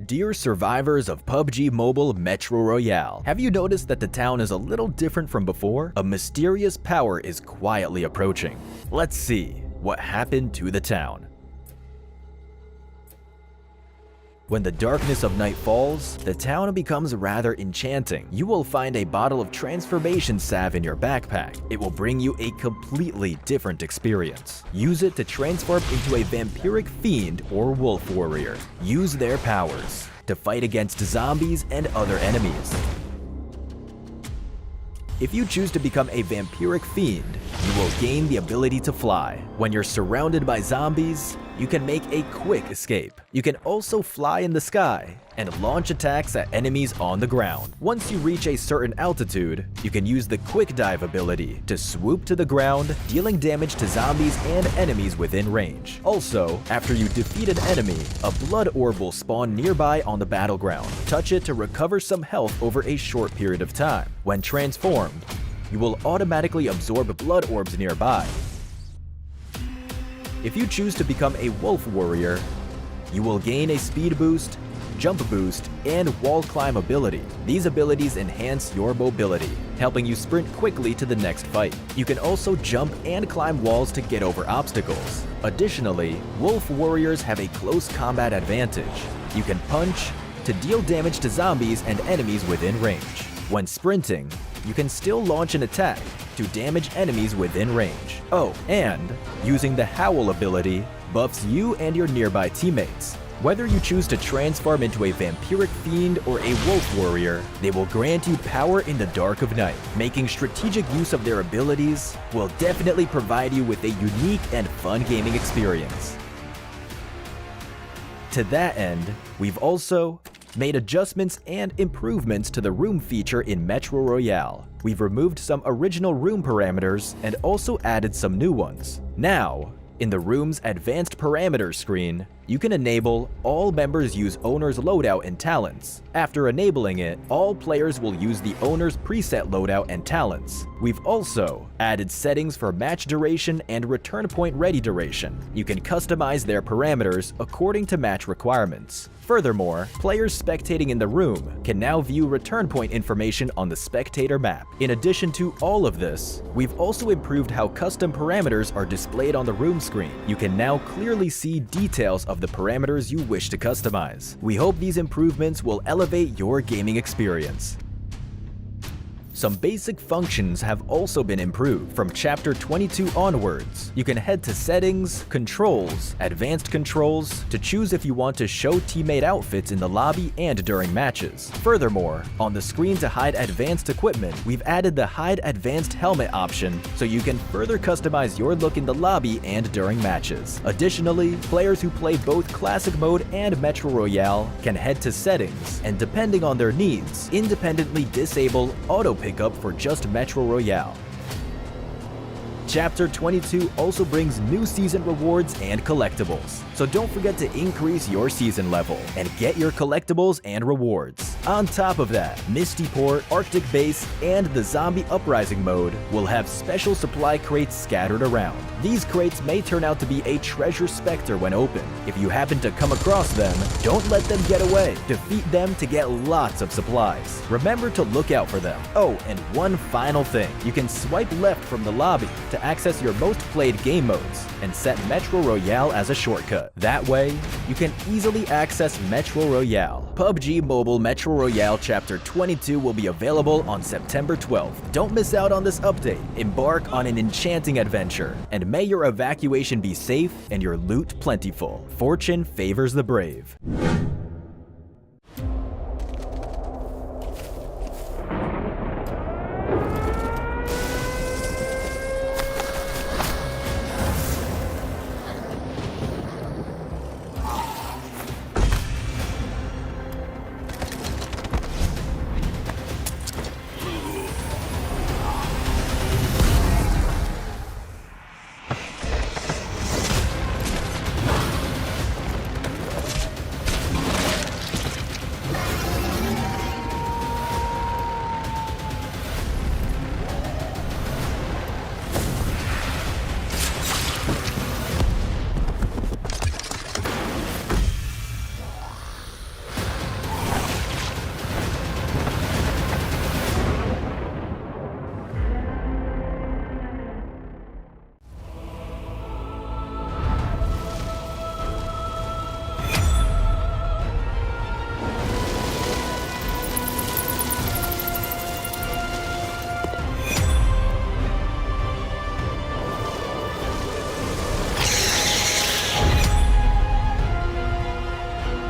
Dear survivors of PUBG Mobile Metro Royale, have you noticed that the town is a little different from before? A mysterious power is quietly approaching. Let's see what happened to the town. When the darkness of night falls, the town becomes rather enchanting. You will find a bottle of transformation salve in your backpack. It will bring you a completely different experience. Use it to transform into a Vampiric Fiend or Wolf Warrior. Use their powers to fight against zombies and other enemies. If you choose to become a Vampiric Fiend, you will gain the ability to fly. When you're surrounded by zombies, you can make a quick escape. You can also fly in the sky and launch attacks at enemies on the ground. Once you reach a certain altitude, you can use the quick dive ability to swoop to the ground, dealing damage to zombies and enemies within range. Also, after you defeat an enemy, a blood orb will spawn nearby on the battleground. Touch it to recover some health over a short period of time. When transformed, you will automatically absorb blood orbs nearby. If you choose to become a Wolf Warrior, you will gain a speed boost, jump boost, and wall climb ability. These abilities enhance your mobility, helping you sprint quickly to the next fight. You can also jump and climb walls to get over obstacles. Additionally, Wolf Warriors have a close combat advantage. You can punch to deal damage to zombies and enemies within range. When sprinting, you can still launch an attack to damage enemies within range. Oh, and using the howl ability buffs you and your nearby teammates. Whether you choose to transform into a Vampiric Fiend or a Wolf Warrior, they will grant you power in the dark of night. Making strategic use of their abilities will definitely provide you with a unique and fun gaming experience. To that end, we've also made adjustments and improvements to the room feature in Metro Royale. We've removed some original room parameters and also added some new ones. Now, in the room's advanced parameters screen, you can enable all members use owner's loadout and talents. After enabling it, all players will use the owner's preset loadout and talents. We've also added settings for match duration and return point ready duration. You can customize their parameters according to match requirements. Furthermore, players spectating in the room can now view return point information on the spectator map. In addition to all of this, we've also improved how custom parameters are displayed on the room screen. You can now clearly see details of the parameters you wish to customize. We hope these improvements will elevate your gaming experience. Some basic functions have also been improved. From Chapter 22 onwards, you can head to Settings, Controls, Advanced Controls to choose if you want to show teammate outfits in the lobby and during matches. Furthermore, on the screen to hide advanced equipment, we've added the Hide Advanced Helmet option so you can further customize your look in the lobby and during matches. Additionally, players who play both Classic Mode and Metro Royale can head to Settings and, depending on their needs, independently disable Auto Pickup for just Metro Royale. Chapter 22 also brings new season rewards and collectibles, so don't forget to increase your season level and get your collectibles and rewards. On top of that, Misty Port, Arctic Base, and the Zombie Uprising mode will have special supply crates scattered around. These crates may turn out to be a treasure specter when open. If you happen to come across them, don't let them get away. Defeat them to get lots of supplies. Remember to look out for them. Oh, and one final thing. You can swipe left from the lobby to access your most played game modes and set Metro Royale as a shortcut. That way, you can easily access Metro Royale. PUBG Mobile Metro Royale Chapter 22 will be available on September 12th. Don't miss out on this update. Embark on an enchanting adventure, and may your evacuation be safe and your loot plentiful. Fortune favors the brave.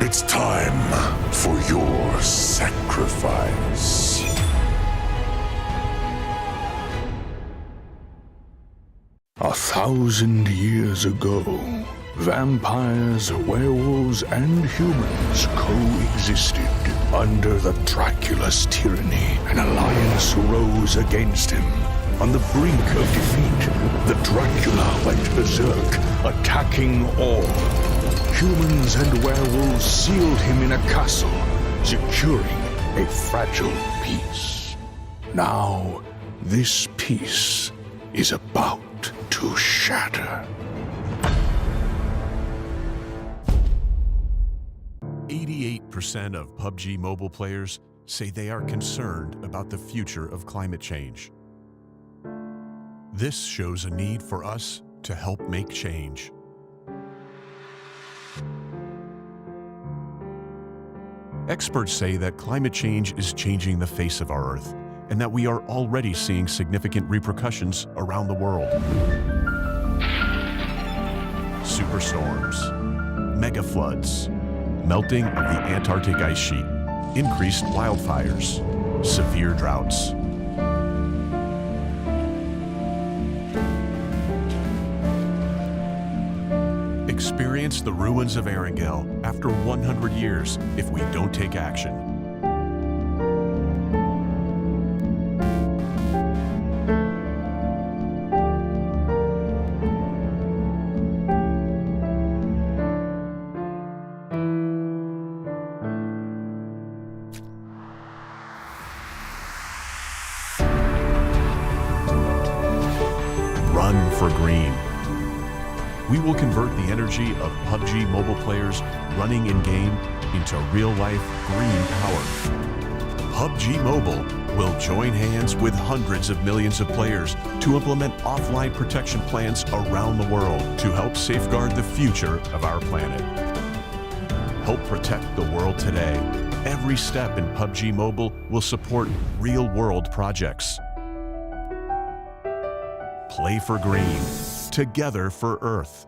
It's time for your sacrifice. A 1,000 years ago, vampires, werewolves, and humans coexisted. Under the Dracula's tyranny, an alliance rose against him. On the brink of defeat, the Dracula went berserk, attacking all. Humans and werewolves sealed him in a castle, securing a fragile peace. Now, this peace is about to shatter. 88% of PUBG Mobile players say they are concerned about the future of climate change. This shows a need for us to help make change. Experts say that climate change is changing the face of our Earth, and that we are already seeing significant repercussions around the world. Superstorms, mega floods, melting of the Antarctic ice sheet, increased wildfires, severe droughts. Experience the ruins of Erangel after 100 years if we don't take action. Run for green. We will convert the energy of PUBG Mobile players running in-game into real-life green power. PUBG Mobile will join hands with hundreds of millions of players to implement offline protection plans around the world to help safeguard the future of our planet. Help protect the world today. Every step in PUBG Mobile will support real-world projects. Play for green. Together for Earth.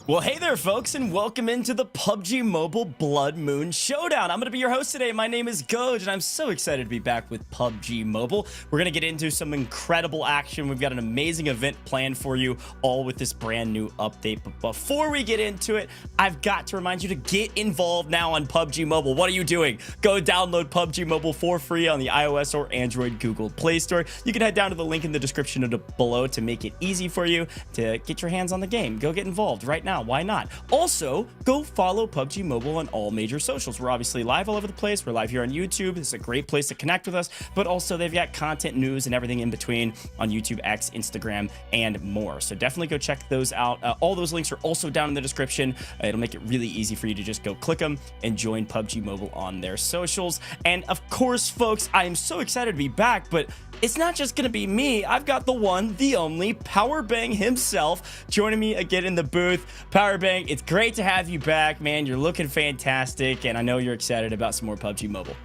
Well, hey there, folks, and welcome into the PUBG Mobile Bloodmoon Showdown. I'm going to be your host today. My name is Goj, and I'm so excited to be back with PUBG Mobile. We're going to get into some incredible action. We've got an amazing event planned for you, all with this brand new update. But before we get into it, I've got to remind you to get involved now on PUBG Mobile. What are you doing? Go download PUBG Mobile for free on the iOS or Android Google Play Store. You can head down to the link in the description below to make it easy for you to get your hands on the game. Go get involved right now. Why not? Also, go follow PUBG Mobile on all major socials. We're obviously live all over the place. We're live here on YouTube. This is a great place to connect with us, but also they've got content, news, and everything in between on YouTube, X, Instagram, and more. So definitely go check those out. All those links are also down in the description. It'll make it really easy for you to just go click them and join PUBG Mobile on their socials. And of course, folks, I am so excited to be back, but it's not just gonna be me. I've got the one, the only Powerbang himself joining me again in the booth. Powerbang, it's great to have you back, man. You're looking fantastic, and I know you're excited about some more PUBG Mobile.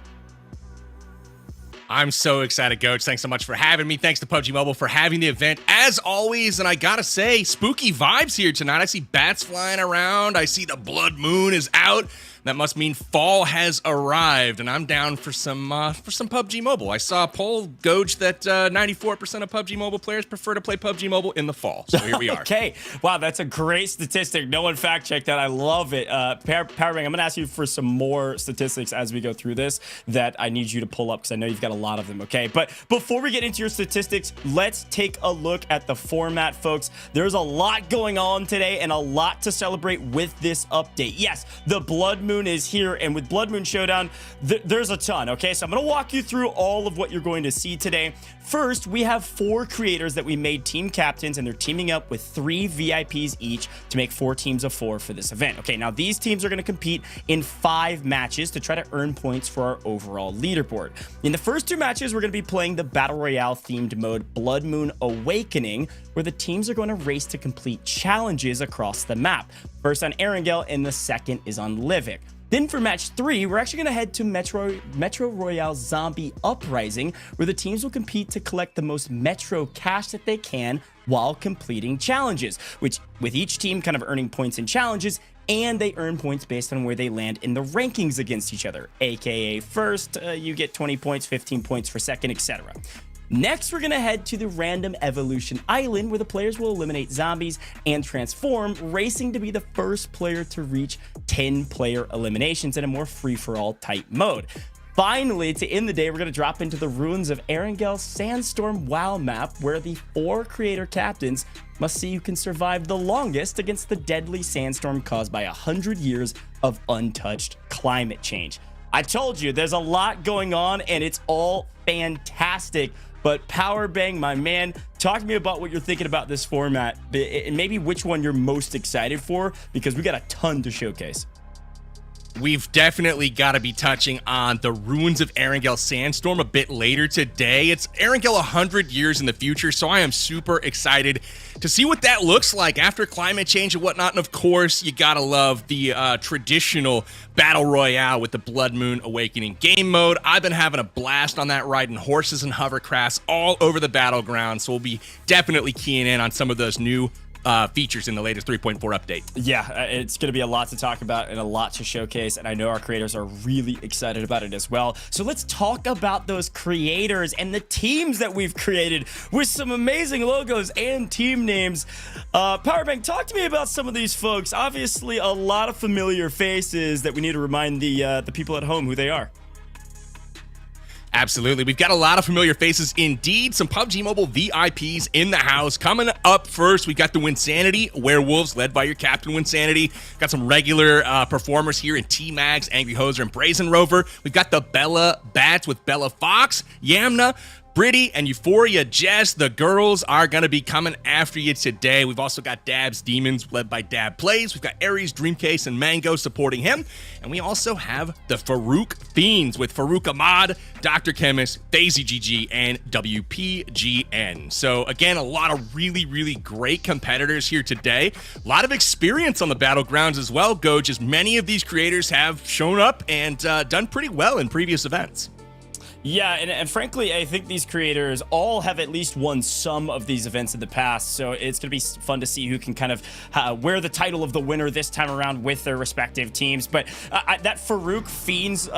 I'm so excited, Coach. Thanks so much for having me. Thanks to PUBG Mobile for having the event, as always. And I gotta say, spooky vibes here tonight. I see bats flying around. I see the blood moon is out. That must mean fall has arrived, and I'm down for some PUBG Mobile. I saw a poll, Goj, that 94% of PUBG Mobile players prefer to play PUBG Mobile in the fall. So here we are. Okay. Wow, that's a great statistic. No one fact-checked that. I love it. Powerbang, I'm going to ask you for some more statistics as we go through this that I need you to pull up because I know you've got a lot of them, okay? But before we get into your statistics, let's take a look at the format, folks. There's a lot going on today and a lot to celebrate with this update. Yes, the Blood Moon is here, and with Bloodmoon Showdown, there's a ton, okay? So I'm going to walk you through all of what you're going to see today. First, we have 4 creators that we made team captains, and they're teaming up with 3 VIPs each to make 4 teams of 4 for this event. Okay, now these teams are going to compete in 5 matches to try to earn points for our overall leaderboard. In the first 2 matches, we're going to be playing the Battle Royale themed mode Bloodmoon Awakening, where the teams are going to race to complete challenges across the map. First on Erangel, and the second is on Livik. Then for match 3, we're actually going to head to Metro Royale Zombie Uprising, where the teams will compete to collect the most Metro cash that they can while completing challenges, which with each team kind of earning points in challenges, and they earn points based on where they land in the rankings against each other, aka first, you get 20 points, 15 points for second, etc. Next, we're going to head to the Random Evolution Island, where the players will eliminate zombies and transform, racing to be the first player to reach 10 player eliminations in a more free-for-all type mode. Finally, to end the day, we're going to drop into the ruins of Erangel Sandstorm WoW map, where the 4 creator captains must see who can survive the longest against the deadly sandstorm caused by 100 years of untouched climate change. I told you, there's a lot going on, and it's all fantastic. But Powerbang, my man, talk to me about what you're thinking about this format, and maybe which one you're most excited for, because we got a ton to showcase. We've definitely got to be touching on the ruins of Erangel Sandstorm a bit later today. It's Erangel 100 years in the future, so I am super excited to see what that looks like after climate change and whatnot. And of course, you gotta love the traditional Battle Royale with the Blood Moon Awakening game mode. I've been having a blast on that, riding horses and hovercrafts all over the battleground, so we'll be definitely keying in on some of those new features in the latest 3.4 update. Yeah, it's going to be a lot to talk about and a lot to showcase, and I know our creators are really excited about it as well. So let's talk about those creators and the teams that we've created with some amazing logos and team names. Powerbang, talk to me about some of these folks. Obviously, a lot of familiar faces that we need to remind the people at home who they are. Absolutely. We've got a lot of familiar faces indeed. Some PUBG Mobile VIPs in the house. Coming up first, we got the Wynnsanity Werewolves, led by your captain, Wynnsanity. Got some regular performers here in T-Mags, Angry Hoser, and Brazen Rover. We've got the Bella Bats with Bella Fox, Yamna, Britty, and Euphoria Jess. The girls are going to be coming after you today. We've also got Dab's Demons, led by Dab Plays. We've got Aries, Dreamcase, and Mango supporting him. And we also have the Farooq Fiends with Farooq Ahmad, Dr. Chemist, Daisy GG, and WPGN. So again, a lot of really, really great competitors here today. A lot of experience on the battlegrounds as well, Goj, as many of these creators have shown up and done pretty well in previous events. Yeah, and frankly, I think these creators all have at least won some of these events in the past, so it's going to be fun to see who can kind of wear the title of the winner this time around with their respective teams. But that Farooq Fiends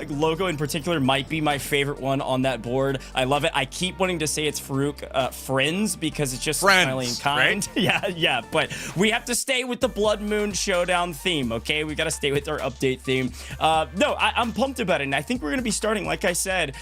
logo in particular might be my favorite one on that board. I love it. I keep wanting to say it's Farooq Friends because it's just smiling and kind. Right? Yeah, but we have to stay with the Bloodmoon Showdown theme, okay? We got to stay with our update theme. No, I'm pumped about it, and I think we're going to be starting, like I said,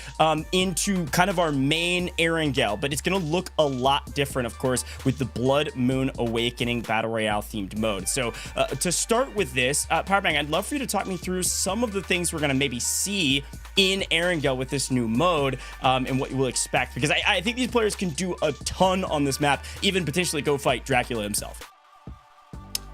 into kind of our main Erangel, but it's going to look a lot different, of course, with the Blood Moon Awakening Battle Royale themed mode. So to start with this, Powerbang, I'd love for you to talk me through some of the things we're going to maybe see in Erangel with this new mode and what you will expect, because I think these players can do a ton on this map, even potentially go fight Dracula himself.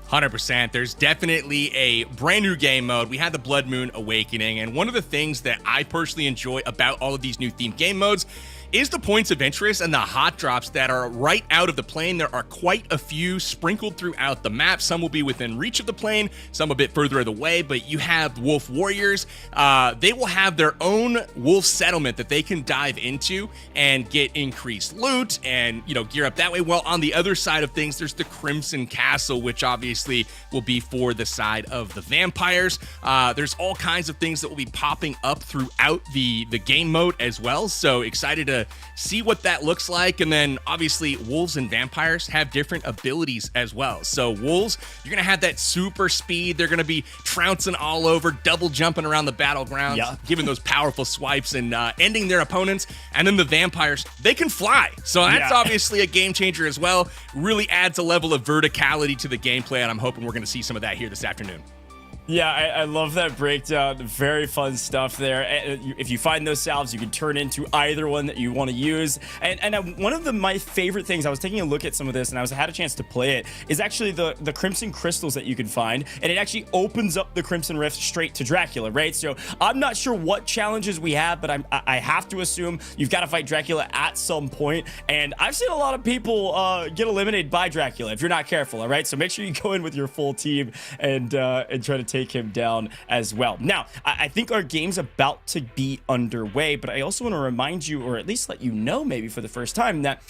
100%. There's definitely a brand new game mode. We had the Blood Moon Awakening, and one of the things that I personally enjoy about all of these new themed game modes is the points of interest and the hot drops that are right out of the plane. There are quite a few sprinkled throughout the map. Some will be within reach of the plane, some a bit further away, but you have wolf warriors. They will have their own wolf settlement that they can dive into and get increased loot and, you know, gear up that way. Well, on the other side of things, there's the Crimson Castle, which obviously will be for the side of the vampires. There's all kinds of things that will be popping up throughout the game mode as well. So excited to see what that looks like. And then obviously wolves and vampires have different abilities as well. So wolves, you're gonna have that super speed. They're gonna be trouncing all over, double jumping around the battlegrounds, giving those powerful swipes and ending their opponents. And then the vampires, they can fly. So that's obviously a game changer as well. Really adds a level of verticality to the gameplay, and I'm hoping we're gonna see some of that here this afternoon. Yeah, I love that breakdown. Very fun stuff there. If you find those salves, you can turn into either one that you want to use. And one of my favorite things, I was taking a look at some of this and I had a chance to play it, is actually the Crimson Crystals that you can find. And it actually opens up the Crimson Rift straight to Dracula, right? So I'm not sure what challenges we have, but I have to assume you've got to fight Dracula at some point. And I've seen a lot of people get eliminated by Dracula if you're not careful, all right? So make sure you go in with your full team and try to take him down as well. Now, I think our game's about to be underway, but I also want to remind you, or at least let you know maybe for the first time, that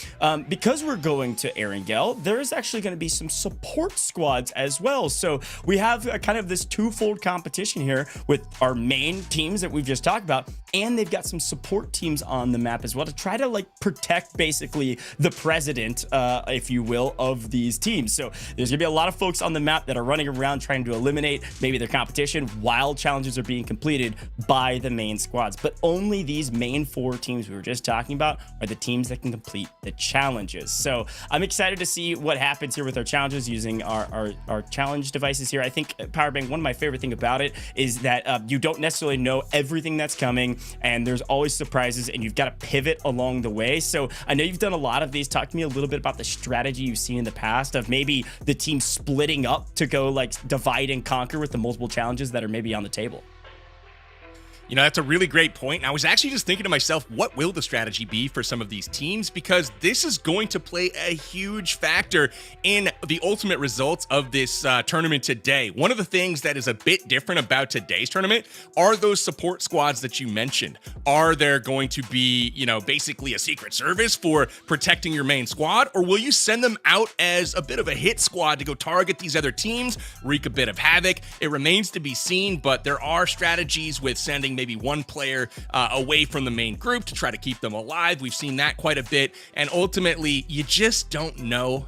because we're going to Erangel, there is actually going to be some support squads as well. So we have kind of this twofold competition here with our main teams that we've just talked about, and they've got some support teams on the map as well to try to like protect basically the president, if you will, of these teams. So there's gonna be a lot of folks on the map that are running around trying to eliminate maybe their competition while challenges are being completed by the main squads. But only these main 4 teams we were just talking about are the teams that can complete the challenges. So I'm excited to see what happens here with our challenges using our challenge devices here. I think Powerbang, one of my favorite thing about it is that you don't necessarily know everything that's coming, and there's always surprises, and you've got to pivot along the way. So I know you've done a lot of these. Talk to me a little bit about the strategy you've seen in the past of maybe the team splitting up to go like divide and conquer with the multiple challenges that are maybe on the table. You know, that's a really great point. And I was actually just thinking to myself, what will the strategy be for some of these teams? Because this is going to play a huge factor in the ultimate results of this tournament today. One of the things that is a bit different about today's tournament are those support squads that you mentioned. Are there going to be, you know, basically a secret service for protecting your main squad? Or will you send them out as a bit of a hit squad to go target these other teams, wreak a bit of havoc? It remains to be seen, but there are strategies with sending maybe one player away from the main group to try to keep them alive. We've seen that quite a bit, and ultimately you just don't know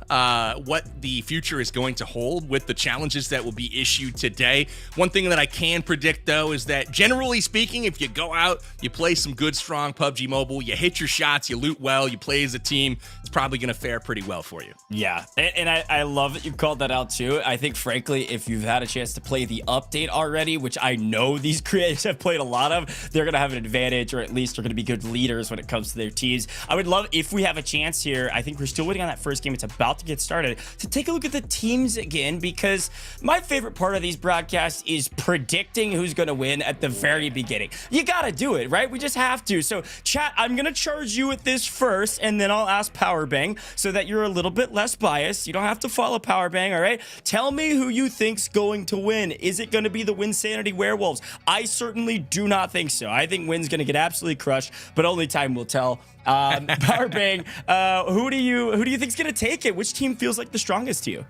what the future is going to hold with the challenges that will be issued today. One thing that I can predict though is that generally speaking, if you go out, you play some good strong PUBG Mobile, you hit your shots, you loot well, you play as a team, it's probably going to fare pretty well for you. Yeah, and I love that you called that out too. I think frankly, if you've had a chance to play the update already, which I know these creators have played a lot of, they're going to have an advantage, or at least they're going to be good leaders when it comes to their teams. I would love, if we have a chance here, I think we're still waiting on that first game, it's about to get started, to take a look at the teams again, because my favorite part of these broadcasts is predicting who's going to win at the very beginning. You got to do it, right? We just have to. So chat, I'm going to charge you with this first, and then I'll ask Powerbang so that you're a little bit less biased. You don't have to follow Powerbang, all right? Tell me who you think's going to win. Is it going to be the Wynnsanity Werewolves? I certainly do not think so. I think Wynn's going to get absolutely crushed, but only time will tell. Powerbang, who do you think's going to take it? Which team feels like the strongest to you?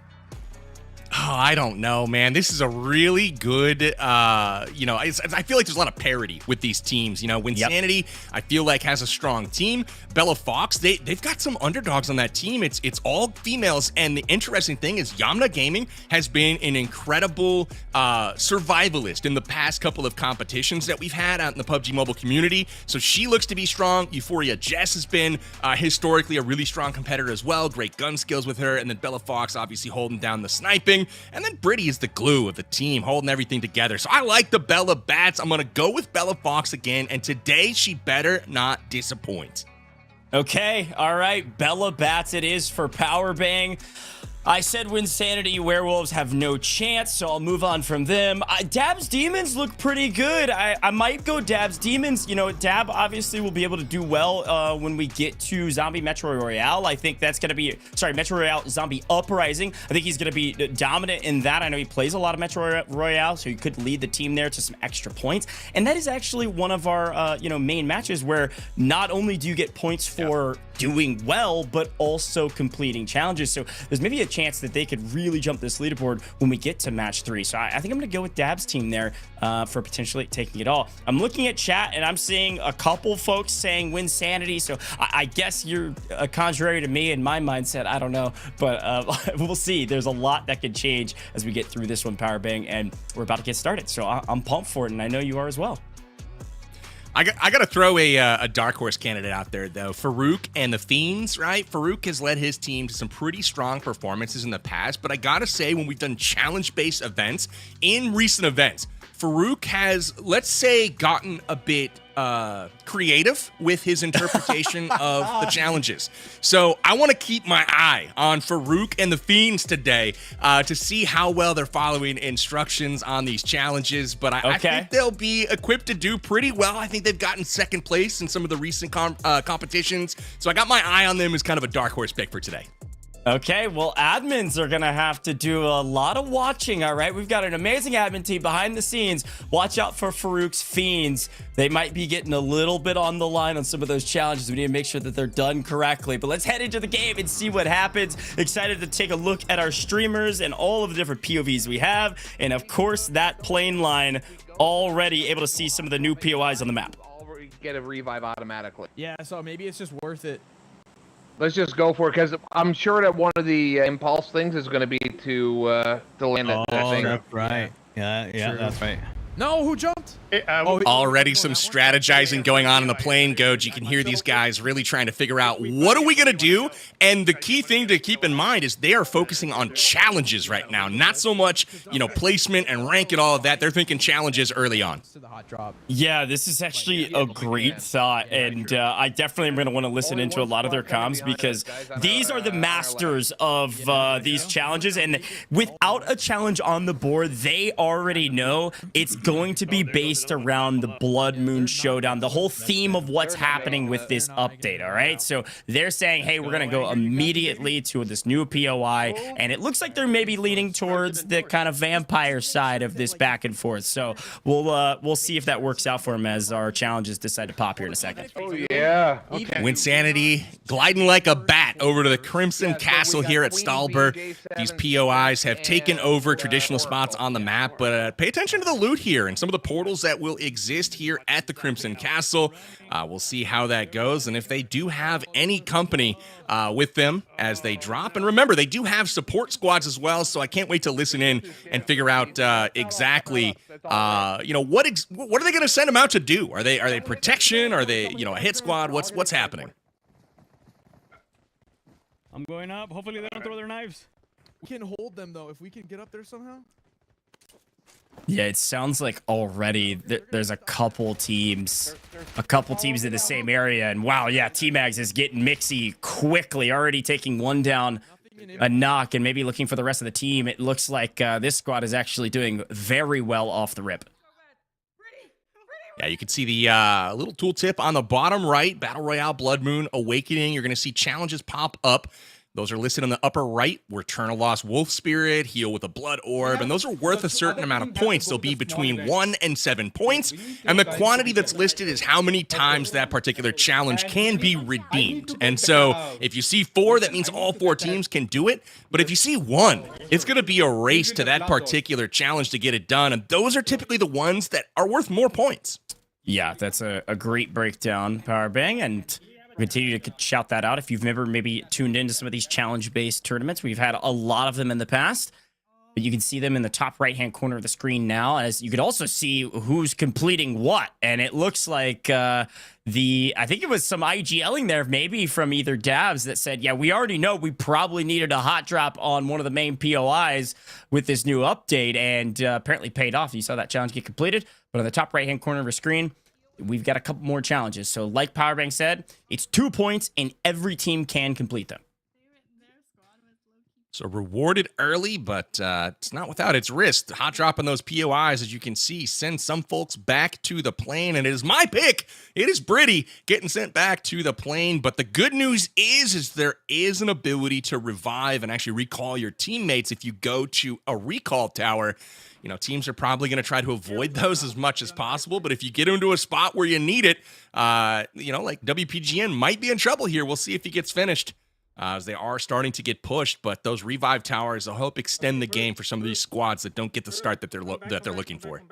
Oh, I don't know, man. This is a really good, you know, I feel like there's a lot of parity with these teams. You know, Wynnsanity, I feel like, has a strong team. Bella Fox, they've got some underdogs on that team. It's all females, and the interesting thing is Yamna Gaming has been an incredible survivalist in the past couple of competitions that we've had out in the PUBG Mobile community. So she looks to be strong. Euphoria Jess has been historically a really strong competitor as well. Great gun skills with her, and then Bella Fox obviously holding down the sniping. And then Brittany is the glue of the team, holding everything together. So I like the Bella Bats. I'm going to go with Bella Fox again, and today she better not disappoint. Okay, all right, Bella Bats it is for Powerbang. I said Wynnsanity Werewolves have no chance, so I'll move on from them. Dab's Demons look pretty good. I might go Dab's Demons. You know, Dab obviously will be able to do well when we get to Zombie Metro Royale. I think that's going to be, sorry, Metro Royale Zombie Uprising. I think he's going to be dominant in that. I know he plays a lot of Metro Royale, so he could lead the team there to some extra points. And that is actually one of our, main matches where not only do you get points for doing well, but also completing challenges. So there's maybe a chance that they could really jump this leaderboard when we get to match 3. So I think I'm going to go with Dab's team there for potentially taking it all. I'm looking at chat and I'm seeing a couple folks saying Wynnsanity. So I guess you're contrary to me and my mindset. I don't know, but we'll see. There's a lot that could change as we get through this one, Power Bang, and we're about to get started. So I'm pumped for it, and I know you are as well. I got to throw a dark horse candidate out there, though. Farooq and the Fiends, right? Farooq has led his team to some pretty strong performances in the past, but I got to say, when we've done challenge-based events, in recent events, Farooq has, let's say, gotten a bit creative with his interpretation of the challenges. So I want to keep my eye on Farooq and the Fiends today to see how well they're following instructions on these challenges. But I think they'll be equipped to do pretty well. I think they've gotten second place in some of the recent competitions. So I got my eye on them as kind of a dark horse pick for today. Okay, well, admins are going to have to do a lot of watching, all right? We've got an amazing admin team behind the scenes. Watch out for Farooq's Fiends. They might be getting a little bit on the line on some of those challenges. We need to make sure that they're done correctly. But let's head into the game and see what happens. Excited to take a look at our streamers and all of the different POVs we have. And, of course, that plane line already able to see some of the new POIs on the map. Get a revive automatically. Yeah, so maybe it's just worth it. Let's just go for it, because I'm sure that one of the impulse things is going to be to land that thing. That's right. Yeah, that's right. No, who jumped? Already some strategizing going on in the plane, Goj. You can hear these guys really trying to figure out what are we going to do. And the key thing to keep in mind is they are focusing on challenges right now, not so much, placement and rank and all of that. They're thinking challenges early on. Yeah, this is actually a great thought, and I definitely am going to want to listen into a lot of their comms, because these are the masters of these challenges, and without a challenge on the board, they already know it's going to be based around the Bloodmoon Showdown, the whole theme of what's happening with this update, all right? So they're saying, hey, we're going to go immediately to this new POI, and it looks like they're maybe leaning towards the kind of vampire side of this back and forth. So we'll see if that works out for them as our challenges decide to pop here in a second. Oh, yeah. Okay. Wynnsanity gliding like a bat over to the Crimson Castle here at Stalber. These POIs have taken over traditional spots on the map, but pay attention to the loot here and some of the portals that will exist here at the Crimson Castle. We'll see how that goes, and if they do have any company with them as they drop. And remember, they do have support squads as well, so I can't wait to listen in and figure out exactly, what are they going to send them out to do? Are they protection? Are they, a hit squad? What's happening? I'm going up. Hopefully they don't throw their knives. We can hold them, though, if we can get up there somehow. Yeah, it sounds like already there's a couple teams in the same area, and wow, yeah, T-Mags is getting mixy quickly, already taking one down, a knock, and maybe looking for the rest of the team. It looks like this squad is actually doing very well off the rip. Yeah, you can see the little tooltip on the bottom right, Battle Royale Bloodmoon Awakening. You're going to see challenges pop up. Those are listed on the upper right. Return a Lost Wolf Spirit, heal with a Blood Orb, and those are worth a certain amount of points. They'll be between 1 and 7 points, and the quantity that's listed is how many times that particular challenge can be redeemed. And so if you see 4, that means all 4 teams can do it, but if you see 1, it's going to be a race to that particular challenge to get it done, and those are typically the ones that are worth more points. Yeah, that's a great breakdown, Power Bang, and continue to shout that out if you've never maybe tuned into some of these challenge-based tournaments. We've had a lot of them in the past, but you can see them in the top right-hand corner of the screen now, as you could also see who's completing what. And it looks like I think it was some IGLing there, maybe from either Dabs, that said, yeah, we already know we probably needed a hot drop on one of the main POIs with this new update, and apparently paid off. You saw that challenge get completed, but on the top right-hand corner of the screen, we've got a couple more challenges. So like Powerbank said, it's 2 points and every team can complete them. So rewarded early, but it's not without its risk. Hot dropping those POIs, as you can see, sends some folks back to the plane, and it is my pick. It is Britty getting sent back to the plane, but the good news is there is an ability to revive and actually recall your teammates if you go to a recall tower. You know, teams are probably going to try to avoid those as much as possible, but if you get into a spot where you need it, you know, like WPGN might be in trouble here. We'll see if he gets finished. As they are starting to get pushed, but those revive towers will help extend the game for some of these squads that don't get the start that they're looking for.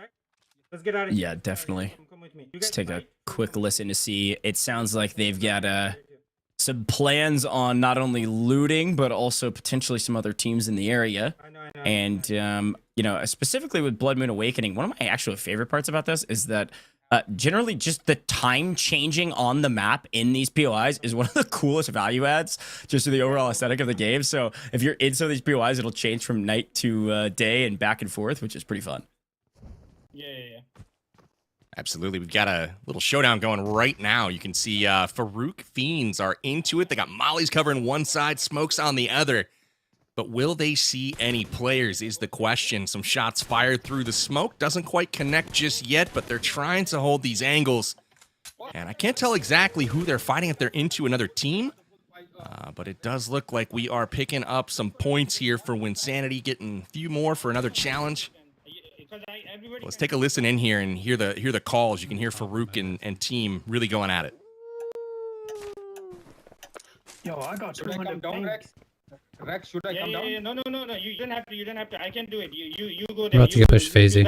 Yeah, definitely. Let's take a quick listen to see. It sounds like they've got some plans on not only looting, but also potentially some other teams in the area. And, you know, specifically with Bloodmoon Awakening, one of my actual favorite parts about this is that generally just the time changing on the map in these POIs is one of the coolest value adds just to the overall aesthetic of the game. So if you're in some of these POIs, it'll change from night to day and back and forth, which is pretty fun. Yeah. Absolutely. We've got a little showdown going right now. You can see Farooq Fiends are into it. They got mollies covering one side, smokes on the other. But will they see any players is the question. Some shots fired through the smoke. Doesn't quite connect just yet, but they're trying to hold these angles. And I can't tell exactly who they're fighting if they're into another team. But it does look like we are picking up some points here for Wynnsanity, getting a few more for another challenge. Let's take a listen in here and hear the calls. You can hear Farooq and team really going at it. Yo, I got 200 points. Rex, should I come down? Yeah. No. You don't have to. I can do it. You go there. About to get pushed, Phasey.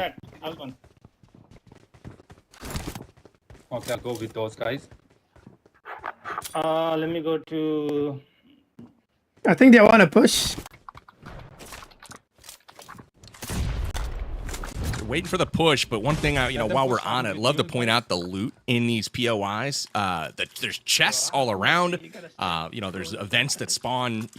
Okay, I'll go with those guys. Let me go to. I think they want to push. Waiting for the push, but one thing, while we're on it, I'd love to point out the loot in these POIs. That there's chests all around. There's events that spawn,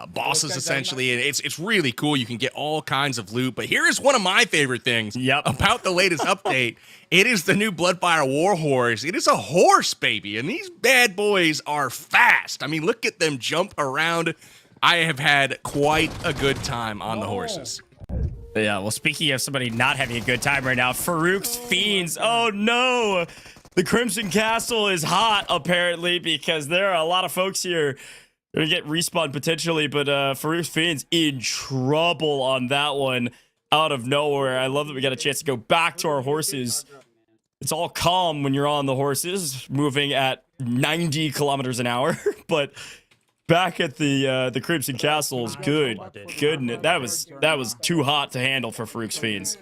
bosses essentially, and it's really cool. You can get all kinds of loot. But here is one of my favorite things about the latest update. It is the new Bloodfire Warhorse. It is a horse, baby, and these bad boys are fast. I mean, look at them jump around. I have had quite a good time on the horses. Yeah, well, speaking of somebody not having a good time right now, Farooq's Fiends. Oh, no. The Crimson Castle is hot, apparently, because there are a lot of folks here going to get respawned potentially, but Farooq's Fiends in trouble on that one out of nowhere. I love that we got a chance to go back to our horses. It's all calm when you're on the horses, moving at 90 kilometers an hour, but back at the Crimson Castle is good. Goodness, that was too hot to handle for Farooq's Fiends.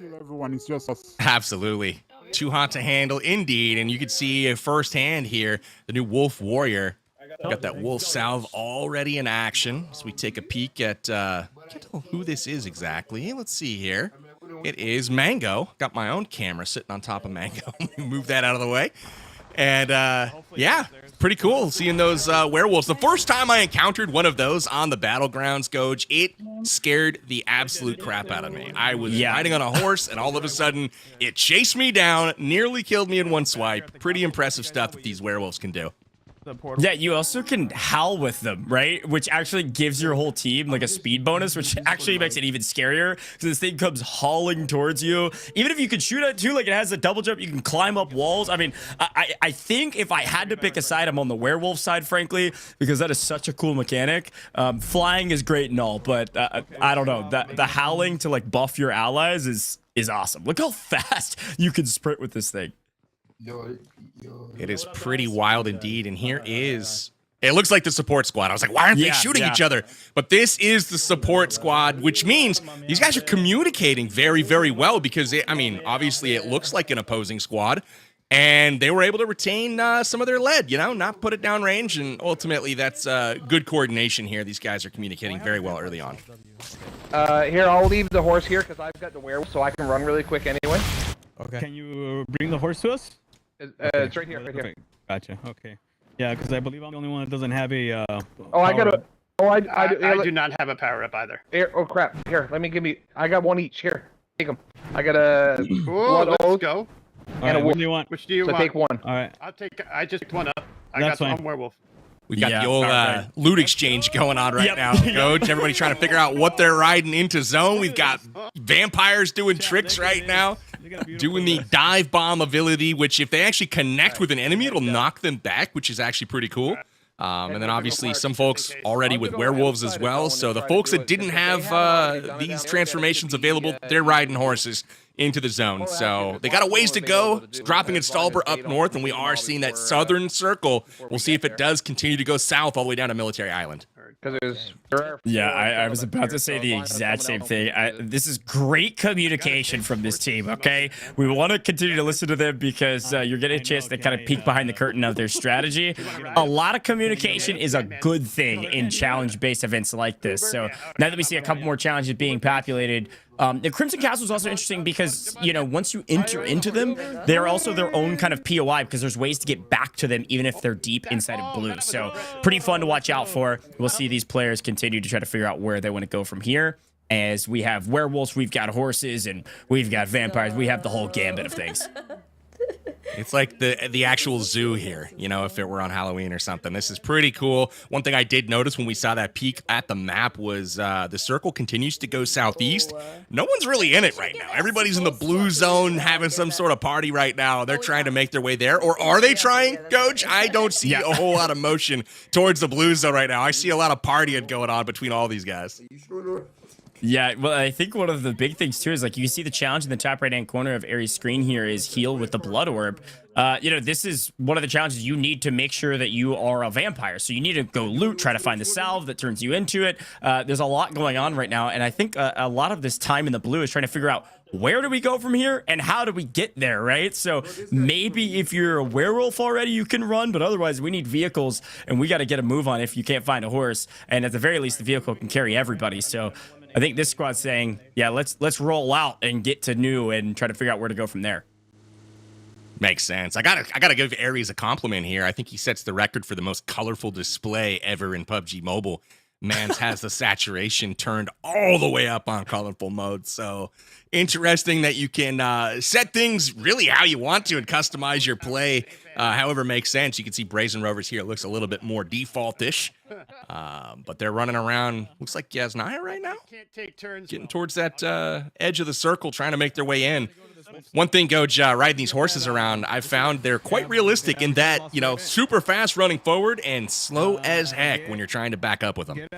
Absolutely. Too hot to handle indeed. And you can see firsthand here the new Wolf Warrior. Got that Wolf Salve already in action. So we take a peek at I can't tell who this is exactly. Let's see here. It is Mango. Got my own camera sitting on top of Mango. Move that out of the way. And yeah, pretty cool seeing those werewolves. The first time I encountered one of those on the battlegrounds, Goj, it scared the absolute crap out of me. I was riding on a horse, and all of a sudden, it chased me down, nearly killed me in one swipe. Pretty impressive stuff that these werewolves can do. Yeah, you also can howl with them, right? Which actually gives your whole team like a speed bonus, which actually makes it even scarier because this thing comes hauling towards you. Even if you can shoot it too, like it has a double jump, you can climb up walls. I mean, I think if I had to pick a side, I'm on the werewolf side, frankly, because that is such a cool mechanic. Flying is great and all, but I don't know. The howling to like buff your allies is awesome. Look how fast you can sprint with this thing. It is pretty wild indeed, and here is... It looks like the support squad. I was like, why aren't they shooting each other? But this is the support squad, which means these guys are communicating very, very well because, obviously it looks like an opposing squad, and they were able to retain some of their lead, not put it down range, and ultimately that's good coordination here. These guys are communicating very well early on. Here, I'll leave the horse here because I've got the werewolf, so I can run really quick anyway. Okay. Can you bring the horse to us? It's right here, right here. Gotcha. Okay. Yeah, because I believe I'm the only one that doesn't have a. I do not have a power up either. Here, oh crap! Here, I got one each. Here, take them. I got a. Let's go. And a wolf. What do you want? Which do you want? Take one. All right. I just picked one up. I got one werewolf. We got Yeah, the old alright. loot exchange going on right Yep. now, Coach. Everybody trying to figure out what they're riding into zone. We've got vampires doing tricks right now, doing the dive bomb ability, which if they actually connect with an enemy, it'll knock them back, which is actually pretty cool. And then obviously some folks already with werewolves as well. So the folks that didn't have these transformations available, they're riding horses into the zone. So they got a ways to go. It's dropping Instalber up north, and we are seeing that southern circle. We'll see if it does continue to go south all the way down to Military Island. Yeah, I was about to say the exact same thing. This is great communication from this team, okay? We want to continue to listen to them because you're getting a chance to kind of peek behind the curtain of their strategy. A lot of communication is a good thing in challenge-based events like this. So now that we see a couple more challenges being populated, the Crimson Castle is also interesting because, you know, once you enter into them, they're also their own kind of POI because there's ways to get back to them even if they're deep inside of blue. So pretty fun to watch out for. We'll see these players continue to try to figure out where they want to go from here. As we have werewolves, we've got horses, and we've got vampires. We have the whole gambit of things. It's like the actual zoo here, you know, if it were on Halloween or something. This is pretty cool. One thing I did notice when we saw that peek at the map was the circle continues to go southeast. No one's really in it right now. Everybody's in the blue zone having some sort of party right now. They're trying to make their way there. Or are they trying, Coach? I don't see a whole lot of motion towards the blue zone right now. I see a lot of partying going on between all these guys. Yeah, well, I think one of the big things, too, is, like, you can see the challenge in the top right-hand corner of Aries' screen here is heal with the blood orb. You know, this is one of the challenges you need to make sure that you are a vampire. So you need to go loot, try to find the salve that turns you into it. There's a lot going on right now, and I think a lot of this time in the blue is trying to figure out where do we go from here and how do we get there, right? So maybe if you're a werewolf already, you can run, but otherwise we need vehicles, and we got to get a move on if you can't find a horse. And at the very least, the vehicle can carry everybody. So I think this squad's saying, yeah, let's roll out and get to new and try to figure out where to go from there. Makes sense. I gotta give Aries a compliment here. I think he sets the record for the most colorful display ever in PUBG Mobile. Mans has the saturation turned all the way up on colorful mode. So interesting that you can set things really how you want to and customize your play however makes sense. You can see Brazen Rovers here. It looks a little bit more default-ish. But they're running around, looks like Yasnaya right now. Getting towards that edge of the circle, trying to make their way in. One thing, Goj, riding these horses around, I've found they're quite realistic in that, you know, super fast running forward and slow as heck when you're trying to back up with them.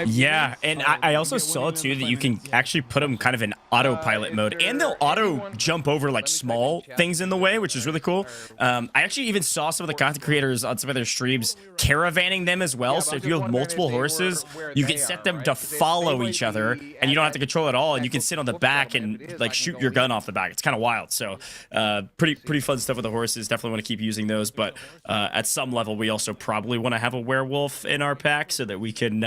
Yeah, and I also saw, too, that you can actually put them kind of in autopilot mode, and they'll auto jump over, like, small things in the way, which is really cool. I actually even saw some of the content creators on some of their streams caravanning them as well, so if you have multiple horses, you can set them to follow each other, and you don't have to control it all, and you can sit on the back and, like, shoot your gun off the back. It's kind of wild. So pretty fun stuff with the horses. Definitely want to keep using those, but at some level we also probably want to have a werewolf in our pack so that we can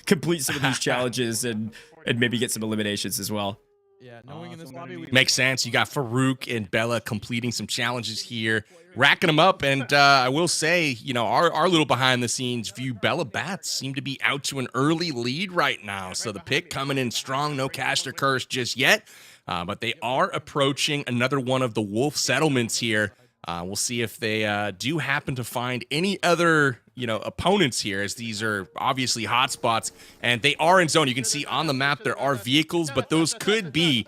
complete some of these challenges and maybe get some eliminations as well. Yeah, knowing in this lobby Makes sense. You got Farooq and Bella completing some challenges here, racking them up, and I will say, you know, our little behind the scenes view, Bella Bats seem to be out to an early lead right now. So the pick coming in strong, no caster curse just yet. But they are approaching another one of the wolf settlements here. We'll see if they do happen to find any other, you know, opponents here, as these are obviously hotspots, and they are in zone. You can see on the map there are vehicles, but those could be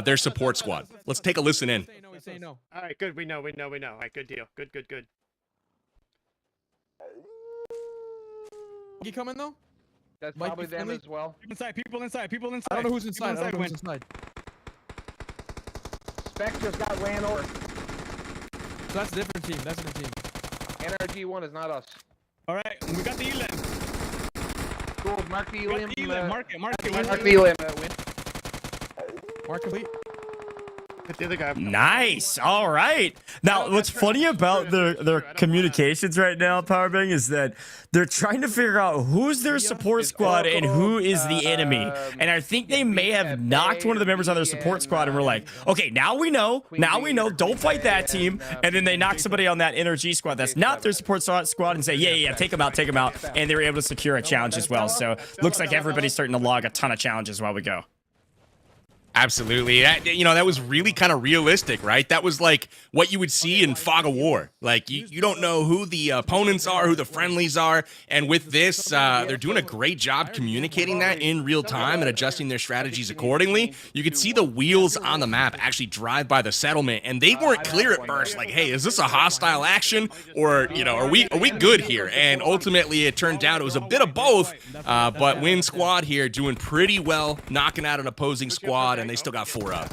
their support squad. Let's take a listen in. say no. All right, good. We know. All right, good deal. Good. You coming though? That's Might probably be them friendly. as well. People inside. I don't know who's inside. Who's inside. Spec just got ran over. So that's a different team. NRG 1 is not us. All right, we got the Elim. Cool, mark the Elim. Mark it. Mark the Elim. Win. Mark complete. Hit the other guy. Nice. All right. Now, what's funny about their communications right now, Powerbang, is that they're trying to figure out who's their support squad and who is the enemy. And I think they may have knocked one of the members on their support squad and were like, okay, now we know. Don't fight that team. And then they knock somebody on that NRG squad that's not their support squad and say, yeah, take them out. And they were able to secure a challenge as well. So looks like everybody's starting to log a ton of challenges while we go. Absolutely. That was really kind of realistic, right? That was like what you would see in Fog of War. Like, you don't know who the opponents are, who the friendlies are. And with this, they're doing a great job communicating that in real time and adjusting their strategies accordingly. You could see the wheels on the map actually drive by the settlement, and they weren't clear at first. Like, hey, is this a hostile action, or are we good here? And ultimately, it turned out it was a bit of both. But Win Squad here doing pretty well, knocking out an opposing squad, and they still got 4 up.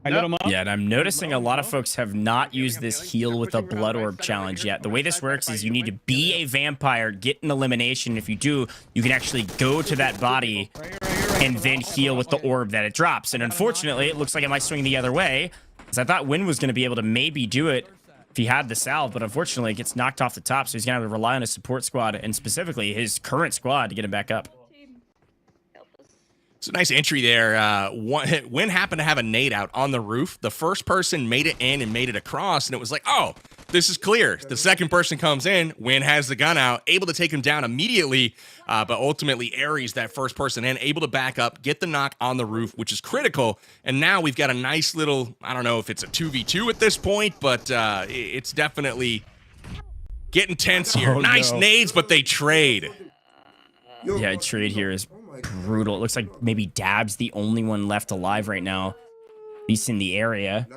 Yeah, and I'm noticing a lot of folks have not used this heal with a blood orb challenge yet. The way this works is you need to be a vampire, get an elimination. If you do, you can actually go to that body and then heal with the orb that it drops. And unfortunately, it looks like it might swing the other way, because I thought Win was going to be able to maybe do it if he had the salve, but unfortunately it gets knocked off the top, so he's going to have to rely on his support squad, and specifically his current squad, to get him back up. It's a nice entry there. Win happened to have a nade out on the roof. The first person made it in and made it across, and it was like, oh, this is clear. The second person comes in, Win has the gun out, able to take him down immediately, but ultimately Ares, that first person in, able to back up, get the knock on the roof, which is critical, and now we've got a nice little, I don't know if it's a 2v2 at this point, but it's definitely getting tense here. Nice nades, but they trade. Yeah, trade here is brutal. It looks like maybe Dab's the only one left alive right now, at least in the area.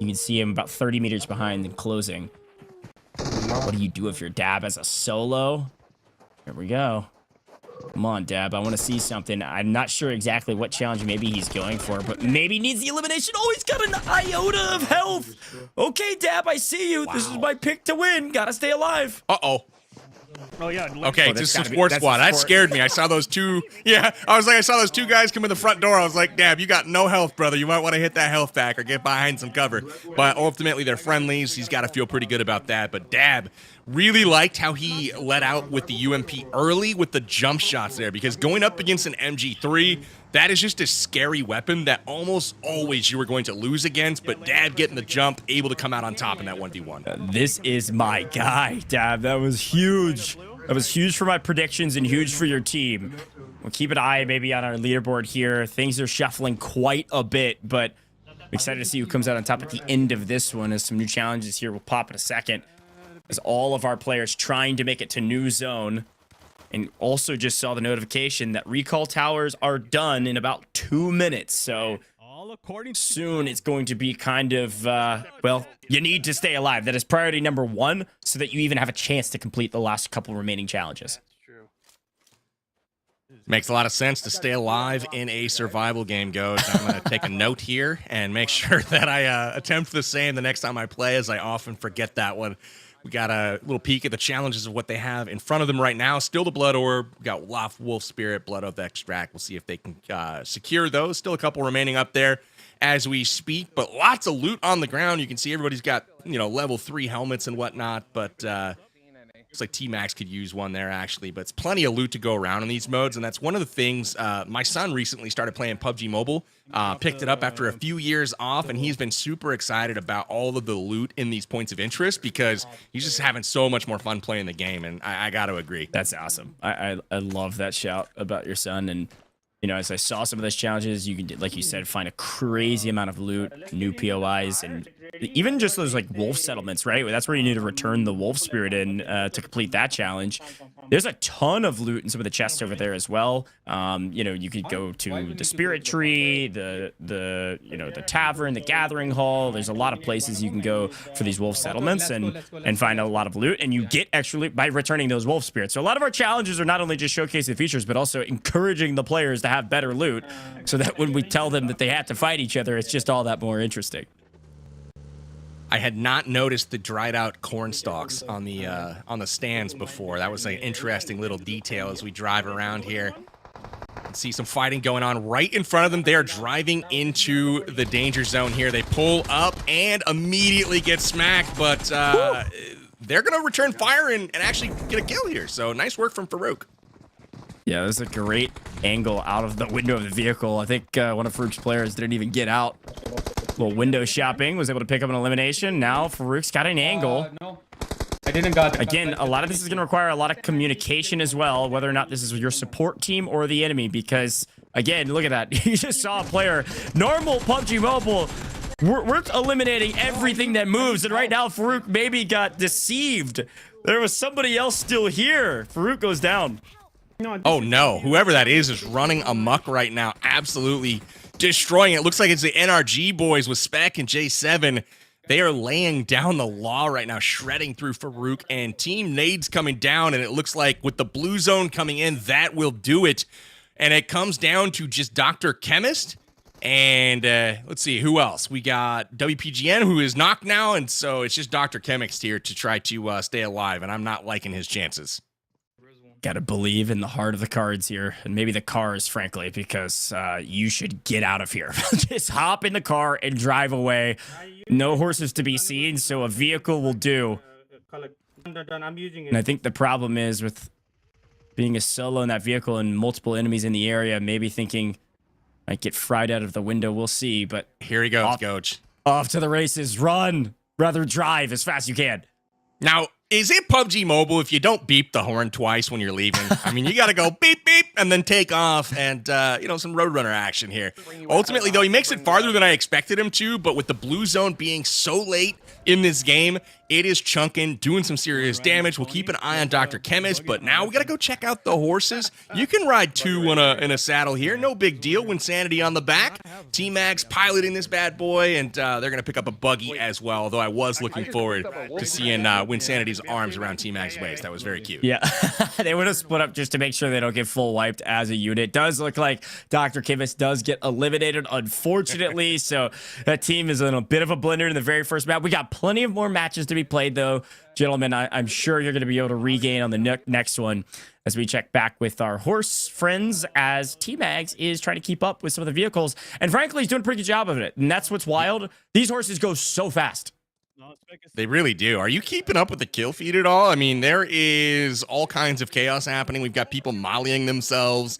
You can see him about 30 meters behind and closing. What do you do if you're Dab as a solo? Here we go. Come on, Dab. I want to see something. I'm not sure exactly what challenge maybe he's going for, but maybe needs the elimination. Oh, he's got an iota of health. Okay, Dab, I see you. Wow. This is my pick to win. Gotta stay alive. Uh-oh. Oh, yeah. Okay, just some support squad. That scared me. I saw those two. Yeah, I saw those two guys come in the front door. I was like, Dab, you got no health, brother. You might want to hit that health back or get behind some cover. But ultimately, they're friendlies. He's got to feel pretty good about that. But Dab really liked how he let out with the UMP early with the jump shots there, because going up against an MG3, that is just a scary weapon that almost always you were going to lose against, but Dab getting the jump, able to come out on top in that 1v1. This is my guy, Dab. That was huge. That was huge for my predictions and huge for your team. We'll keep an eye maybe on our leaderboard here. Things are shuffling quite a bit, but I'm excited to see who comes out on top at the end of this one, as some new challenges here will pop in a second, as all of our players trying to make it to new zone. And also just saw the notification that recall towers are done in about 2 minutes. So soon it's going to be kind of, well, you need to stay alive. That is priority number 1, so that you even have a chance to complete the last couple remaining challenges. Makes a lot of sense to stay alive in a survival game, Ghost. I'm going to take a note here and make sure that I attempt the same the next time I play, as I often forget that one. We got a little peek at the challenges of what they have in front of them right now. Still the Blood Orb. We got Wolf Spirit, Blood Oath Extract. We'll see if they can secure those. Still a couple remaining up there as we speak, but lots of loot on the ground. You can see everybody's got, level 3 helmets and whatnot, but looks like T-Max could use one there, actually, but it's plenty of loot to go around in these modes, and that's one of the things. My son recently started playing PUBG Mobile, picked it up after a few years off, and he's been super excited about all of the loot in these points of interest, because he's just having so much more fun playing the game, and I got to agree. That's awesome. I love that shout about your son, and as I saw some of those challenges, you can, like you said, find a crazy amount of loot, new POIs, and even just those like wolf settlements, right? That's where you need to return the wolf spirit in to complete that challenge. There's a ton of loot in some of the chests over there as well. You could go to the spirit tree, the tavern, the gathering hall. There's a lot of places you can go for these wolf settlements and find a lot of loot, and you get extra loot by returning those wolf spirits. So a lot of our challenges are not only just showcasing features, but also encouraging the players to have better loot, so that when we tell them that they have to fight each other, it's just all that more interesting. I had not noticed the dried out corn stalks on the stands before. That was an interesting little detail as we drive around here. And see some fighting going on right in front of them. They are driving into the danger zone here. They pull up and immediately get smacked, but they're going to return fire and actually get a kill here. So nice work from Farooq. Yeah, this is a great angle out of the window of the vehicle. I think one of Farooq's players didn't even get out. Little window shopping, was able to pick up an elimination. Now Farooq's got an angle. No, I didn't got it. Again, a lot of this is going to require a lot of communication as well, whether or not this is your support team or the enemy, because Again, look at that. You just saw a player. Normal PUBG Mobile, we're eliminating everything that moves. And right now, Farooq maybe got deceived. There was somebody else still here. Farooq goes down. Oh no, whoever that is running amok right now, absolutely destroying it. Looks like it's the NRG boys with Spec and J7. They are laying down the law right now, shredding through Farooq, and Team Nades coming down, and it looks like with the blue zone coming in, that will do it. And it comes down to just Dr. Chemist, and let's see, who else? We got WPGN, who is knocked now, and so it's just Dr. Chemist here to try to stay alive, and I'm not liking his chances. Gotta believe in the heart of the cards here, and maybe the cars, frankly, because you should get out of here. Just hop in the car and drive away. No horses to be seen, so a vehicle will do. And I think the problem is with being a solo in that vehicle and multiple enemies in the area, maybe thinking might get fried out of the window. We'll see, but here he goes, Coach. Off to the races. Run. Rather drive as fast as you can. Now, is it PUBG Mobile if you don't beep the horn twice when you're leaving? I mean, you got to go beep, beep, and then take off and, you know, some Roadrunner action here. Ultimately, though, he makes it farther than I expected him to, but with the blue zone being so late in this game, it is chunking, doing some serious damage. We'll keep an eye on Dr. Chemist, but now we got to go check out the horses. You can ride two in a saddle here. No big deal. Wynnsanity on the back. T-Max piloting this bad boy, and they're going to pick up a buggy as well, although I was looking forward to seeing Wynsanity's arms around T-Max's waist. That was very cute. Yeah, they would have split up just to make sure they don't get full wiped as a unit. Does look like Dr. Chemist does get eliminated, unfortunately, so that team is in a bit of a blender in the very first map. We got plenty of more matches to be played, though. Gentlemen, I'm sure you're going to be able to regain on the next one as we check back with our horse friends as T-Mags is trying to keep up with some of the vehicles. And frankly, he's doing a pretty good job of it. And that's what's wild. These horses go so fast. They really do. Are you keeping up with the kill feed at all? I mean, there is all kinds of chaos happening. We've got people mollying themselves.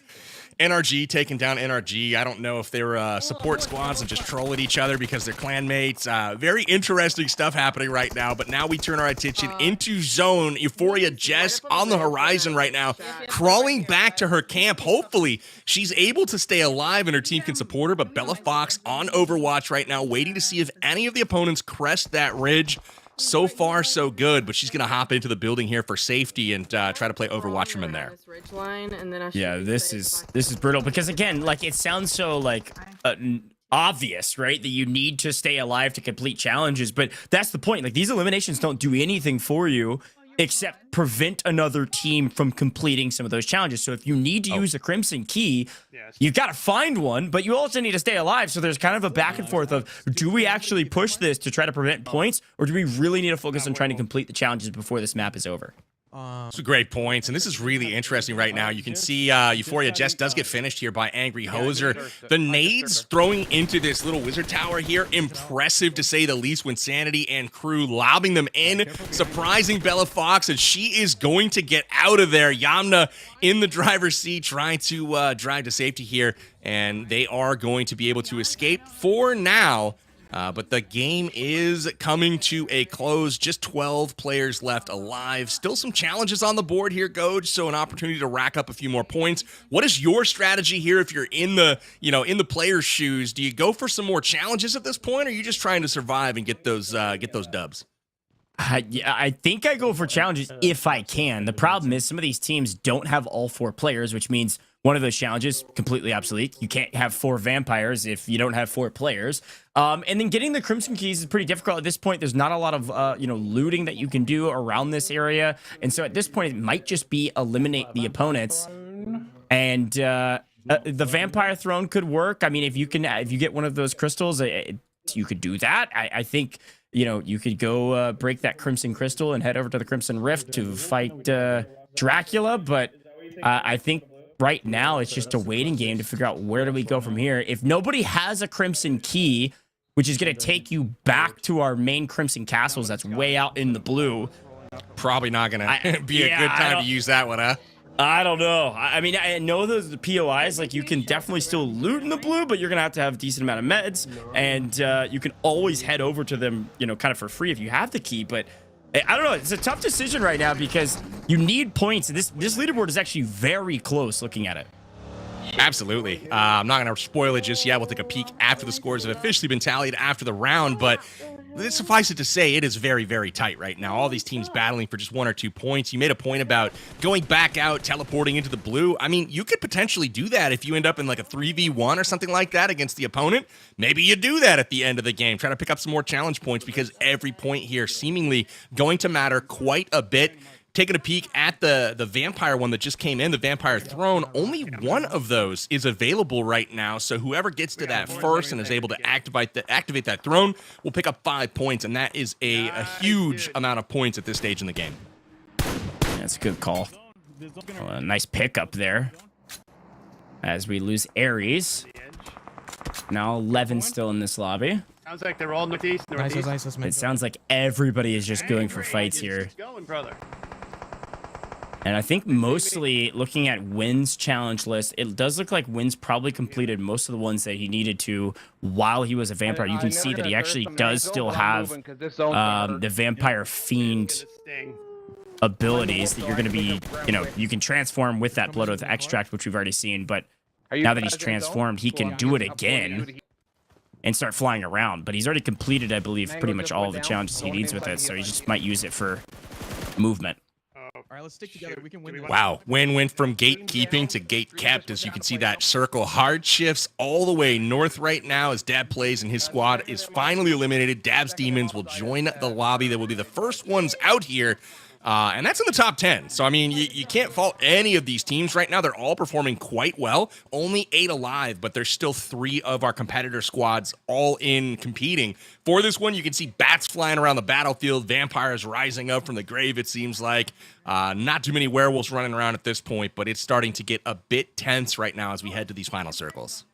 NRG taking down NRG. I don't know if they're support squads and just troll at each other because they're clanmates. Very interesting stuff happening right now, but now we turn our attention into zone. Euphoria Jess on the horizon right now, crawling back to her camp. Hopefully, she's able to stay alive and her team can support her, but Bella Fox on Overwatch right now, waiting to see if any of the opponents crest that ridge. So far, so good, but she's going to hop into the building here for safety and try to play Overwatch from in there. Yeah, this is brutal because, again, like, it sounds so, like, obvious, right, that you need to stay alive to complete challenges, but that's the point. Like, these eliminations don't do anything for you except prevent another team from completing some of those challenges. So if you need to use a Crimson Key, you've got to find one, but you also need to stay alive. So there's kind of a back and forth of, do we actually push this to try to prevent points, or do we really need to focus on trying to complete the challenges before this map is over? Those are great points, and this is really interesting right now. You can see Euphoria Jess does get finished here by Angry Hoser. The nades throwing into this little wizard tower here, impressive to say the least. Wynnsanity and crew lobbing them in, surprising Bella Fox, and she is going to get out of there. Yamna in the driver's seat trying to drive to safety here, and they are going to be able to escape for now. But the game is coming to a close. Just 12 players left alive. Still some challenges on the board here, Goj, so an opportunity to rack up a few more points. What is your strategy here if you're in the, in the player's shoes? Do you go for some more challenges at this point, or are you just trying to survive and get those dubs? Yeah, I think I go for challenges if I can. The problem is some of these teams don't have all 4 players, which means one of those challenges completely obsolete. You can't have 4 vampires if you don't have 4 players. And then getting the Crimson Keys is pretty difficult at this point. There's not a lot of looting that you can do around this area, and so at this point it might just be eliminate the opponents. And the Vampire Throne could work. I mean, if you get one of those crystals, you could do that. I think. You could go break that Crimson Crystal and head over to the Crimson Rift to fight Dracula, but I think right now it's just a waiting game to figure out where do we go from here. If nobody has a Crimson Key, which is going to take you back to our main Crimson Castles that's way out in the blue. Probably not going to be a good time to use that one, huh? I don't know. I mean, I know the POIs, like, you can definitely still loot in the blue, but you're going to have a decent amount of meds, and you can always head over to them, kind of for free if you have the key. But I don't know. It's a tough decision right now because you need points, and this leaderboard is actually very close looking at it. Absolutely. I'm not going to spoil it just yet. We'll take a peek after the scores have officially been tallied after the round, but suffice it to say, it is very, very tight right now. All these teams battling for just 1 or 2 points. You made a point about going back out, teleporting into the blue. I mean, you could potentially do that if you end up in like a 3v1 or something like that against the opponent. Maybe you do that at the end of the game. Try to pick up some more challenge points because every point here seemingly going to matter quite a bit. Taking a peek at the vampire one that just came in, the vampire throne, only one of those is available right now. So whoever gets to that first and is able to activate that throne will pick up 5 points, and that is a huge amount of points at this stage in the game. That's a good call. A nice pickup there. As we lose Ares. Now 11 still in this lobby. Sounds like they're all northeast. Nice. It sounds like everybody is just going for fights here. Going, brother. And I think mostly looking at Wynn's challenge list, it does look like Wynn's probably completed most of the ones that he needed to while he was a vampire. You can see that he actually does still have the Vampire Fiend abilities that you're going to be, you can transform with that Blood Oath extract, which we've already seen. But now that he's transformed, he can do it again and start flying around. But he's already completed, I believe, pretty much all of the challenges he needs with it. So he just might use it for movement. All right, let's stick together. We can win this. Wow, Wynn went from gatekeeping to gate kept. As you can see, that circle hard shifts all the way north right now as Dab plays and his squad is finally eliminated. Dab's Demons will join the lobby. They will be the first ones out here. And that's in the top 10. So, I mean, you can't fault any of these teams right now. They're all performing quite well. Only 8 alive, but there's still 3 of our competitor squads all in competing. For this one, you can see bats flying around the battlefield, vampires rising up from the grave, it seems like. Not too many werewolves running around at this point, but it's starting to get a bit tense right now as we head to these final circles.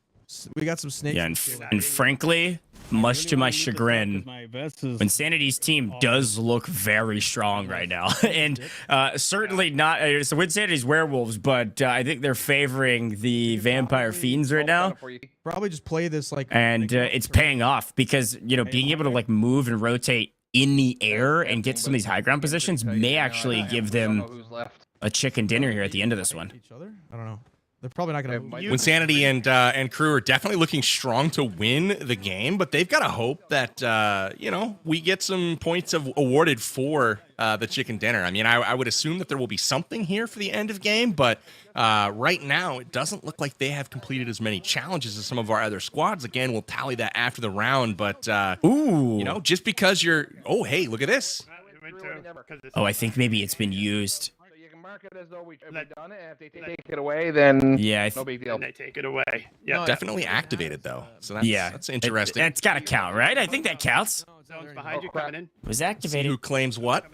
We got some snakes. Yeah, and frankly, much to my chagrin, Wynnssanity's team does look very strong right now. And certainly not, it's the Wynnssanity's Werewolves, but I think they're favoring the Vampire Fiends right now. Probably just play this like... And it's paying off because, being able to like move and rotate in the air and get some of these high ground positions may actually give them a chicken dinner here at the end of this one. I don't know. They're probably not going to... Wynnsanity and crew are definitely looking strong to win the game, but they've got to hope that, we get some points awarded for the chicken dinner. I mean, I would assume that there will be something here for the end of game, but right now it doesn't look like they have completed as many challenges as some of our other squads. Again, we'll tally that after the round, but, just because you're... Oh, hey, look at this. Oh, I think maybe it's been used. Mark it as though we've done it, and if they take it away, then no big deal. They take it away. Yeah, definitely activated though. So that's interesting. That's got to count, right? I think that counts. Zone's behind you coming in. Was activated. Who claims what?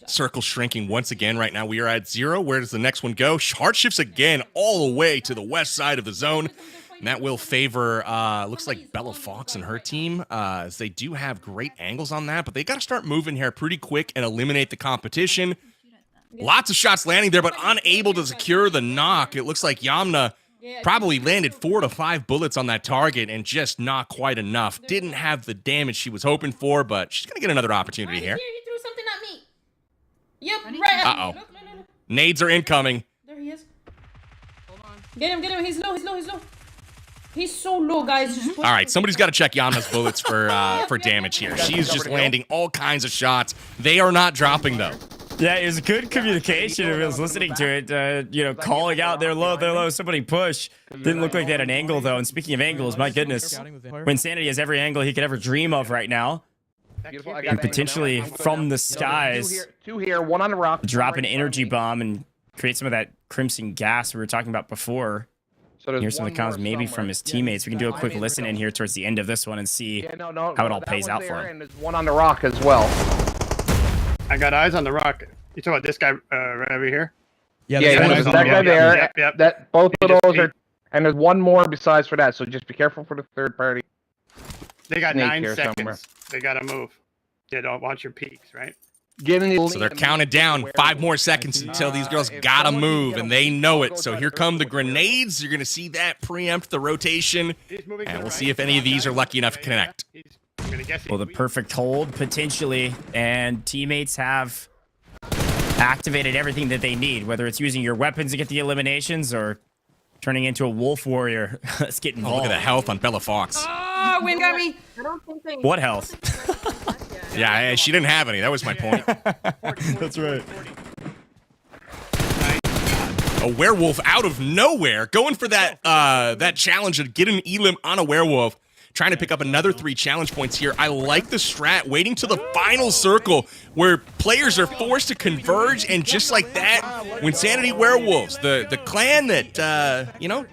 Circle shrinking once again right now. We are at 0. Where does the next one go? Hard shifts again all the way to the west side of the zone. And that will favor, looks like Bella Fox and her team, as they do have great angles on that, but they got to start moving here pretty quick and eliminate the competition. Lots of shots landing there, but unable to secure the knock. It looks like Yamna probably landed 4 to 5 bullets on that target and just not quite enough. Didn't have the damage she was hoping for, but she's going to get another opportunity here. He threw something at me. Yep, right at me. Look. Nades are incoming. There he is. Get him. He's low. He's so low, guys. All right, somebody's got to check Yamna's bullets for damage here. She's just landing all kinds of shots. They are not dropping, though. Yeah, it was good communication. I was listening to it, calling out, they're low, somebody push. Didn't look like they had an angle, though. And speaking of angles, my goodness, Wynnsanity has every angle he could ever dream of right now. And potentially from the skies, 2 here, 1 on the rock. Drop an energy bomb and create some of that crimson gas we were talking about before. So here's some of the comments maybe from his teammates. We can do a quick listen in here towards the end of this one and see how it all pays out for him. And there's 1 on the rock as well. I got eyes on the rock. You talking about this guy right over here? Yeah, there's that guy there. Yep. That both of those are, and there's 1 more besides for that. So just be careful for the third party. They got 9 seconds. Somewhere. They gotta move. Yeah, don't watch your peaks, right? So they're counted down 5 more seconds until these girls gotta move, and they know it. So here come the grenades. You're gonna see that preempt the rotation, and we'll see if any of these are lucky enough to connect. Well, the perfect hold potentially, and teammates have activated everything that they need, whether it's using your weapons to get the eliminations or turning into a wolf warrior. Let's get involved. Oh, look at the health on Bella Fox. Oh, Win got me. I don't think they. What health? Yeah, she didn't have any. That was my point. That's right. A werewolf out of nowhere, going for that that challenge to get an elim on a werewolf. Trying to pick up another 3 challenge points here. I like the strat, waiting to the final circle where players are forced to converge, and just like that, Wynnsanity Werewolves, the clan that, you know,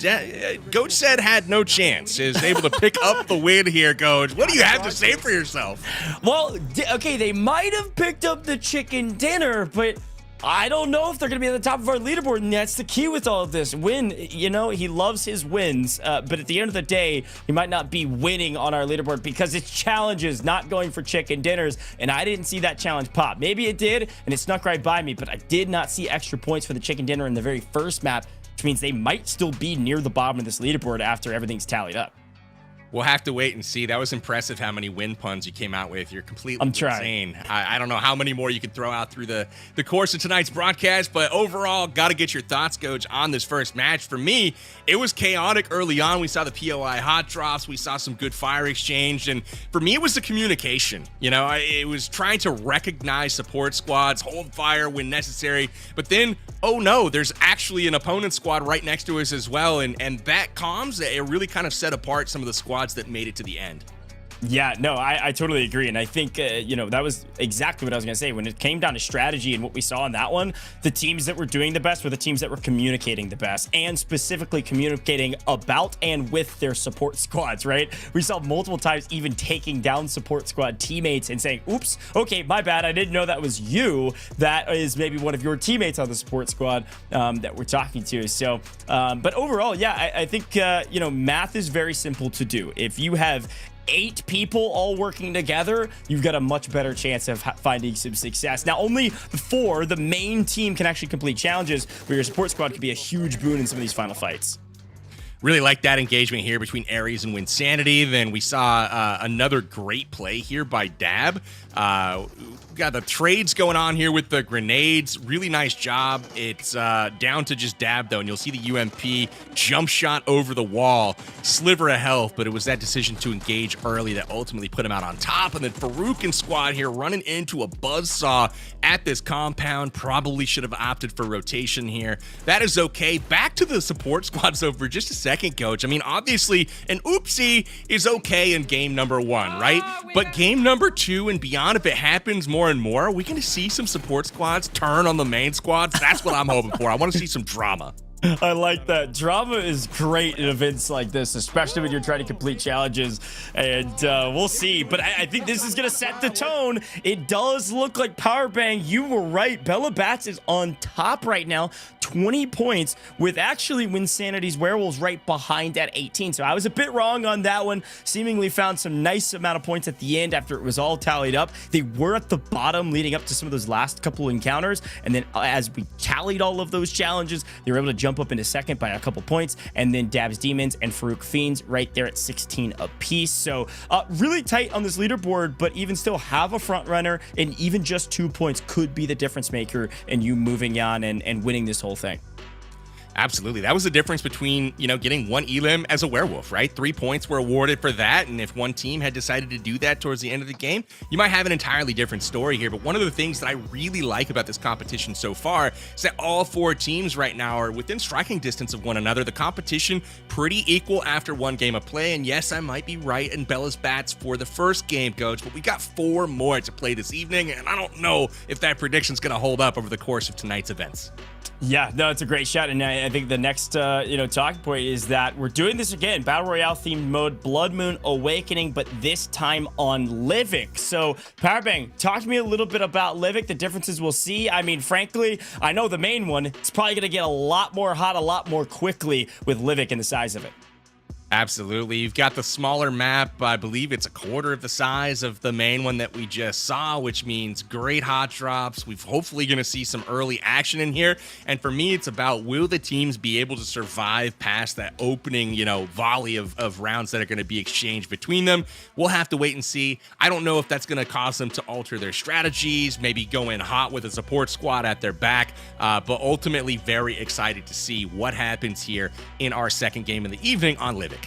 Goat said had no chance, is able to pick up the win here, Goat. What do you have to say for yourself? Well, okay, they might have picked up the chicken dinner, but I don't know if they're going to be at the top of our leaderboard, and that's the key with all of this. Win, you know, he loves his wins, but at the end of the day, he might not be winning on our leaderboard because it's challenges, not going for chicken dinners, and I didn't see that challenge pop. Maybe it did, and it snuck right by me, but I did not see extra points for the chicken dinner in the very first map, which means they might still be near the bottom of this leaderboard after everything's tallied up. We'll have to wait and see. That was impressive how many win puns you came out with. You're completely insane. I don't know how many more you could throw out through the course of tonight's broadcast, but overall, got to get your thoughts, Coach, on this first match. For me, it was chaotic early on. We saw the POI hot drops. We saw some good fire exchange, and for me, it was the communication. You know, it was trying to recognize support squads, hold fire when necessary, but then, oh no, there's actually an opponent squad right next to us as well, and that comms, it really kind of set apart some of the squads that made it to the end. Yeah, no, I totally agree. And I think, you know, that was exactly what I was going to say. When it came down to strategy and what we saw in that one, the teams that were doing the best were the teams that were communicating the best, and specifically communicating about and with their support squads, right? We saw multiple times even taking down support squad teammates and saying, oops, okay, my bad. I didn't know that was you. That is maybe one of your teammates on the support squad that we're talking to. So, but overall, yeah, I think, you know, math is very simple to do. If you have 8 people all working together, you've got a much better chance of finding some success. Now, only 4, the main team, can actually complete challenges, where your support squad could be a huge boon in some of these final fights. Really like that engagement here between Ares and Wynnsanity. Then we saw another great play here by Dab. Got the trades going on here with the grenades. Really nice job. It's down to just Dab, though, and you'll see the UMP jump shot over the wall. Sliver of health, but it was that decision to engage early that ultimately put him out on top. And then Farooq and squad here running into a buzzsaw at this compound. Probably should have opted for rotation here. That is okay. Back to the support squads, though, for just a second, Coach. I mean, obviously, an oopsie is okay in game number 1, right? But game number 2 and beyond, if it happens more and more, are we going to see some support squads turn on the main squads? That's what I'm hoping for. I want to see some drama. I like that. Drama is great in events like this, especially when you're trying to complete challenges, and we'll see. But I think this is going to set the tone. It does look like Powerbang, you were right. Bella Bats is on top right now, 20 points, with actually Wynnsanity's Werewolves right behind at 18. So I was a bit wrong on that one. Seemingly found some nice amount of points at the end after it was all tallied up. They were at the bottom leading up to some of those last couple encounters, and then as we tallied all of those challenges, they were able to jump up into second by a couple points, and then Dab's Demons and Farooq Fiends right there at 16 apiece. So really tight on this leaderboard, but even still have a front runner, and even just 2 points could be the difference maker in you moving on and winning this whole thing. Absolutely. That was the difference between, you know, getting 1 elim as a werewolf, right? 3 points were awarded for that. And if one team had decided to do that towards the end of the game, you might have an entirely different story here. But one of the things that I really like about this competition so far is that all 4 teams right now are within striking distance of one another. The competition pretty equal after 1 game of play. And yes, I might be right in Bella's Bats for the first game, Coach, but we got 4 more to play this evening. And I don't know if that prediction's going to hold up over the course of tonight's events. Yeah, no, it's a great shot, and I think the next, you know, talking point is that we're doing this again, Battle Royale themed mode, Blood Moon Awakening, but this time on Livik. So, Powerbang, talk to me a little bit about Livik, the differences we'll see. I mean, frankly, I know the main one, it's probably going to get a lot more hot, a lot more quickly with Livik and the size of it. Absolutely. You've got the smaller map. I believe it's a quarter of the size of the main one that we just saw, which means great hot drops. We've hopefully going to see some early action in here. And for me, it's about, will the teams be able to survive past that opening, volley of rounds that are going to be exchanged between them? We'll have to wait and see. I don't know if that's going to cause them to alter their strategies, maybe go in hot with a support squad at their back. But ultimately, very excited to see what happens here in our second game of the evening on Livic.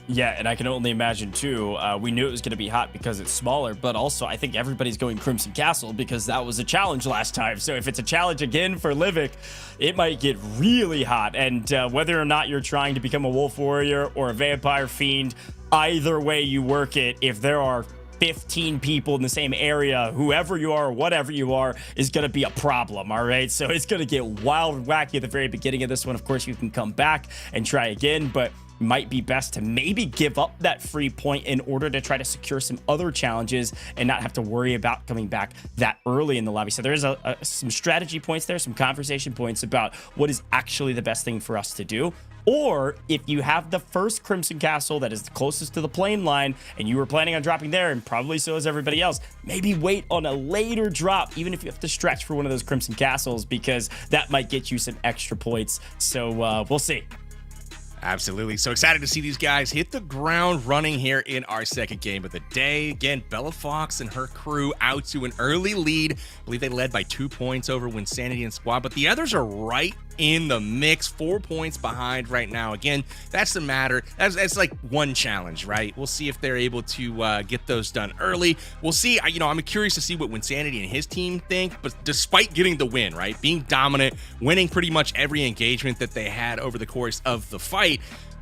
Yeah, and I can only imagine too, we knew it was going to be hot because it's smaller, but also I think everybody's going Crimson Castle because that was a challenge last time. So if it's a challenge again for Livic, it might get really hot. And whether or not you're trying to become a Wolf Warrior or a Vampire Fiend, either way you work it, if there are 15 people in the same area, whoever you are or whatever you are is going to be a problem, all right? So it's going to get wild and wacky at the very beginning of this one. Of course, you can come back and try again, but might be best to maybe give up that free point in order to try to secure some other challenges and not have to worry about coming back that early in the lobby. So there's some strategy points there, some conversation points about what is actually the best thing for us to do. Or if you have the first Crimson Castle that is the closest to the plane line and you were planning on dropping there, and probably so is everybody else, maybe wait on a later drop, even if you have to stretch for one of those Crimson Castles, because that might get you some extra points. So we'll see. Absolutely. So excited to see these guys hit the ground running here in our second game of the day. Again, Bella Fox and her crew out to an early lead. I believe they led by 2 points over Wynnsanity and Squad, but the others are right in the mix, 4 points behind right now. Again, that's the matter. That's like one challenge, right? We'll see if they're able to get those done early. We'll see. I'm curious to see what Wynnsanity and his team think, but despite getting the win, right, being dominant, winning pretty much every engagement that they had over the course of the fight,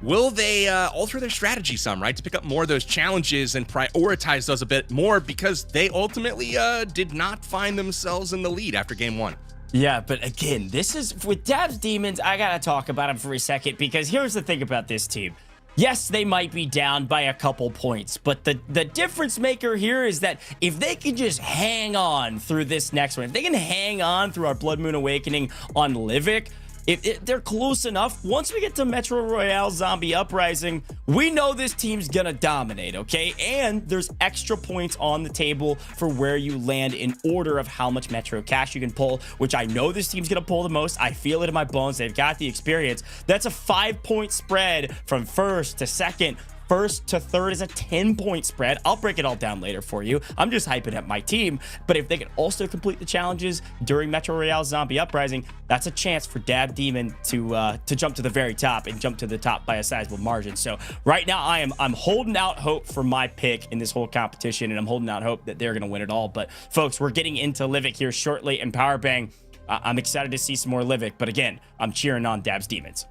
will they alter their strategy some, right, to pick up more of those challenges and prioritize those a bit more, because they ultimately did not find themselves in the lead after game one. Yeah, but again, this is with Dab's Demons. I gotta talk about him for a second, because here's the thing about this team. Yes, they might be down by a couple points, but the difference maker here is that if they can just hang on through this next one, if they can hang on through our Blood Moon Awakening on Livic, if they're close enough, once we get to Metro Royale Zombie Uprising, we know this team's gonna dominate, okay? And there's extra points on the table for where you land in order of how much Metro cash you can pull, which I know this team's gonna pull the most. I feel it in my bones. They've got the experience. That's a 5-point spread from first to second. First to third is a 10-point spread. I'll break it all down later for you. I'm just hyping up my team. But if they can also complete the challenges during Metro Royale Zombie Uprising, that's a chance for Dab Demon to jump to the very top and jump to the top by a sizable margin. So right now I'm holding out hope for my pick in this whole competition, and I'm holding out hope that they're going to win it all. But folks, we're getting into Livic here shortly, and Power Bang, I'm excited to see some more Livic. But again, I'm cheering on Dab's Demons.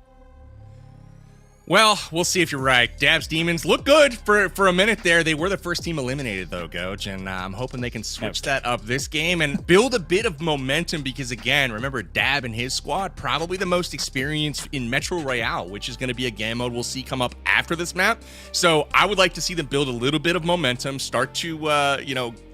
Well, we'll see if you're right. Dab's Demons look good for a minute there. They were the first team eliminated, though, Goj, and I'm hoping they can switch that up this game and build a bit of momentum, because, again, remember, Dab and his squad, probably the most experienced in Metro Royale, which is going to be a game mode we'll see come up after this map. So I would like to see them build a little bit of momentum, start to,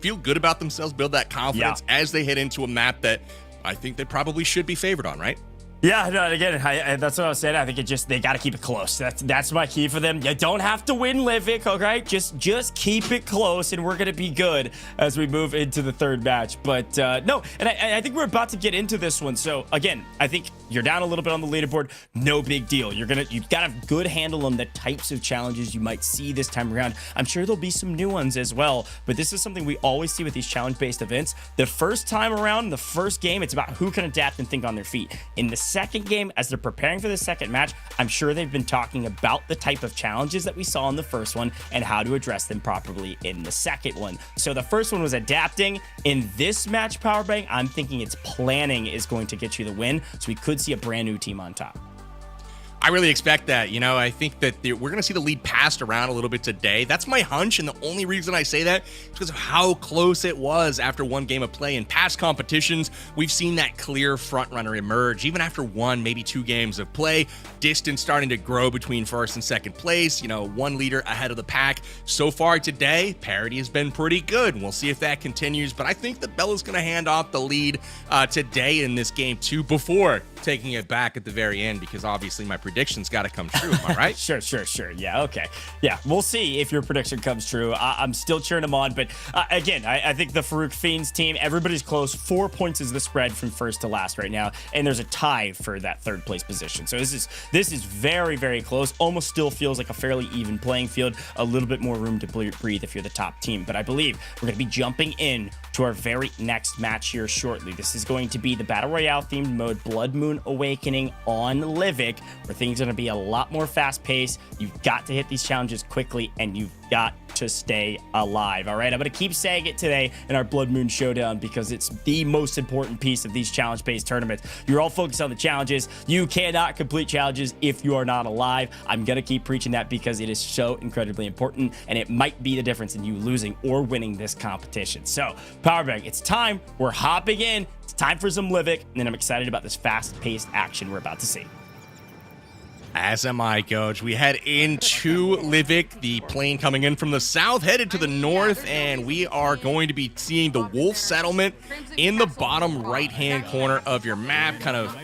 feel good about themselves, build that confidence as they head into a map that I think they probably should be favored on, right? Yeah, no, again, that's what I was saying. I think they got to keep it close. That's my key for them. You don't have to win Livic, okay? Just keep it close, and we're gonna be good as we move into the third match. But no, and I think we're about to get into this one. So again, I think you're down a little bit on the leaderboard. No big deal. You've got a good handle on the types of challenges you might see this time around. I'm sure there'll be some new ones as well. But this is something we always see with these challenge-based events. The first time around, the first game, it's about who can adapt and think on their feet. In the second game, as they're preparing for the second match, I'm sure they've been talking about the type of challenges that we saw in the first one and how to address them properly in the second one. So the first one was adapting. In this match, Power Bang, I'm thinking it's planning is going to get you the win. So we could see a brand new team on top. I really expect that. I think that we're going to see the lead passed around a little bit today. That's my hunch, and the only reason I say that is because of how close it was after one game of play. In past competitions, we've seen that clear front runner emerge. Even after one, maybe 2 games of play, distance starting to grow between first and second place, one leader ahead of the pack. So far today, parity has been pretty good. We'll see if that continues, but I think that Bella's going to hand off the lead today in this game too, before taking it back at the very end, because obviously my prediction's got to come true. Am I right? Sure. Yeah, okay. Yeah, we'll see if your prediction comes true. I'm still cheering them on, but again, I think the Farooq Fiends team, everybody's close. 4 points is the spread from first to last right now, and there's a tie for that third place position. So this is very, very close. Almost still feels like a fairly even playing field. A little bit more room to breathe if you're the top team. But I believe we're going to be jumping in to our very next match here shortly. This is going to be the Battle Royale themed mode, Bloodmoon Awakening on Livik, where things are going to be a lot more fast paced. You've got to hit these challenges quickly, and you've got to stay alive. All right, I'm going to keep saying it today in our Bloodmoon Showdown because it's the most important piece of these challenge-based tournaments. You're all focused on the challenges. You cannot complete challenges if you are not alive. I'm going to keep preaching that because it is so incredibly important, and it might be the difference in you losing or winning this competition. So, Powerbank, it's time. We're hopping in. It's time for some Livik, and I'm excited about this fast-paced action we're about to see. As am I, Coach. We head into Livik, the plane coming in from the south, headed to the north, and we are going to be seeing the Wolf Settlement in the bottom right-hand corner of your map, kind of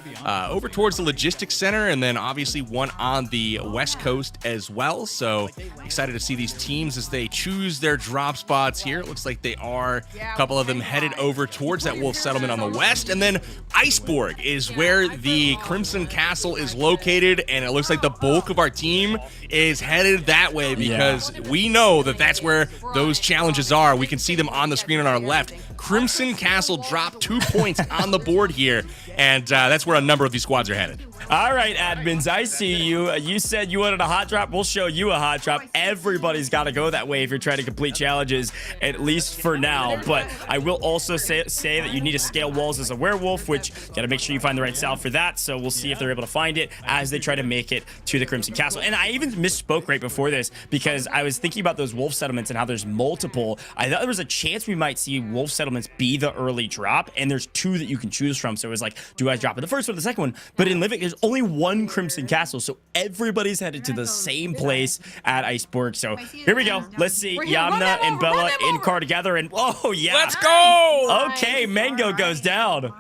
over towards the Logistics Center, and then obviously one on the west coast as well. So excited to see these teams as they choose their drop spots here. It looks like they are, a couple of them headed over towards that Wolf Settlement on the west, and then Iceborg is where the Crimson Castle is located, and it looks like the bulk of our team is headed that way because we know that that's where those challenges are. We can see them on the screen on our left. Crimson Castle dropped 2 points on the board here, and that's where a number of these squads are headed. All right, admins, I see you. You said you wanted a hot drop. We'll show you a hot drop. Everybody's got to go that way if you're trying to complete challenges, at least for now. But I will also say that you need to scale walls as a werewolf, which got to make sure you find the right style for that. So we'll see if they're able to find it as they try to make it to the Crimson Castle. And I even misspoke right before this because I was thinking about those wolf settlements and how there's multiple. I thought there was a chance we might see wolf settlements be the early drop, and there's 2 that you can choose from. So it was like, do I drop in the first one or the second one? But in Livik, there's only 1 Crimson Castle, so everybody's headed to the same place at Iceborg. So here we go. Let's see Yamna and Bella in car together, and oh yeah, let's go. Okay, Mango goes down.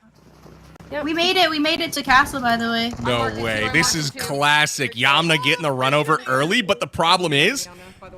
Yeah, we made it. We made it to Castle, by the way. No way. This is classic. Yamna getting the run over early, but the problem is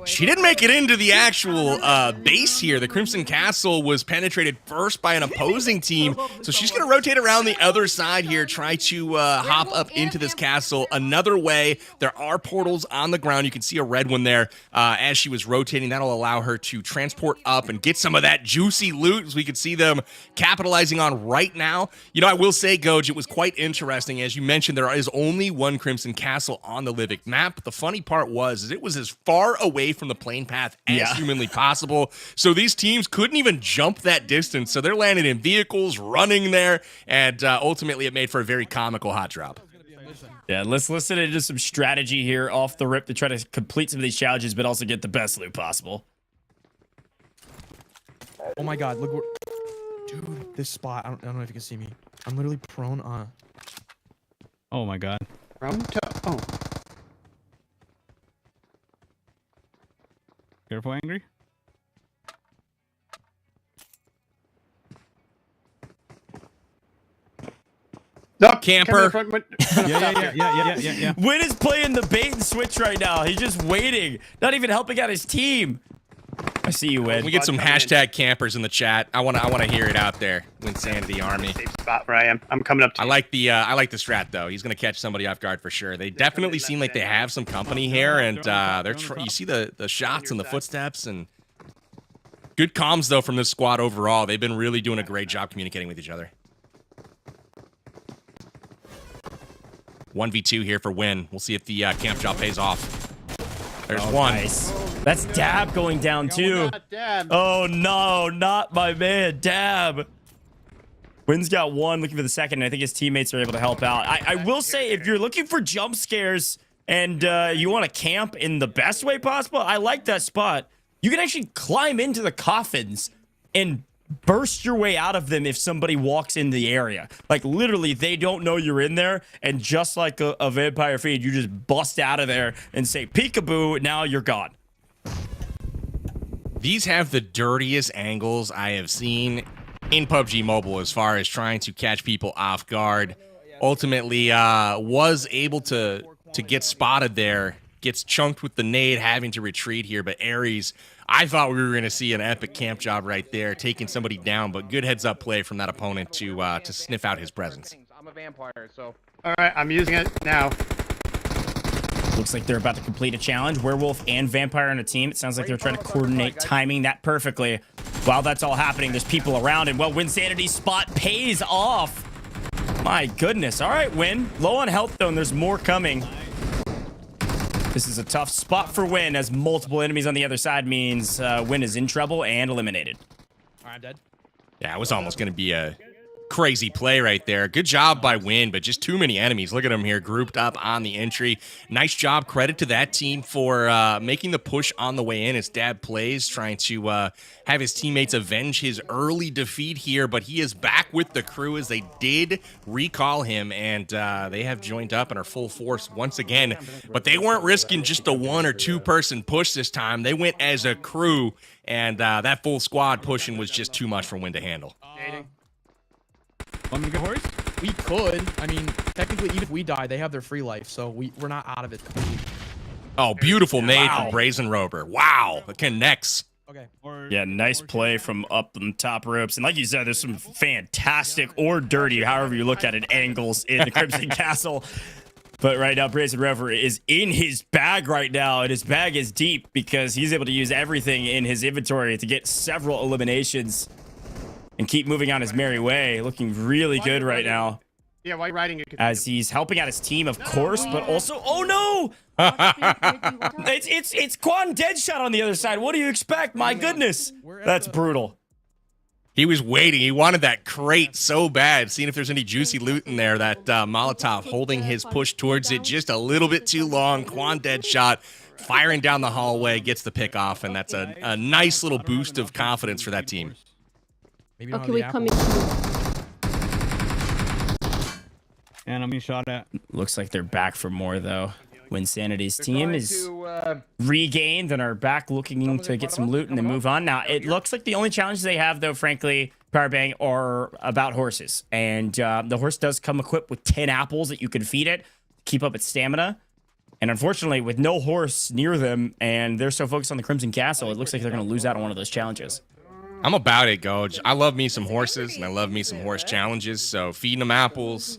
she didn't make it into the actual base here. The Crimson Castle was penetrated first by an opposing team, so she's going to rotate around the other side here, try to hop up into this castle another way. There are portals on the ground. You can see a red one there as she was rotating. That'll allow her to transport up and get some of that juicy loot, as we can see them capitalizing on right now. You know, I will say, Goj, it was quite interesting. As you mentioned, there is only 1 Crimson Castle on the Livik map. But the funny part was it was as far away from the plane path as humanly possible. So these teams couldn't even jump that distance. So they're landing in vehicles, running there, and ultimately it made for a very comical hot drop. Yeah, let's listen into some strategy here off the rip to try to complete some of these challenges, but also get the best loot possible. Oh my god, look where... Dude, this spot, I don't know if you can see me. I'm literally prone on... Oh my god. Oh. Careful, Angry. Up, camper. Yeah. Wynn is playing the bait and switch right now. He's just waiting, not even helping out his team. I see you, Wynn. We get some hashtag campers in the chat. I want to hear it out there. Wynnsanity Army. Safe spot where I am. I'm coming up to I like the strat though. He's gonna catch somebody off guard for sure. They definitely seem like they have some company here, and you see the shots and the footsteps and good comms though from this squad overall. They've been really doing a great job communicating with each other. 1v2 here for Wynn. We'll see if the camp job pays off. There's one. Nice. That's Dab going down too. Oh no, not my man, Dab. Wynn's got 1, looking for the second, and I think his teammates are able to help out. I will say, if you're looking for jump scares and you want to camp in the best way possible, I like that spot. You can actually climb into the coffins and burst your way out of them if somebody walks in the area. Like, literally, they don't know you're in there, and just like a Vampire Fiend, you just bust out of there and say, peekaboo, now you're gone. These have the dirtiest angles I have seen in PUBG Mobile as far as trying to catch people off guard. Ultimately, was able to to get spotted there. Gets chunked with the nade, having to retreat here. But Ares, I thought we were going to see an epic camp job right there, taking somebody down. But good heads-up play from that opponent to sniff out his presence. I'm a vampire, so. All right, I'm using it now. Looks like they're about to complete a challenge. Werewolf and vampire on a team. It sounds like they're trying to coordinate timing that perfectly. While that's all happening, there's people around, and well, Wynnsanity spot pays off. My goodness. All right, Wynn. Low on health, though, and there's more coming. This is a tough spot for Wynn, as multiple enemies on the other side means Wynn is in trouble and eliminated. All right, I'm dead. Yeah, it was almost going to be a crazy play right there. Good job by Wynn, but just too many enemies. Look at him here, grouped up on the entry. Nice job. Credit to that team for making the push on the way in as Dab plays, trying to have his teammates avenge his early defeat here, but he is back with the crew as they did recall him, and they have joined up and are full force once again. But they weren't risking just a 1 or 2 person push this time. They went as a crew, and that full squad pushing was just too much for Wynn to handle. Want me to go horse? We could. I mean, technically, even if we die, they have their free life, so we're not out of it completely. Oh, beautiful nade from Brazen Rover. Wow, it connects. Okay. Yeah, nice play from up on the top ropes. And like you said, there's some fantastic or dirty, however you look at it, angles in the Crimson Castle. But right now, Brazen Rover is in his bag right now, and his bag is deep because he's able to use everything in his inventory to get several eliminations and keep moving on his merry way. Looking really good right now. Yeah, while you're riding it. As he's helping out his team, of course, but also, oh no! it's Quan Deadshot on the other side. What do you expect? My goodness. That's brutal. He was waiting. He wanted that crate so bad, seeing if there's any juicy loot in there. That Molotov holding his push towards it just a little bit too long. Quan Deadshot firing down the hallway, gets the pick off, and that's a nice little boost of confidence for that team. Okay, we come in. And I'm being shot at. Looks like they're back for more, though. Wynnsanity's team is regained and are back looking to get some loot and then move on. Now, it looks like the only challenges they have, though, frankly, Powerbang, are about horses. And the horse does come equipped with 10 apples that you can feed it to keep up its stamina. And unfortunately, with no horse near them and they're so focused on the Crimson Castle, it looks like they're going to lose out on one of those challenges. I'm about it, Goj. I love me some horses, and I love me some horse challenges. So feeding them apples,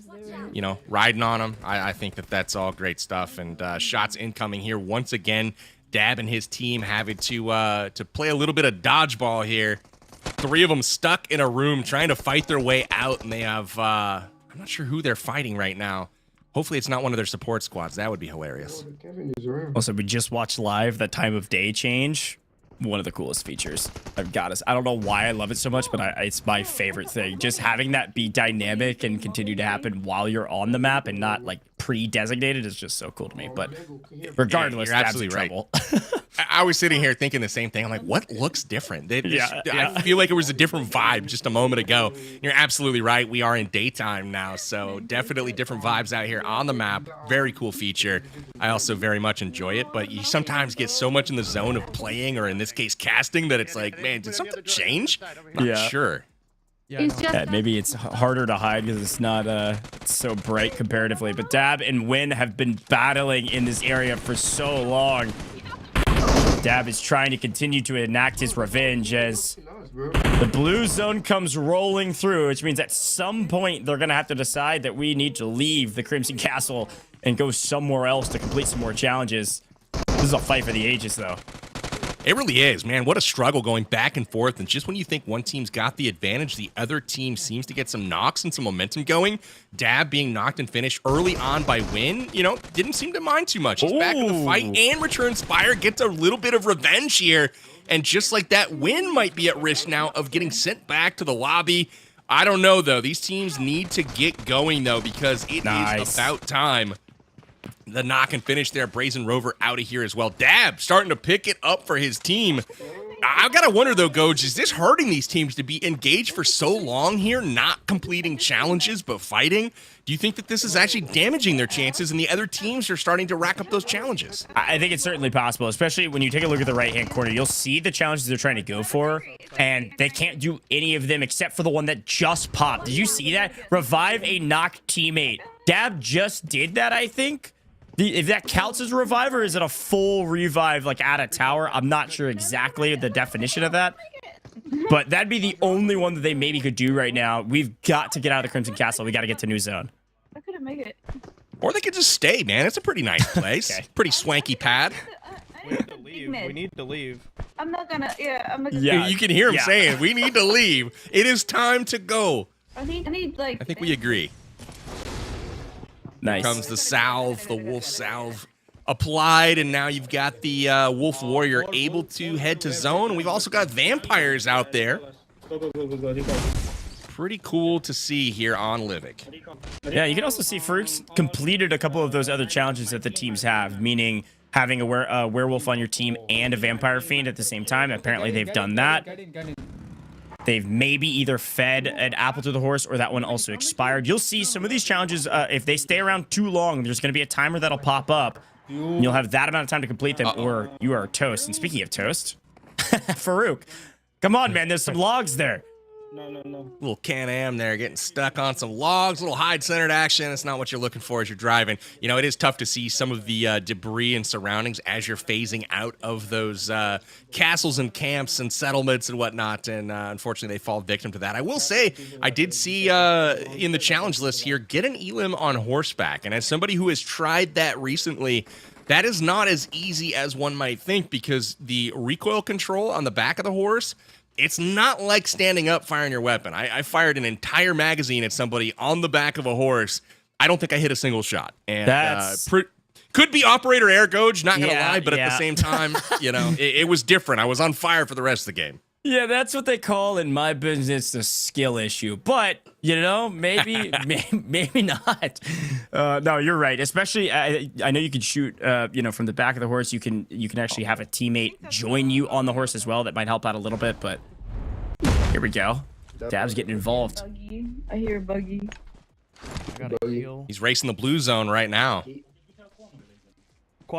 you know, riding on them, I think that's all great stuff. And shots incoming here once again. Dab and his team having to play a little bit of dodgeball here. 3 of them stuck in a room trying to fight their way out, and they have I'm not sure who they're fighting right now. Hopefully it's not one of their support squads. That would be hilarious. Also, we just watched live that time of day change. One of the coolest features. I've got us. I don't know why I love it so much, but it's my favorite thing. Just having that be dynamic and continue to happen while you're on the map and not like pre-designated is just so cool to me. But regardless, you're absolutely right. I was sitting here thinking the same thing. I'm like, what looks different? I feel like it was a different vibe just a moment ago. You're absolutely right. We are in daytime now, so definitely different vibes out here on the map. Very cool feature. I also very much enjoy it, but you sometimes get so much in the zone of playing, or in this case, casting, that it's like, man, did something change? Not sure. Yeah, maybe it's harder to hide because it's not so bright comparatively. But Dab and Wynn have been battling in this area for so long. Dab is trying to continue to enact his revenge as the blue zone comes rolling through, which means at some point they're going to have to decide that we need to leave the Crimson Castle and go somewhere else to complete some more challenges. This is a fight for the ages, though. It really is, man. What a struggle going back and forth. And just when you think one team's got the advantage, the other team seems to get some knocks and some momentum going. Dab being knocked and finished early on by Wynn, you know, didn't seem to mind too much. He's back in the fight, and Return Spire gets a little bit of revenge here. And just like that, Wynn might be at risk now of getting sent back to the lobby. I don't know, though. These teams need to get going, though, because it is about time. The knock and finish there. Brazen Rover out of here as well. Dab starting to pick it up for his team. I've got to wonder, though, Goj, is this hurting these teams to be engaged for so long here, not completing challenges but fighting? Do you think that this is actually damaging their chances and the other teams are starting to rack up those challenges? I think it's certainly possible, especially when you take a look at the right-hand corner. You'll see the challenges they're trying to go for, and they can't do any of them except for the one that just popped. Did you see that? Revive a knocked teammate. Dab just did that, I think. If that counts as a revive, or is it a full revive like at a tower? I'm not sure exactly the definition of that. But that'd be the only one that they maybe could do right now. We've got to get out of the Crimson Castle. We got to get to New Zone. I couldn't make it. Or they could just stay, man. It's a pretty nice place. Okay. Pretty swanky pad. We need to leave. We need to leave. I'm not gonna. Yeah, I'm not gonna. Yeah. You can hear him saying, we need to leave. It is time to go. I need like. I think we agree. Nice. Here comes the salve, the wolf salve applied, and now you've got the wolf warrior able to head to zone. We've also got vampires out there. Go. Pretty cool to see here on Livik. Yeah, you can also see Farooq's completed a couple of those other challenges that the teams have, meaning having a werewolf on your team and a vampire fiend at the same time. Apparently they've done that. They've maybe either fed an apple to the horse or that one also expired. You'll see some of these challenges, if they stay around too long, there's going to be a timer that'll pop up. And you'll have that amount of time to complete them, or you are toast. And speaking of toast, Farooq, come on, man. There's some logs there. No. Little Can-Am there getting stuck on some logs, little hide-centered action. It's not what you're looking for as you're driving. You know, it is tough to see some of the debris and surroundings as you're phasing out of those castles and camps and settlements and whatnot, and unfortunately they fall victim to that. I will say, I did see in the challenge list here, get an Elim on horseback, and as somebody who has tried that recently, that is not as easy as one might think, because the recoil control on the back of the horse, it's not like standing up firing your weapon. I fired an entire magazine at somebody on the back of a horse. I don't think I hit a single shot. And That's... could be operator air gauge, not gonna lie, but at the yeah. same time, you know, it was different. I was on fire for the rest of the game. Yeah, that's what they call in my business the skill issue. But, you know, maybe maybe not. No, you're right. Especially, I know you can shoot, you know, from the back of the horse. You can actually have a teammate join you on the horse as well. That might help out a little bit, but here we go. Dab's getting involved. Buggy. I hear a buggy. I got a heal. He's racing the blue zone right now.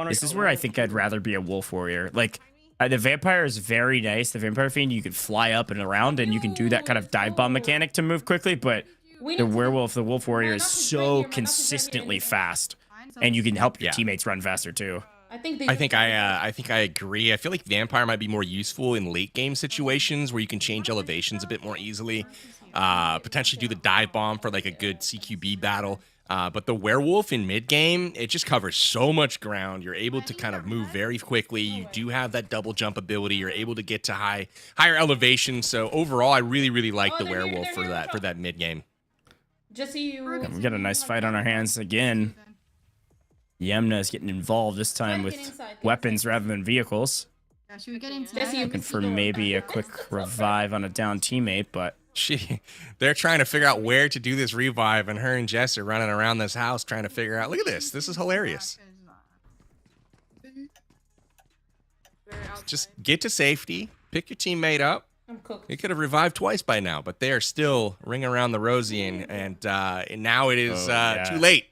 This is where I think I'd rather be a wolf warrior. Like, the vampire is very nice. The vampire fiend, you can fly up and around, and you can do that kind of dive bomb mechanic to move quickly. But the werewolf, the wolf warrior, is so consistently fast, and you can help your teammates run faster too. I think I agree. I feel like vampire might be more useful in late game situations where you can change elevations a bit more easily. Potentially do the dive bomb for like a good CQB battle. But the werewolf in mid game, it just covers so much ground. You're able to kind of move very quickly. You do have that double jump ability. You're able to get to higher elevation. So overall, I really like the werewolf for that mid game. Jesse, we got a nice fight on our hands again. Yemna is getting involved this time with weapons rather than vehicles. should we get inside? Looking for maybe a quick revive on a down teammate, but they're trying to figure out where to do this revive, and her and Jess are running around this house trying to figure out. Look at this. This is hilarious. Just get to safety, pick your teammate up. I'm cooked. They could have revived twice by now, but they are still ringing around the rosy, and now it is too late.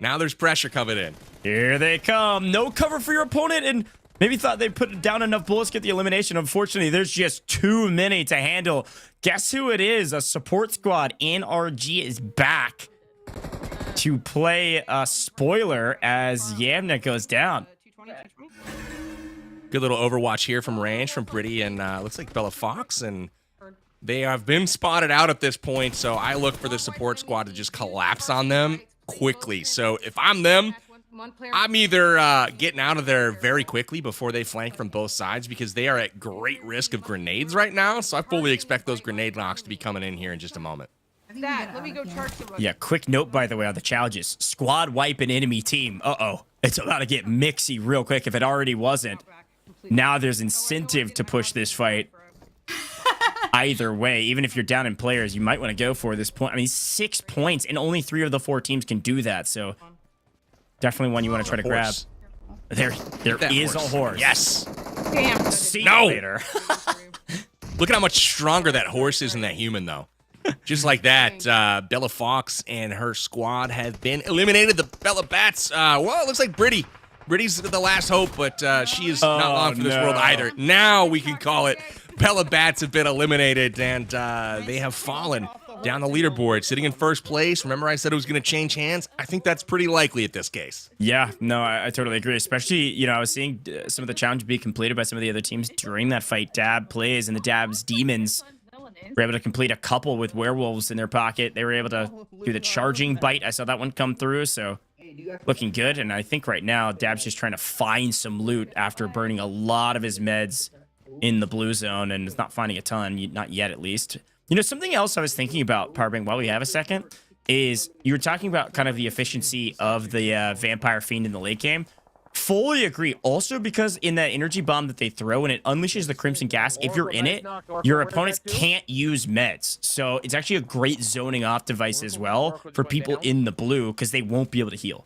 Now there's pressure coming in. Here they come. No cover for your opponent, and maybe thought they'd put down enough bullets to get the elimination. Unfortunately, there's just too many to handle. Guess who it is? A support squad. NRG is back to play a spoiler as Yamna goes down. Good little overwatch here from range from Brittany and looks like Bella Fox, and they have been spotted out at this point, so I look for the support squad to just collapse on them quickly. So if I'm them, I'm either getting out of there very quickly before they flank from both sides, because they are at great risk of grenades right now. So I fully expect those grenade knocks to be coming in here in just a moment. Dad, let me go charge the Yeah, quick note, by the way, on the challenges. Squad wipe an enemy team. Uh-oh. It's about to get mixy real quick if it already wasn't. Now there's incentive to push this fight. Either way, even if you're down in players, you might want to go for this point. I mean, 6 points, and only 3 of the 4 teams can do that, so definitely one you want to try to grab. There is a horse. Yes. Damn. See you later. Look at how much stronger that horse is than that human, though. Just like that, Bella Fox and her squad have been eliminated. The Bella Bats, well, it looks like Brittany's the last hope, but she is not long for this world either. Now we can call it. Bella Bats have been eliminated, and they have fallen down the leaderboard, sitting in first place. Remember I said it was going to change hands? I think that's pretty likely at this case. Yeah, no, I totally agree. Especially, you know, I was seeing some of the challenge be completed by some of the other teams during that fight. Dab plays and the Dab's demons were able to complete a couple with werewolves in their pocket. They were able to do the charging bite. I saw that one come through, so looking good. And I think right now, Dab's just trying to find some loot after burning a lot of his meds in the blue zone and is not finding a ton, not yet at least. You know, something else I was thinking about, Parbing, while we have a second, is you were talking about kind of the efficiency of the Vampire Fiend in the late game. Fully agree. Also, because in that energy bomb that they throw and it unleashes the crimson gas, if you're in it, your opponents can't use meds. So it's actually a great zoning off device as well for people in the blue because they won't be able to heal.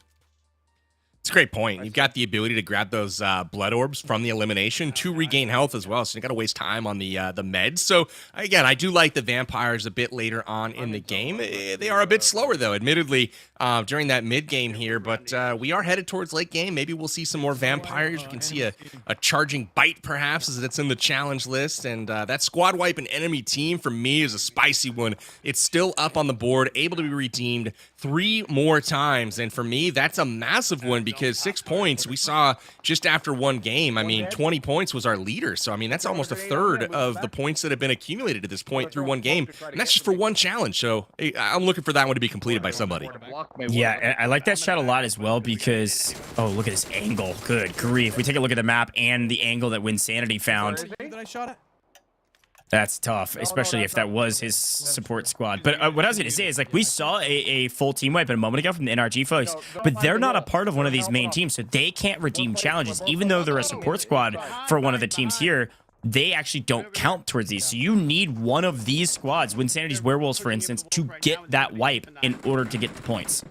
It's a great point. You've got the ability to grab those blood orbs from the elimination to regain health as well, so you got to waste time on the meds. So, again, I do like the vampires a bit later on in the game. They are a bit slower, though, admittedly, during that mid-game here, but we are headed towards late game. Maybe we'll see some more vampires. We can see a charging bite, perhaps, as it's in the challenge list, and that squad wipe and enemy team, for me, is a spicy one. It's still up on the board, able to be redeemed 3 more times, and for me, that's a massive one because 6 points we saw just after one game. I mean, 20 points was our leader, so I mean, that's almost a third of the points that have been accumulated at this point through one game, and that's just for one challenge, so I'm looking for that one to be completed by somebody. Yeah, I like that shot a lot as well because, oh, look at this angle. Good grief. We take a look at the map and the angle that Wynnsanity found. That's tough, especially if that was his support squad. But what I was going to say is, like, we saw a full team wipe a moment ago from the NRG folks, but they're not a part of one of these main teams, so they can't redeem challenges. Even though they're a support squad for one of the teams here, they actually don't count towards these. So you need one of these squads, Wynsanity's Werewolves, for instance, to get that wipe in order to get the points.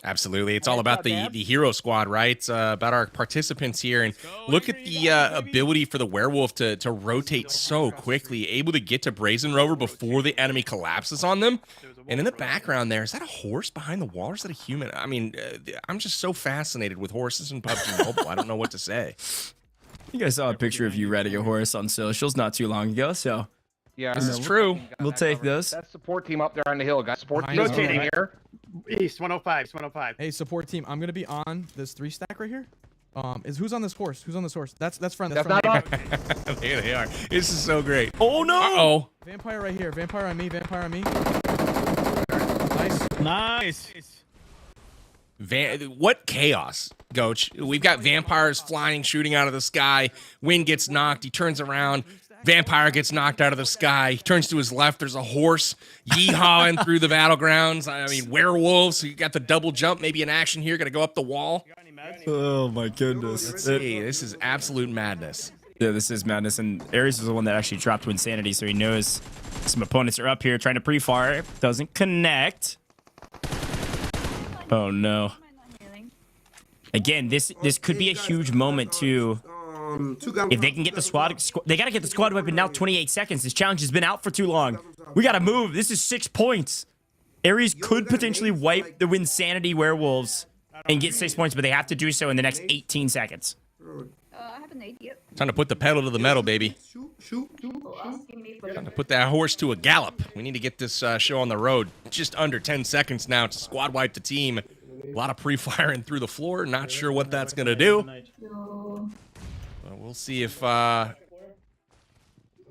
Absolutely. It's all about the hero squad, right? About our participants here. And look at the ability for the werewolf to rotate so quickly, able to get to Brazen Rover before the enemy collapses on them. And in the background there, is that a horse behind the wall or is that a human? I mean, I'm just so fascinated with horses in PUBG Mobile. I don't know what to say. You guys saw a picture of you riding a horse on socials not too long ago, so Yeah, this is true. We'll take those. That support team up there on the hill, guys. Support team Rotating here. East 105. East 105. Hey, support team, I'm gonna be on this 3 stack right here. Who's on this horse? Who's on this horse? That's friend. That's not friend. There they are. This is so great. Oh no! Uh-oh. Vampire right here. Vampire on me. Vampire on me. Nice. What chaos, Goach. We've got vampires flying, shooting out of the sky. Wynn gets knocked. He turns around. Vampire gets knocked out of the sky. He turns to his left. There's a horse yeehawing through the battlegrounds. I mean, werewolves. You got the double jump, maybe in action here. Got to go up the wall. Oh my goodness. Let's see. This is absolute madness. Yeah, this is madness. And Ares is the one that actually dropped Wynnsanity, so he knows some opponents are up here trying to pre-fire. Doesn't connect. Oh no. Again, this could be a huge moment too. If they can get the squad, they got to get the squad weapon now. 28 seconds. This challenge has been out for too long. We got to move. This is 6 points. Ares could potentially wipe the Wynnsanity Werewolves and get 6 points, but they have to do so in the next 18 seconds. I have an idea. Time to put the pedal to the metal, baby. Time to put that horse to a gallop. We need to get this show on the road. Just under 10 seconds now to squad wipe the team. A lot of pre-firing through the floor. Not sure what that's going to do. We'll see if...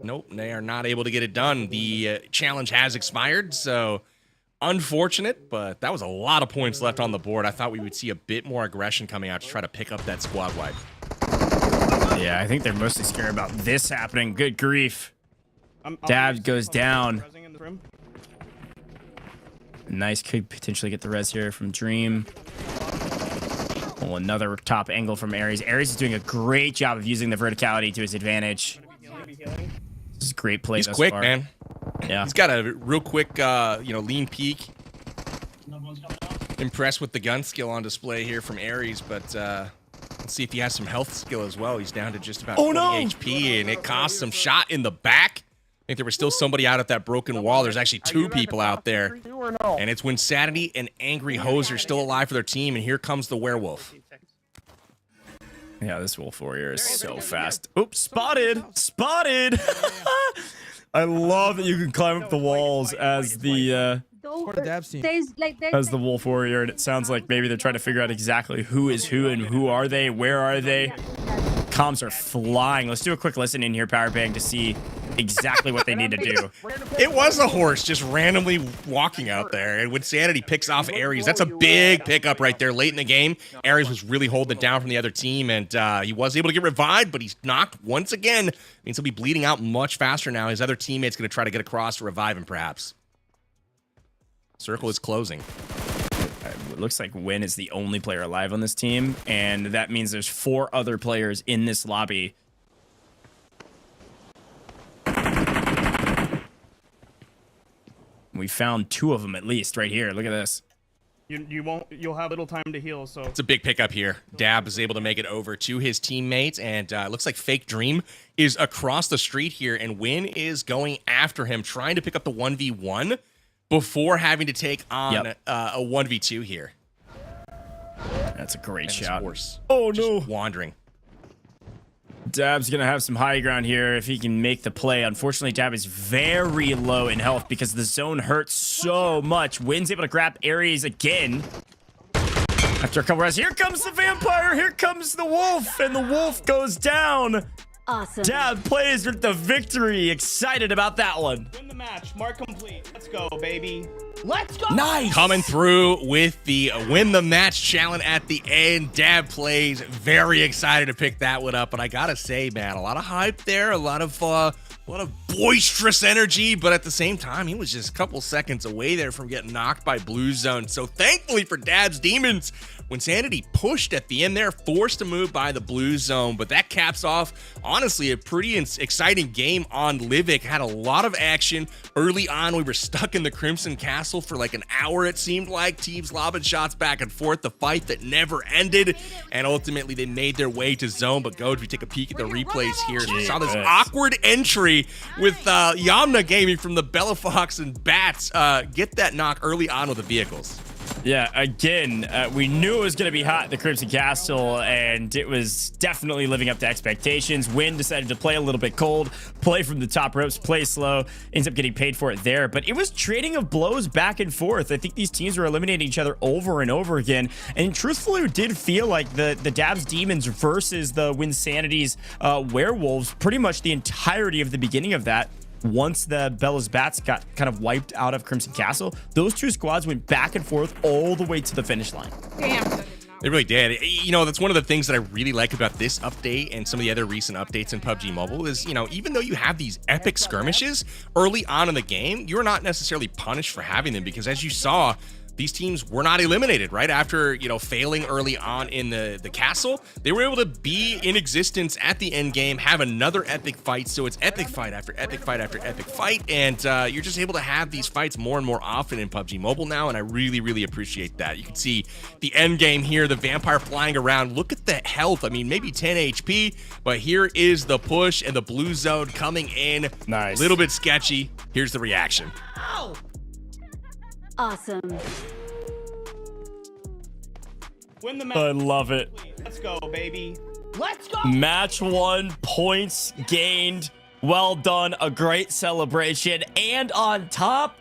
Nope, they are not able to get it done. The challenge has expired, so unfortunate, but that was a lot of points left on the board. I thought we would see a bit more aggression coming out to try to pick up that squad wipe. Yeah, I think they're mostly scared about this happening. Good grief. Dab goes down. Nice, could potentially get the res here from Dream. Oh, another top angle from Ares. Ares is doing a great job of using the verticality to his advantage. This is a great play. He's thus quick, far. man. Yeah. He's got a real quick, lean peek. Impressed with the gun skill on display here from Ares, but let's see if he has some health skill as well. He's down to just about 20 HP, and it costs him shot in the back. I think there was still somebody out at that broken wall. There's actually 2 people out there. And it's Wynnsanity and Angry Hoser still alive for their team, and here comes the werewolf. Yeah, this Wolf Warrior is so fast. Oops, spotted! Spotted! I love that you can climb up the walls as the as the wolf warrior, and it sounds like maybe they're trying to figure out exactly who is who and who are they, where are they. Comms are flying. Let's do a quick listen in here, Powerbang, to see exactly what they need to do. It was a horse just randomly walking out there, and Wynnsanity picks off Ares. That's a big pickup right there late in the game. Ares was really holding it down from the other team, and he was able to get revived, but he's knocked once again. Means he'll be bleeding out much faster now. His other teammate's going to try to get across to revive him, perhaps. Circle is closing. It looks like Wynn is the only player alive on this team, and that means there's 4 other players in this lobby. We found 2 of them at least right here. Look at this. You'll have little time to heal, so It's a big pickup here. Dab is able to make it over to his teammates, and it looks like Fake Dream is across the street here, and Wynn is going after him, trying to pick up the 1v1 before having to take on a 1v2 here. That's a great shot. Oh, no. Wandering. Dab's going to have some high ground here if he can make the play. Unfortunately, Dab is very low in health because the zone hurts so much. Wynn's able to grab Ares again. After a couple rounds, here comes the vampire. Here comes the wolf, and the wolf goes down. Awesome. Dab plays with the victory. Excited about that one. win the match. Mark complete. Let's go, baby. Let's go. Nice. Coming through with the win the match challenge at the end. Dab plays. Very excited to pick that one up. But I gotta say, man, a lot of hype there. A lot of boisterous energy. But at the same time, he was just a couple seconds away there from getting knocked by Blue Zone. So thankfully for Dab's Demons, Wynnsanity pushed at the end there, forced to move by the Blue Zone. But that caps off, honestly, a pretty exciting game on Livik. Had a lot of action. Early on, we were stuck in the Crimson Castle for like an hour, it seemed like. Teams lobbing shots back and forth. The fight that never ended. And ultimately, they made their way to zone. But Goj, we take a peek at the replays here. So we saw this awkward entry with Yamna Gaming from the Bella Fox and Bats get that knock early on with the vehicles. Yeah, again, we knew it was going to be hot at the Crimson Castle, and it was definitely living up to expectations. Wynn decided to play a little bit cold, play from the top ropes, play slow, ends up getting paid for it there. But it was trading of blows back and forth. I think these teams were eliminating each other over and over again. And truthfully, it did feel like the Dab's Demons versus the Wynnsanity Werewolves pretty much the entirety of the beginning of that. Once the Bella's Bats got kind of wiped out of Crimson Castle, those two squads went back and forth all the way to the finish line. Damn. They really did. You know, that's one of the things that I really like about this update and some of the other recent updates in PUBG Mobile is, you know, even though you have these epic skirmishes early on in the game, you're not necessarily punished for having them because as you saw, these teams were not eliminated right after, you know, failing early on in the castle. They were able to be in existence at the end game, have another epic fight. So it's epic fight after epic fight after epic fight. And you're just able to have these fights more and more often in PUBG Mobile now. And I really, really appreciate that. You can see the end game here, the vampire flying around. Look at the health. I mean, maybe 10 HP, but here is the push and the Blue Zone coming in. Nice. A little bit sketchy. Here's the reaction. Ow! Awesome. Win the match. I love it. Let's go, baby. Let's go. Match 1, points gained. Well done. A great celebration. And on top,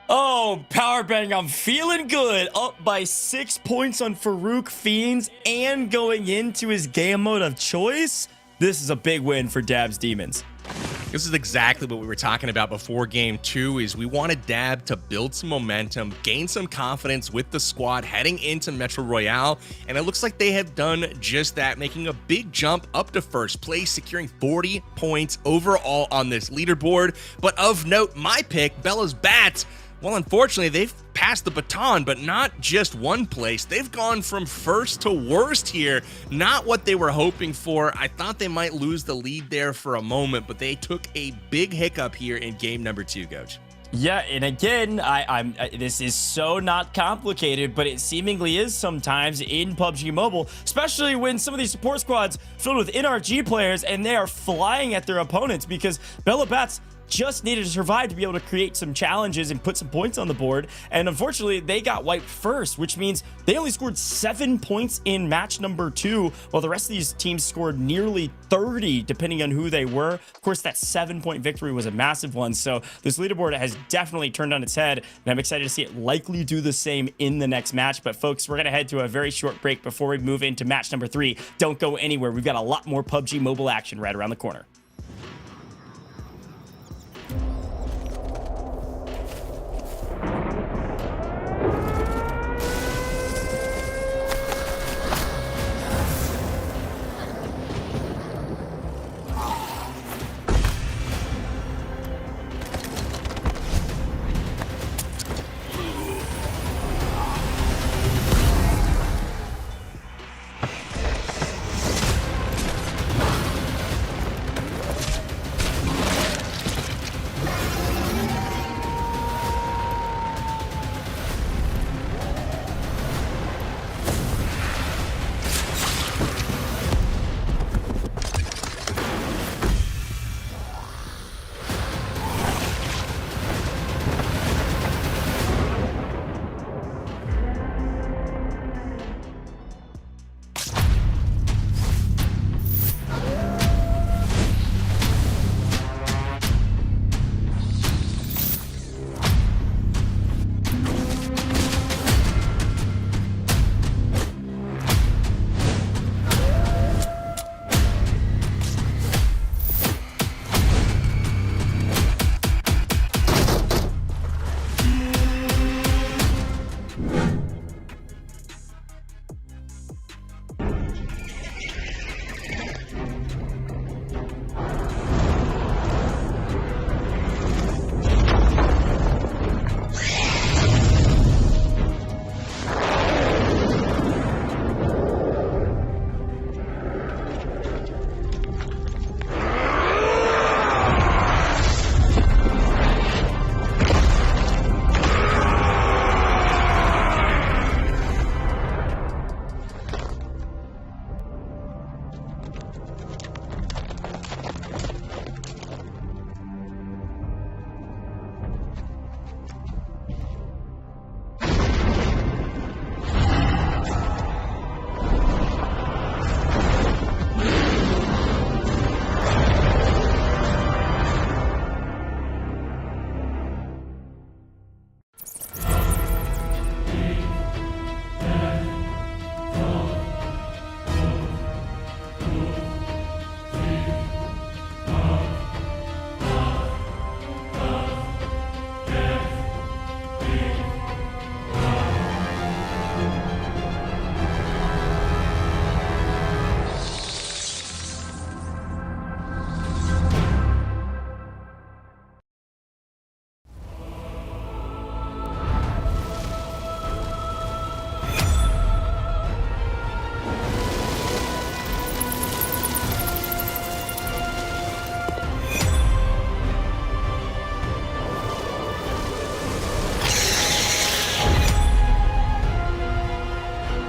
oh, Powerbang, I'm feeling good. Up by 6 points on Farooq Fiends and going into his game mode of choice. This is a big win for Dab's Demons. This is exactly what we were talking about before game 2 is we wanted Dab to build some momentum, gain some confidence with the squad heading into Metro Royale, and it looks like they have done just that, making a big jump up to first place, securing 40 points overall on this leaderboard. But of note, my pick, Bella's Bats, well, unfortunately, they've passed the baton, but not just one place. They've gone from first to worst here. Not what they were hoping for. I thought they might lose the lead there for a moment, but they took a big hiccup here in game number 2, Coach. Yeah, and again, this is so not complicated, but it seemingly is sometimes in PUBG Mobile, especially when some of these support squads filled with NRG players and they are flying at their opponents because Bella Bats just needed to survive to be able to create some challenges and put some points on the board. And unfortunately, they got wiped first, which means they only scored 7 points in match number 2, while the rest of these teams scored nearly 30, depending on who they were. Of course, that 7-point victory was a massive one. So this leaderboard has definitely turned on its head, and I'm excited to see it likely do the same in the next match. But folks, we're going to head to a very short break before we move into match number 3. Don't go anywhere. We've got a lot more PUBG Mobile action right around the corner.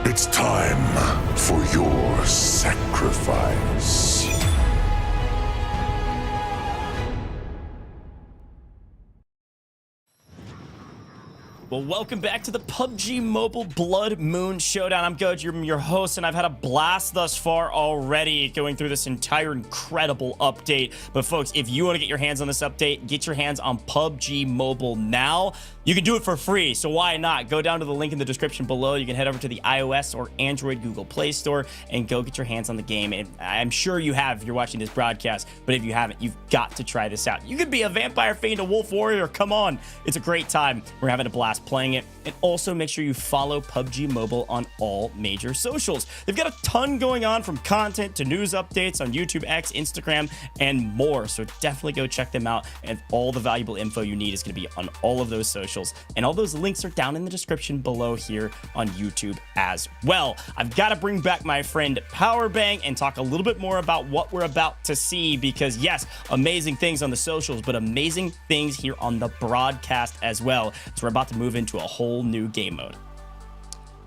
It's time for your sacrifice. Well, welcome back to the PUBG Mobile Bloodmoon Showdown. I'm Goj, your host, and I've had a blast thus far already going through this entire incredible update. But folks, if you want to get your hands on this update, get your hands on PUBG Mobile now. You can do it for free, so why not? Go down to the link in the description below. You can head over to the iOS or Android Google Play Store and go get your hands on the game. And I'm sure you have if you're watching this broadcast, but if you haven't, you've got to try this out. You could be a Vampire Fiend, a Wolf Warrior. Come on. It's a great time. We're having a blast playing it. And also make sure you follow PUBG Mobile on all major socials. They've got a ton going on, from content to news updates on YouTube, X, Instagram, and more. So definitely go check them out. And all the valuable info you need is going to be on all of those socials. And all those links are down in the description below here on YouTube as well. I've got to bring back my friend Powerbang and talk a little bit more about what we're about to see, because yes, amazing things on the socials, but amazing things here on the broadcast as well, as we're about to move into a whole new game mode.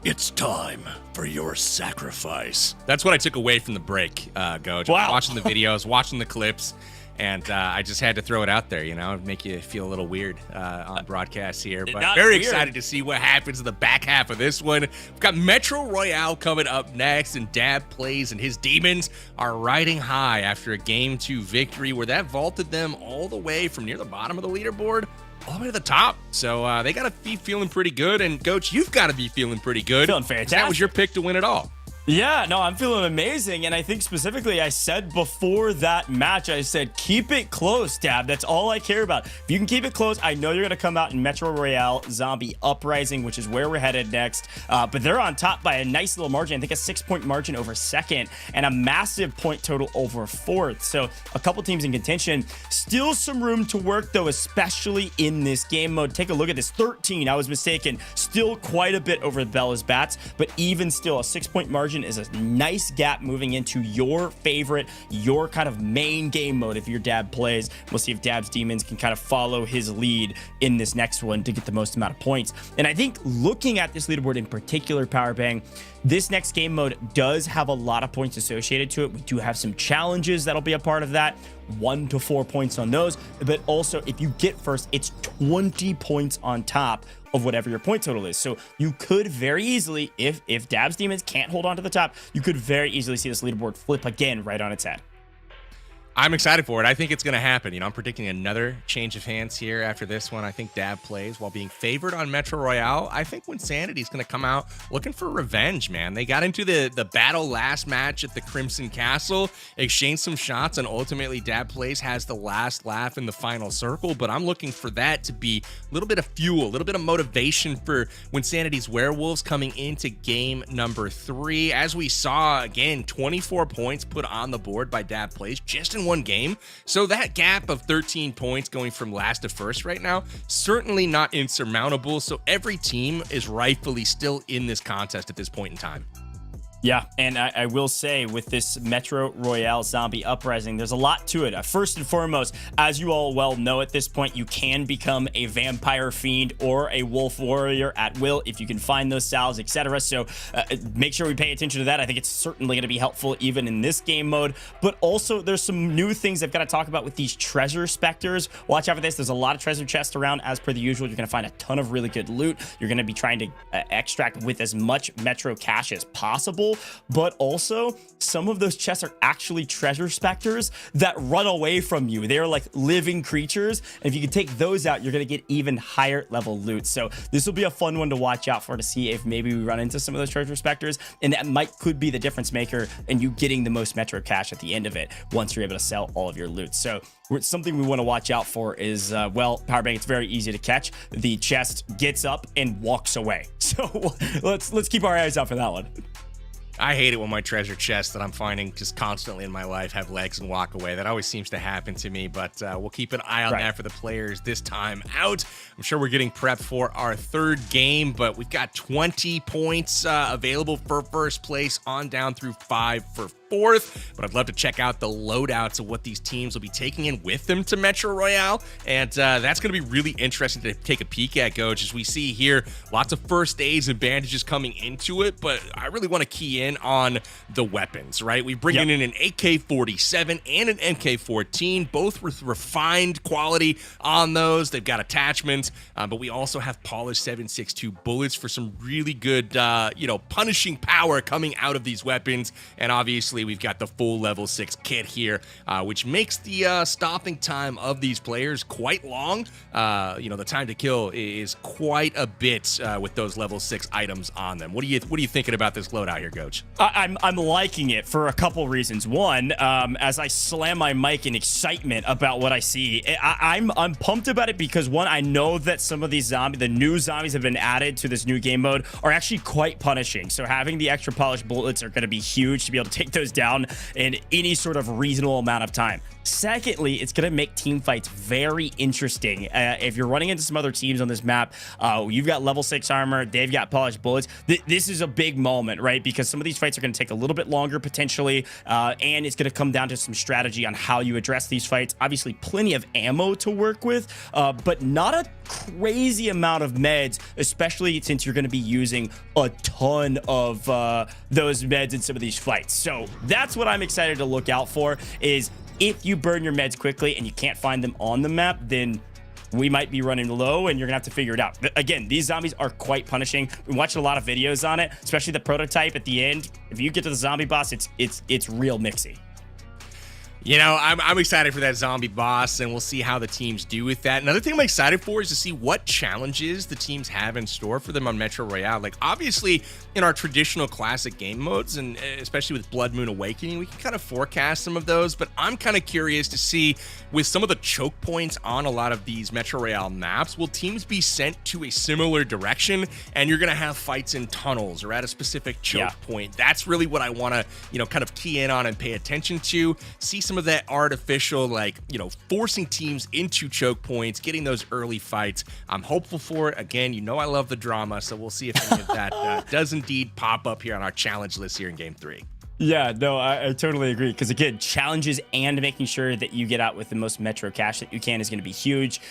It's time for your sacrifice. That's what I took away from the break, Goj. Wow. Watching the videos, watching the clips, And I just had to throw it out there, you know, make you feel a little weird on broadcast here. But Not very weird. excited to see what happens in the back half of this one. We've got Metro Royale coming up next, and Dab Plays and his demons are riding high after a Game 2 victory where that vaulted them all the way from near the bottom of the leaderboard all the way to the top. So they got to be feeling pretty good. And, Coach, you've got to be feeling pretty good. Feeling fantastic. That was your pick to win it all. Yeah, no, I'm feeling amazing. And I think specifically I said before that match, I said, keep it close, Dab. That's all I care about. If you can keep it close, I know you're going to come out in Metro Royale Zombie Uprising, which is where we're headed next. But they're on top by a nice little margin. I think a 6-point margin over second and a massive point total over fourth. So a couple teams in contention. Still some room to work, though, especially in this game mode. Take a look at this. 13. I was mistaken. Still quite a bit over Bella's bats, but even still, a 6-point margin is a nice gap moving into your favorite, your kind of main game mode if your Dab plays. We'll see if Dab's demons can kind of follow his lead in this next one to get the most amount of points. And I think looking at this leaderboard in particular, Powerbang, this next game mode does have a lot of points associated to it. We do have some challenges that'll be a part of that. 1 to 4 points on those. But also, if you get first, it's 20 points on top of whatever your point total is. So you could very easily, if Dab's demons can't hold on to the top, you could very easily see this leaderboard flip again right on its head. I'm excited for it. I think it's going to happen. You know, I'm predicting another change of hands here after this one. I think Dab plays while being favored on Metro Royale. I think Wynnsanity is going to come out looking for revenge, man. They got into the battle last match at the Crimson Castle, exchanged some shots, and ultimately Dab plays has the last laugh in the final circle. But I'm looking for that to be a little bit of fuel, a little bit of motivation for Wynnsanity's Werewolves coming into game number 3. As we saw, again, 24 points put on the board by Dab plays just in one game. So that gap of 13 points going from last to first right now, certainly not insurmountable. So every team is rightfully still in this contest at this point in time. Yeah, and I will say with this Metro Royale Zombie Uprising, there's a lot to it. First and foremost, as you all well know at this point, you can become a Vampire Fiend or a Wolf Warrior at will if you can find those salves, etc. So make sure we pay attention to that. I think it's certainly going to be helpful even in this game mode. But also, there's some new things I've got to talk about with these Treasure Specters. Watch out for this. There's a lot of treasure chests around as per the usual. You're going to find a ton of really good loot. You're going to be trying to extract with as much Metro cash as possible. But also, some of those chests are actually Treasure Specters that run away from you. They're like living creatures. And if you can take those out, you're going to get even higher level loot. So this will be a fun one to watch out for to see if maybe we run into some of those Treasure Specters. And that could be the difference maker in you getting the most Metro cash at the end of it once you're able to sell all of your loot. So something we want to watch out for is, well, Powerbank, it's very easy to catch. The chest gets up and walks away. So let's keep our eyes out for that one. I hate it when my treasure chests that I'm finding just constantly in my life have legs and walk away. That always seems to happen to me, but we'll keep an eye on that for the players this time out. I'm sure we're getting prepped for our third game, but we've got 20 points available for first place on down through 5 for fourth. But I'd love to check out the loadouts of what these teams will be taking in with them to Metro Royale, and that's going to be really interesting to take a peek at, Coach. As we see here, lots of first aids and bandages coming into it, but I really want to key in on the weapons, right? We bring in an AK-47 and an MK-14, both with refined quality on those. They've got attachments, but we also have polished 7.62 bullets for some really good, punishing power coming out of these weapons. And obviously, we've got the full level 6 kit here, which makes the stopping time of these players quite long. The time to kill is quite a bit with those level 6 items on them. What are you thinking about this loadout here, Coach? I'm liking it for a couple reasons. One, as I slam my mic in excitement about what I see, I'm pumped about it because one, I know that some of these the new zombies that have been added to this new game mode are actually quite punishing. So having the extra polished bullets are going to be huge to be able to take those down in any sort of reasonable amount of time. Secondly, it's going to make team fights very interesting. If you're running into some other teams on this map, you've got level 6 armor, they've got polished bullets. This is a big moment, right? Because some of these fights are going to take a little bit longer potentially, and it's going to come down to some strategy on how you address these fights. Obviously, plenty of ammo to work with, but not a crazy amount of meds, especially since you're going to be using a ton of those meds in some of these fights. So that's what I'm excited to look out for is if you burn your meds quickly and you can't find them on the map, then we might be running low and you're gonna have to figure it out. Again, these zombies are quite punishing. We watched a lot of videos on it, especially the prototype at the end. If you get to the zombie boss, it's real mixy. You know, I'm excited for that zombie boss, and we'll see how the teams do with that. Another thing I'm excited for is to see what challenges the teams have in store for them on Metro Royale. Like, obviously, in our traditional classic game modes, and especially with Blood Moon Awakening, we can kind of forecast some of those, but I'm kind of curious to see, with some of the choke points on a lot of these Metro Royale maps, will teams be sent to a similar direction, and you're going to have fights in tunnels or at a specific choke point? That's really what I want to, you know, kind of key in on and pay attention to. See some of that artificial, like, you know, forcing teams into choke points, getting those early fights. I'm hopeful for it. Again, you know I love the drama, so we'll see if any of that does indeed pop up here on our challenge list here in Game 3. Yeah, no, I totally agree. Because again, challenges and making sure that you get out with the most Metro cash that you can is going to be huge.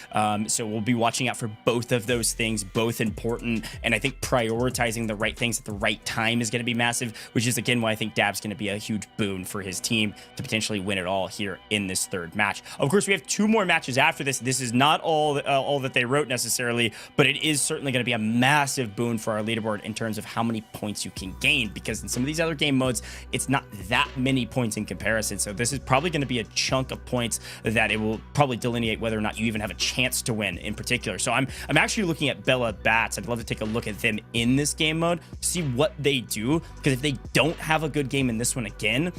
So we'll be watching out for both of those things, both important. And I think prioritizing the right things at the right time is going to be massive, which is again why I think Dab's going to be a huge boon for his team to potentially win it all here in this third match. Of course, we have 2 more matches after this. This is not all that they wrote necessarily, but it is certainly going to be a massive boon for our leaderboard in terms of how many points you can gain. Because in some of these other game modes, it's not that many points in comparison. So this is probably going to be a chunk of points that it will probably delineate whether or not you even have a chance to win in particular. So I'm actually looking at Bella Bats. I'd love to take a look at them in this game mode, see what they do, because if they don't have a good game in this one again,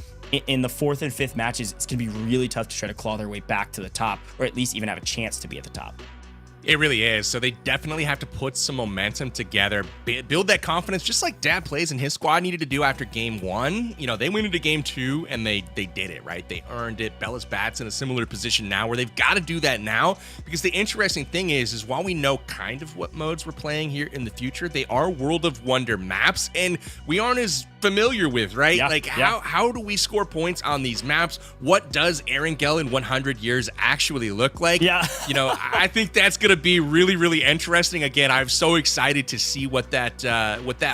in the 4th and 5th matches, it's going to be really tough to try to claw their way back to the top, or at least even have a chance to be at the top. It really is. So they definitely have to put some momentum together, build that confidence, just like Dad Plays and his squad needed to do after game 1. You know, they went into game 2 and they did it, right? They earned it. Bella's Bats in a similar position now where they've got to do that now, because the interesting thing is while we know kind of what modes we're playing here in the future, they are World of Wonder maps and we aren't as familiar with, right? How do we score points on these maps? What does Erangel in 100 years actually look like? Yeah. You know, I think that's going to be really, really interesting. Again, I'm so excited to see what that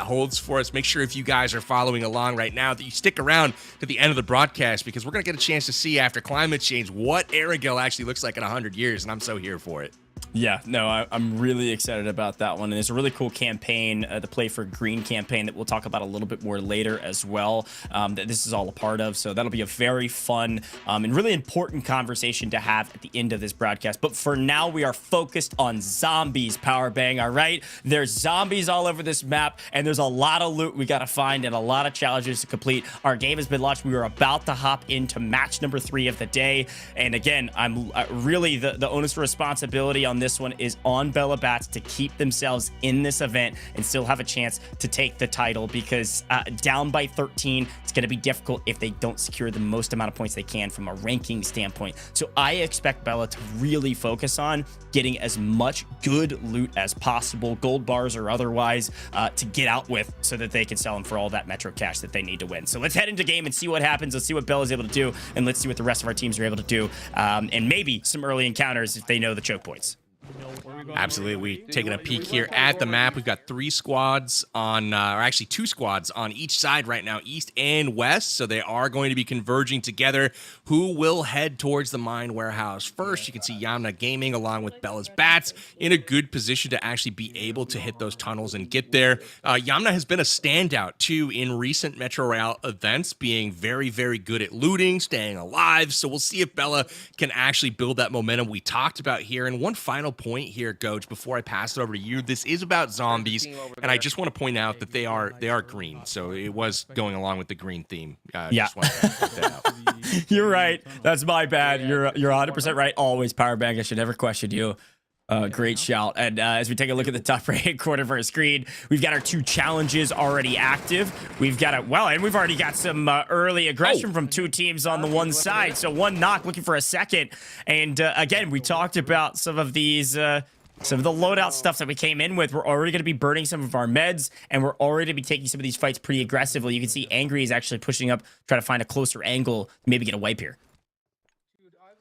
holds for us. Make sure if you guys are following along right now that you stick around to the end of the broadcast, because we're going to get a chance to see after climate change what Erangel actually looks like in 100 years, and I'm so here for it. Yeah, no, I'm really excited about that one. And there's a really cool campaign, the Play for Green campaign, that we'll talk about a little bit more later as well, that this is all a part of. So that'll be a very fun and really important conversation to have at the end of this broadcast. But for now, we are focused on zombies, Power Bang, all right? There's zombies all over this map, and there's a lot of loot we got to find and a lot of challenges to complete. Our game has been launched. We are about to hop into match number 3 of the day. And again, I'm really the onus of responsibility on this one is on Bella Bats to keep themselves in this event and still have a chance to take the title, because down by 13, it's going to be difficult if they don't secure the most amount of points they can from a ranking standpoint. So I expect Bella to really focus on getting as much good loot as possible, gold bars or otherwise, to get out with so that they can sell them for all that Metro cash that they need to win. So let's head into game and see what happens. Let's see what Bella's able to do, and let's see what the rest of our teams are able to do, and maybe some early encounters if they know the choke points. Absolutely. We've taken a peek here at the map. We've got 3 squads on, or actually 2 squads on each side right now, east and west. So they are going to be converging together. Who will head towards the mine warehouse first? You can see Yamna Gaming along with Bella's Bats in a good position to actually be able to hit those tunnels and get there. Yamna has been a standout too in recent Metro Royale events, being very, very good at looting, staying alive. So we'll see if Bella can actually build that momentum we talked about here. And one final point here, Goach, before I pass it over to you. This is about zombies, and I just want to point out that they are green, so it was going along with the green theme. Just wanted to point that out. You're right. That's my bad. You're 100% right. Always, Power Bang. I should never question you. Great shout. And as we take a look at the top right corner of our screen, we've got our 2 challenges already active. We've got and we've already got some early aggression from 2 teams on the one side. So 1 knock looking for a second. And again, we talked about some of these some of the loadout stuff that we came in with. We're already going to be burning some of our meds, and we're already going to be taking some of these fights pretty aggressively. You can see Angry is actually pushing up, trying to find a closer angle, maybe get a wipe here.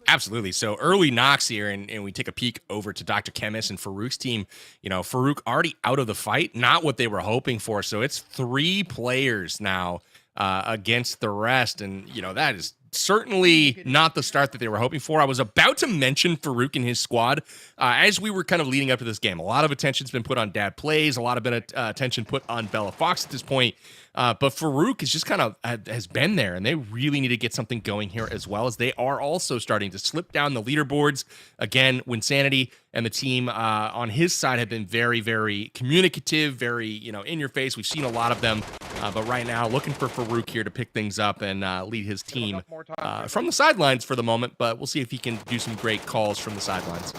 Absolutely. So early knocks here, and we take a peek over to Dr. Chemist and Farooq's team. You know, Farooq already out of the fight, not what they were hoping for. So it's 3 players now against the rest, and you know that is certainly not the start that they were hoping for. I was about to mention Farooq and his squad as we were kind of leading up to this game. A lot of attention's been put on Dad Plays, a lot of attention put on Bella Fox at this point. But Farooq is just kind of has been there, and they really need to get something going here as well, as they are also starting to slip down the leaderboards. Again, Wynnsanity and the team on his side have been very, very communicative, very, in your face. We've seen a lot of them, but right now looking for Farooq here to pick things up and lead his team from the sidelines for the moment, but we'll see if he can do some great calls from the sidelines.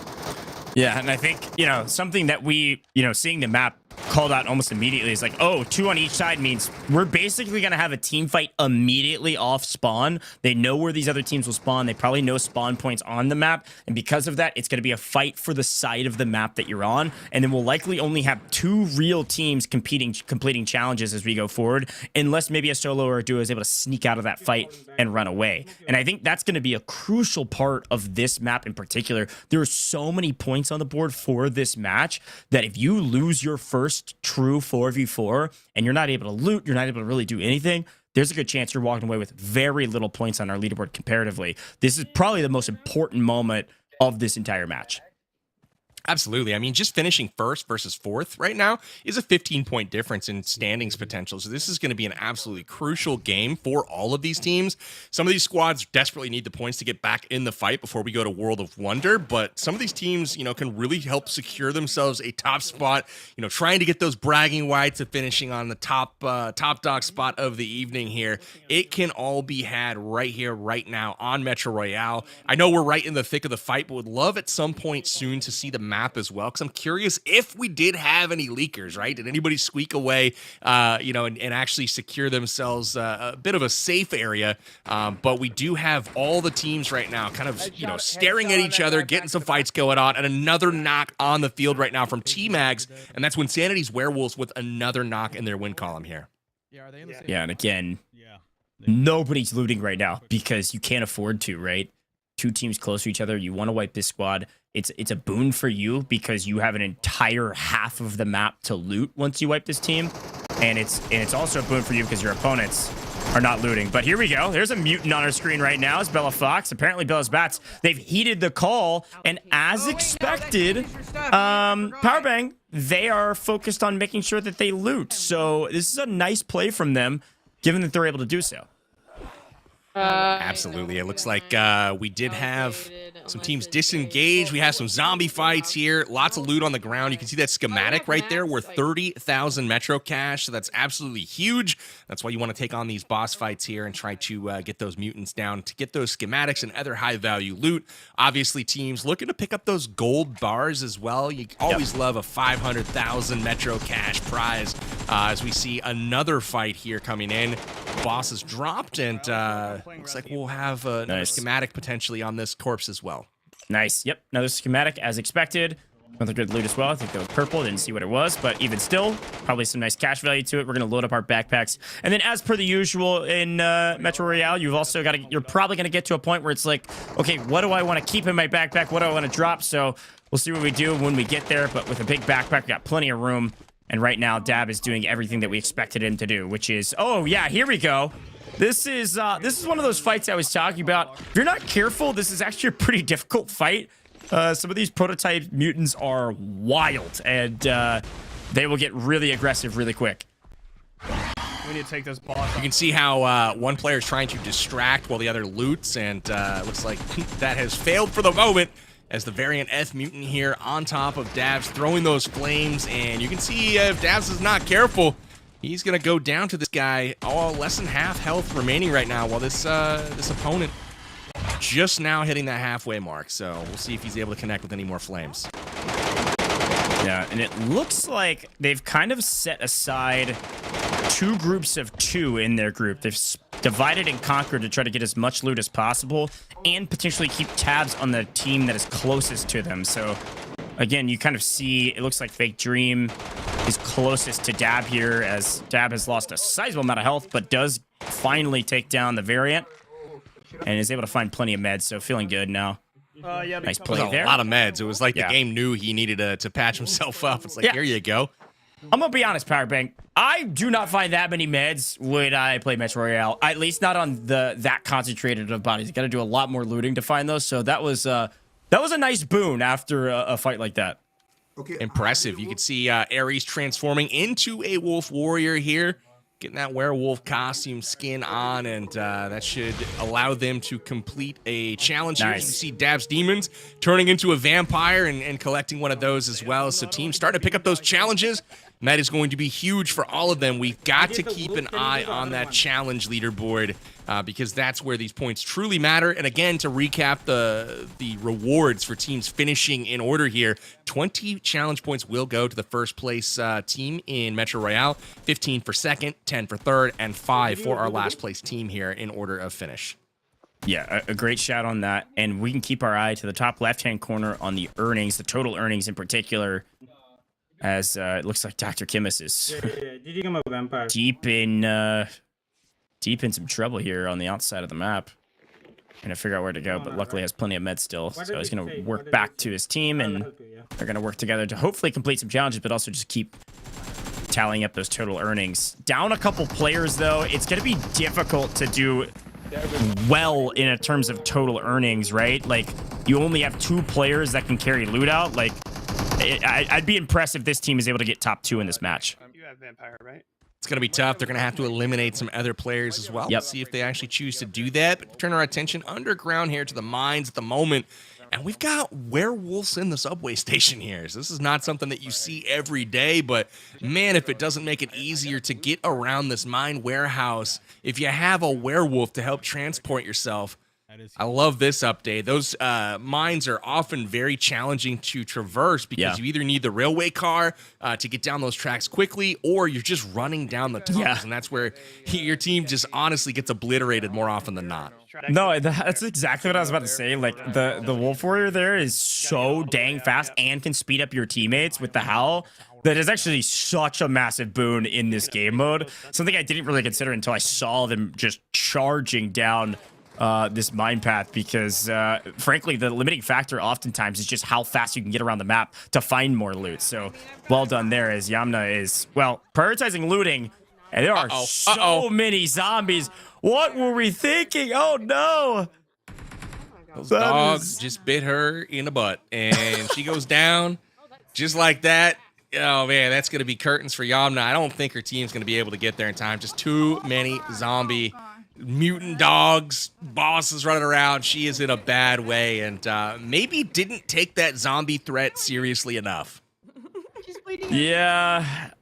Yeah, and I think, something that we, seeing the map called out almost immediately is like, oh, 2 on each side means we're basically going to have a team fight immediately off spawn. They know where these other teams will spawn. They probably know spawn points on the map. And because of that, it's going to be a fight for the side of the map that you're on. And then we'll likely only have 2 real teams completing challenges as we go forward, unless maybe a solo or a duo is able to sneak out of that fight and run away. And I think that's going to be a crucial part of this map in particular. There are so many points on the board for this match that if you lose your first true 4v4 and you're not able to loot, you're not able to really do anything, there's a good chance you're walking away with very little points on our leaderboard comparatively. This is probably the most important moment of this entire match. Absolutely. I mean, just finishing first versus fourth right now is a 15-point difference in standings potential. So this is going to be an absolutely crucial game for all of these teams. Some of these squads desperately need the points to get back in the fight before we go to World of Wonder, but some of these teams, can really help secure themselves a top spot, trying to get those bragging rights of finishing on the top dog spot of the evening here. It can all be had right here, right now on Metro Royale. I know we're right in the thick of the fight, but would love at some point soon to see the map as well, because I'm curious if we did have any leakers, right? Did anybody squeak away, and actually secure themselves a bit of a safe area? But we do have all the teams right now kind of, staring at each other, getting some fights going on, and another knock on the field right now from T-Mags, and that's Wynnsanity's Werewolves with another knock in their win column here. Yeah, and again, nobody's looting right now because you can't afford to, right? 2 teams close to each other. You want to wipe this squad. It's a boon for you because you have an entire half of the map to loot once you wipe this team, and it's also a boon for you because your opponents are not looting. But here we go. There's a mutant on our screen right now. It's Bella Fox. Apparently, Bella's Bats, they've heeded the call, and as expected, Powerbang, they are focused on making sure that they loot. So this is a nice play from them, given that they're able to do so. Absolutely. It looks like we did have some teams disengage. We have some zombie fights here. Lots of loot on the ground. You can see that schematic right there. We're 30,000 Metro cash, so that's absolutely huge. That's why you want to take on these boss fights here and try to get those mutants down to get those schematics and other high-value loot. Obviously, teams looking to pick up those gold bars as well. You always love a 500,000 Metro cash prize as we see another fight here coming in. Boss is dropped, and looks like we'll have another schematic potentially on this corpse as well. Nice. Yep. Another schematic as expected. Another good loot as well. I think that was purple. Didn't see what it was, but even still, probably some nice cash value to it. We're going to load up our backpacks. And then as per the usual in Metro Royale, you're probably going to get to a point where it's like, okay, what do I want to keep in my backpack? What do I want to drop? So we'll see what we do when we get there. But with a big backpack, we got plenty of room. And right now, Dab is doing everything that we expected him to do, which is, oh yeah, here we go. This is one of those fights I was talking about. If you're not careful, this is actually a pretty difficult fight. Some of these prototype mutants are wild, and they will get really aggressive really quick. We need to take this boss. You can see how one player is trying to distract while the other loots, and looks like that has failed for the moment, as the variant F mutant here on top of Dabs throwing those flames, and you can see if Dabs is not careful, he's going to go down to this guy, less than half health remaining right now, while this opponent just now hitting that halfway mark. So we'll see if he's able to connect with any more flames. Yeah, and it looks like they've kind of set aside 2 groups of 2 in their group. They've divided and conquered to try to get as much loot as possible and potentially keep tabs on the team that is closest to them. So again, you kind of see, it looks like Fake Dream is closest to Dab here, as Dab has lost a sizable amount of health, but does finally take down the variant and is able to find plenty of meds, so feeling good now. Nice play there. A lot of meds. It was like the game knew he needed to patch himself up. It's like, here you go. I'm gonna be honest, Powerbank. I do not find that many meds when I play Metro Royale. At least not on that concentrated of bodies. You got to do a lot more looting to find those. So that was a nice boon after a fight like that. Okay. Impressive. You can see Ares transforming into a wolf warrior here, getting that werewolf costume skin on, and that should allow them to complete a challenge here. You see Dab's Demons turning into a vampire and collecting one of those as well. So teams start to pick up those challenges, and that is going to be huge for all of them. We've got to keep an eye on that challenge leaderboard because that's where these points truly matter. And again, to recap the rewards for teams finishing in order here, 20 challenge points will go to the first place team in Metro Royale, 15 for second, 10 for third, and 5 for our last place team here in order of finish. Yeah, a great shout on that. And we can keep our eye to the top left-hand corner on the earnings, the total earnings in particular, as it looks like Dr. Kimmis is deep in some trouble here on the outside of the map. Trying to figure out where to go, but luckily has plenty of meds still. So he's going to work back to his team, and they're going to work together to hopefully complete some challenges, but also just keep tallying up those total earnings. Down a couple players, though, it's going to be difficult to do well in terms of total earnings, right? Like, you only have 2 players that can carry loot out. Like, I'd be impressed if this team is able to get top 2 in this match. You have Vampire, right? It's going to be tough. They're going to have to eliminate some other players as well. Let's see if they actually choose to do that. But turn our attention underground here to the mines at the moment. And we've got werewolves in the subway station here. So this is not something that you see every day. But, man, if it doesn't make it easier to get around this mine warehouse, if you have a werewolf to help transport yourself, I love this update. Those mines are often very challenging to traverse because you either need the railway car to get down those tracks quickly, or you're just running down the tunnels, and that's where your team just honestly gets obliterated more often than not. No, that's exactly what I was about to say. Like, the Wolf Warrior there is so dang fast and can speed up your teammates with the howl. That is actually such a massive boon in this game mode. Something I didn't really consider until I saw them just charging down this mine path, because frankly, the limiting factor oftentimes is just how fast you can get around the map to find more loot. So well done there, as Yamna is, well, prioritizing looting, and there are so many zombies. What were we thinking? Oh no, those dogs just bit her in the butt, and she goes down just like that. Oh man, that's gonna be curtains for Yamna. I don't think her team's gonna be able to get there in time. Just too many zombie mutant dogs, bosses running around. She is in a bad way, and maybe didn't take that zombie threat seriously enough. Yeah,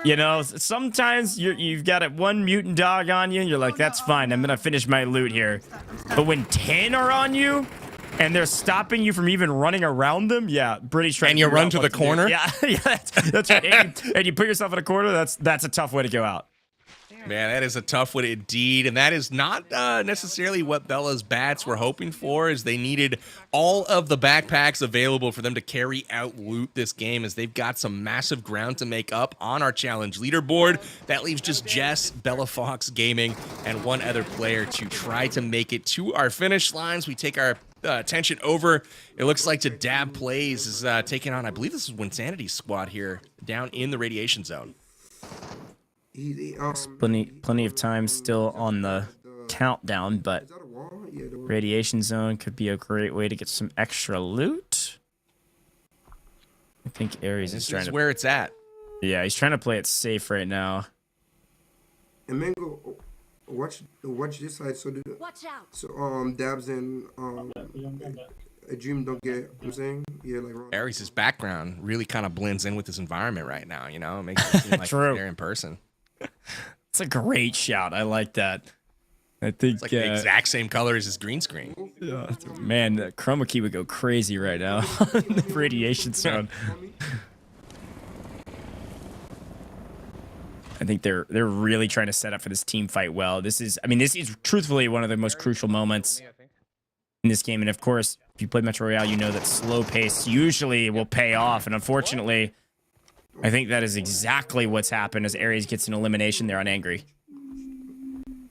you know, sometimes you've got one mutant dog on you, and you're like, that's fine, I'm gonna finish my loot here. But when 10 are on you, and they're stopping you from even running around them, yeah, pretty straight. And you run to the corner? Yeah, that's right. And you put yourself in a corner, that's a tough way to go out. Man, that is a tough one indeed, and that is not necessarily what Bella's bats were hoping for, as they needed all of the backpacks available for them to carry out loot this game, as they've got some massive ground to make up on our challenge leaderboard. That leaves just Jess, Bella Fox Gaming, and one other player to try to make it to our finish lines. We take our attention over. It looks like Dab Plays is taking on, I believe this is Wynnsanity squad here, down in the radiation zone. Plenty of time still on the countdown, but radiation zone could be a great way to get some extra loot. I think Ares is trying to... where it's at. Yeah, he's trying to play it safe right now. And Mango, watch this side. So watch out. So Dabs and a dream don't get. I'm saying, yeah, like Ares' background really kind of blends in with this environment right now. You know, it makes it seem like they're in person. It's a great shout. I like that. I think it's like the exact same color as his green screen. Yeah, man, the chroma key would go crazy right now on the radiation zone. I think they're really trying to set up for this team fight well. This is truthfully one of the most crucial moments in this game. And of course, if you play Metro Royale, you know that slow pace usually will pay off. And unfortunately, I think that is exactly what's happened as Ares gets an elimination there on Angry.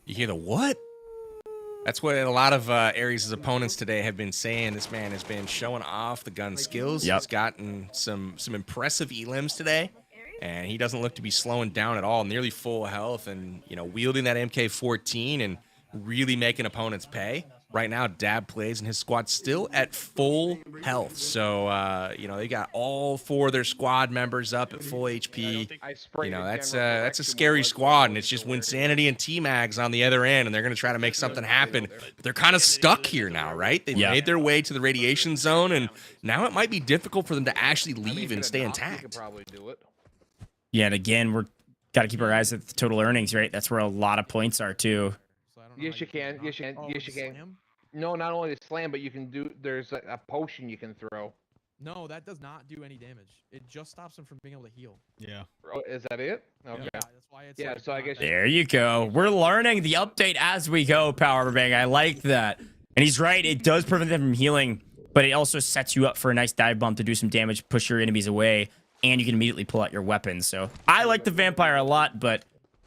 You hear the what? That's what a lot of Ares' opponents today have been saying. This man has been showing off the gun skills. He's gotten some impressive elims today. and he doesn't look to be slowing down at all. Nearly full health, and wielding that MK14 and really making opponents pay. Right now, Dab plays and his squad's still at full health. So, they got all 4 of their squad members up at full HP. That's a scary squad, and it's just Wynnsanity and T-Mags on the other end, and they're going to try to make something happen. But they're kind of stuck here now, right? They've made their way to the radiation zone, and now it might be difficult for them to actually leave and stay intact. Yeah, and again, we're got to keep our eyes at the total earnings, right? That's where a lot of points are, too. Yes, you can. Yes, you can. Yes, you can. No, not only the slam, but you can do. There's a potion you can throw. No, that does not do any damage. It just stops him from being able to heal. Yeah. Oh, is that it? Okay. Yeah, that's why it's. Yeah, so I guess. There you go. We're learning the update as we go, Powerbang. I like that. And he's right. It does prevent them from healing, but it also sets you up for a nice dive bump to do some damage, push your enemies away, and you can immediately pull out your weapons. So I like the vampire a lot, but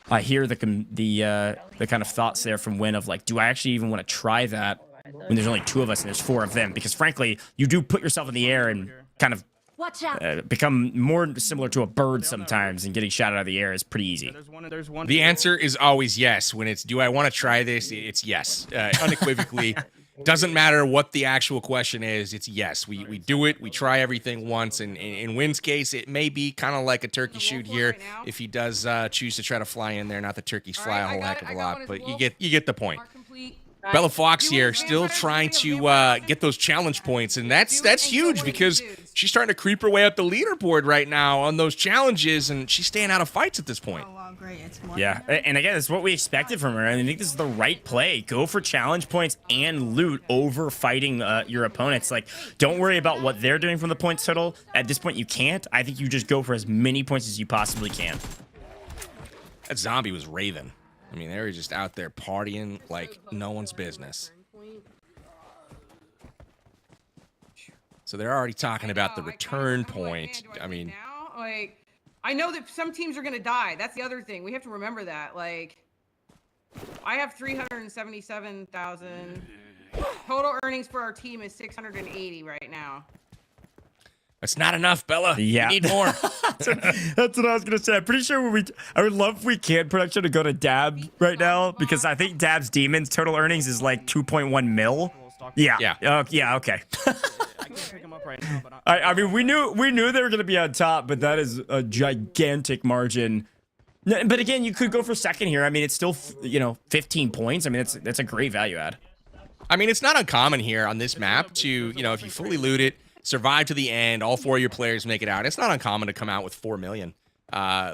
I hear the kind of thoughts there from Wynn of like, do I actually even want to try that when there's only 2 of us and there's 4 of them? Because frankly, you do put yourself in the air and kind of become more similar to a bird sometimes, and getting shot out of the air is pretty easy. The answer is always yes. When it's, do I want to try this? It's yes. Unequivocally. Doesn't matter what the actual question is, it's yes. We do it, we try everything once, and in Wynn's case, it may be kind of like a turkey shoot here if he does choose to try to fly in there. Not that turkeys fly a whole heck of a lot, but you get the point. Bella Fox here still trying to get those challenge points, and that's huge because she's starting to creep her way up the leaderboard right now on those challenges, and she's staying out of fights at this point. Yeah, and again, it's what we expected from her. I think this is the right play. Go for challenge points and loot over fighting your opponents. Like, don't worry about what they're doing from the points total. At this point, you can't. I think you just go for as many points as you possibly can. That zombie was raving. I mean, they were just out there partying like no one's business. So they're already talking about the return point. I mean, like, I know that some teams are going to die. That's the other thing. We have to remember that. Like, I have 377,000. Total earnings for our team is 680 right now. That's not enough, Bella. Yeah. We need more. That's what I was going to say. I'm pretty sure I would love if we can production to go to Dab right now, because I think Dab's Demons total earnings is like 2.1 mil. Yeah. Yeah, okay. I mean, we knew they were going to be on top, but that is a gigantic margin. But again, you could go for second here. I mean, it's still, 15 points. I mean, that's a great value add. I mean, it's not uncommon here on this map to, if you fully loot it, survive to the end, all 4 of your players make it out. It's not uncommon to come out with 4 million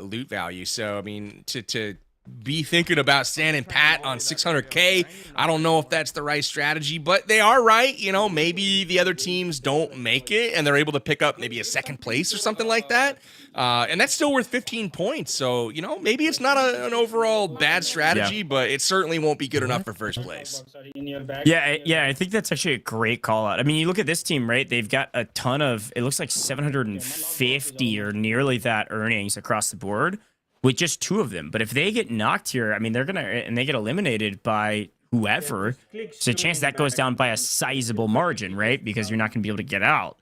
loot value. So, I mean, to be thinking about standing pat on 600K, I don't know if that's the right strategy, but they are right. Maybe the other teams don't make it and they're able to pick up maybe a second place or something like that. And that's still worth 15 points. So, maybe it's not an overall bad strategy, but it certainly won't be good enough for first place. Yeah, I think that's actually a great call out. I mean, you look at this team, right? They've got a ton of, it looks like 750 or nearly that earnings across the board with just 2 of them. But if they get knocked here, I mean, they get eliminated by whoever. So a chance that goes down by a sizable margin, right? Because you're not going to be able to get out.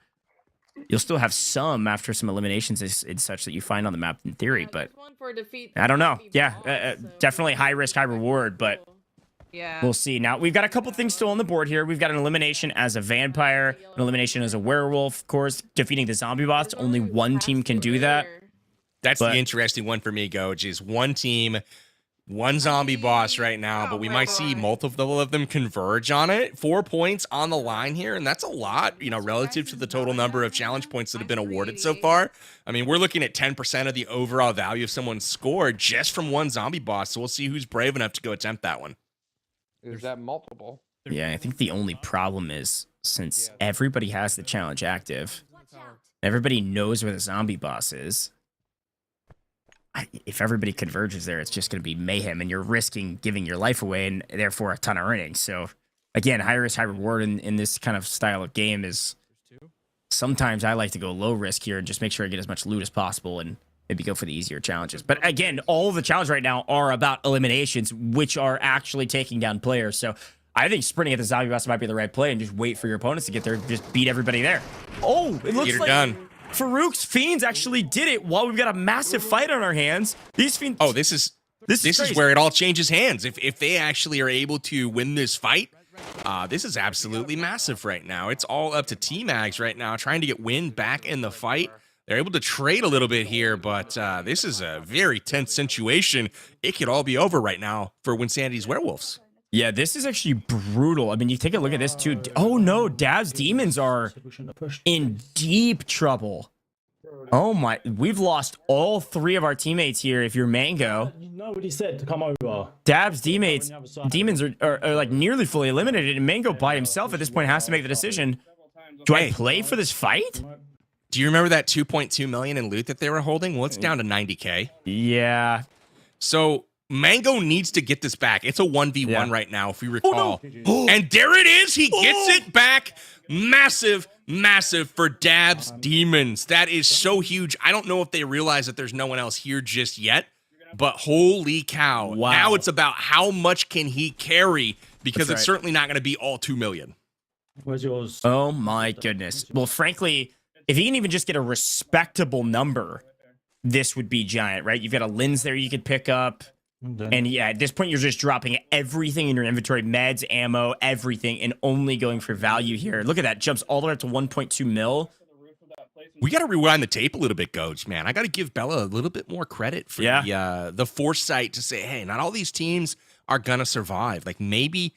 You'll still have some after some eliminations and such that you find on the map in theory, but I don't know. Yeah, definitely high risk, high reward, but we'll see. Now, we've got a couple things still on the board here. We've got an elimination as a vampire, an elimination as a werewolf, of course, defeating the zombie boss. Only one team can do that. That's the interesting one for me, Goj, is one team, one zombie boss right now, but we might see multiple of them converge on it. 4 points on the line here, and that's a lot, relative to the total number of challenge points that have been awarded so far. I mean, we're looking at 10% of the overall value of someone's score just from one zombie boss, so we'll see who's brave enough to go attempt that one. Is that multiple? Yeah, I think the only problem is, since everybody has the challenge active, everybody knows where the zombie boss is. If everybody converges there, it's just going to be mayhem, and you're risking giving your life away and therefore a ton of earnings. So, again, high risk, high reward in this kind of style of game is sometimes I like to go low risk here and just make sure I get as much loot as possible and maybe go for the easier challenges. But again, all of the challenges right now are about eliminations, which are actually taking down players. So I think sprinting at the zombie boss might be the right play and just wait for your opponents to get there, just beat everybody there. Oh, it looks You're like... done. Farooq's Fiends actually did it while we've got a massive fight on our hands. These Fiends... Oh, this is where it all changes hands. If they actually are able to win this fight, this is absolutely massive right now. It's all up to T-Mags right now, trying to get Wynn back in the fight. They're able to trade a little bit here, but this is a very tense situation. It could all be over right now for Wynnsanity Werewolves. Yeah, this is actually brutal. I mean, you take a look at this too. Oh no, Dab's Demons are in deep trouble. Oh my, we've lost all 3 of our teammates here if you're Mango. Nobody said to come over. Dab's Demons are like nearly fully eliminated, and Mango by himself at this point has to make the decision. Do I play for this fight? Do you remember that 2.2 million in loot that they were holding? Well, it's down to 90K. Yeah. So Mango needs to get this back. It's a 1v1 right now, if we recall. Oh, no. And there it is. He gets it back. Massive, massive for Dab's Demons. That is so huge. I don't know if they realize that there's no one else here just yet, but holy cow. Wow. Now it's about how much can he carry, because it's certainly not going to be all 2 million. Where's yours? Oh my goodness. Well, frankly, if he can even just get a respectable number, this would be giant, right? You've got a lens there you could pick up. And yeah, at this point, you're just dropping everything in your inventory, meds, ammo, everything, and only going for value here. Look at that. Jumps all the way up to 1.2 mil. We got to rewind the tape a little bit, Coach, man. I got to give Bella a little bit more credit for the foresight to say, hey, not all these teams are going to survive. Like maybe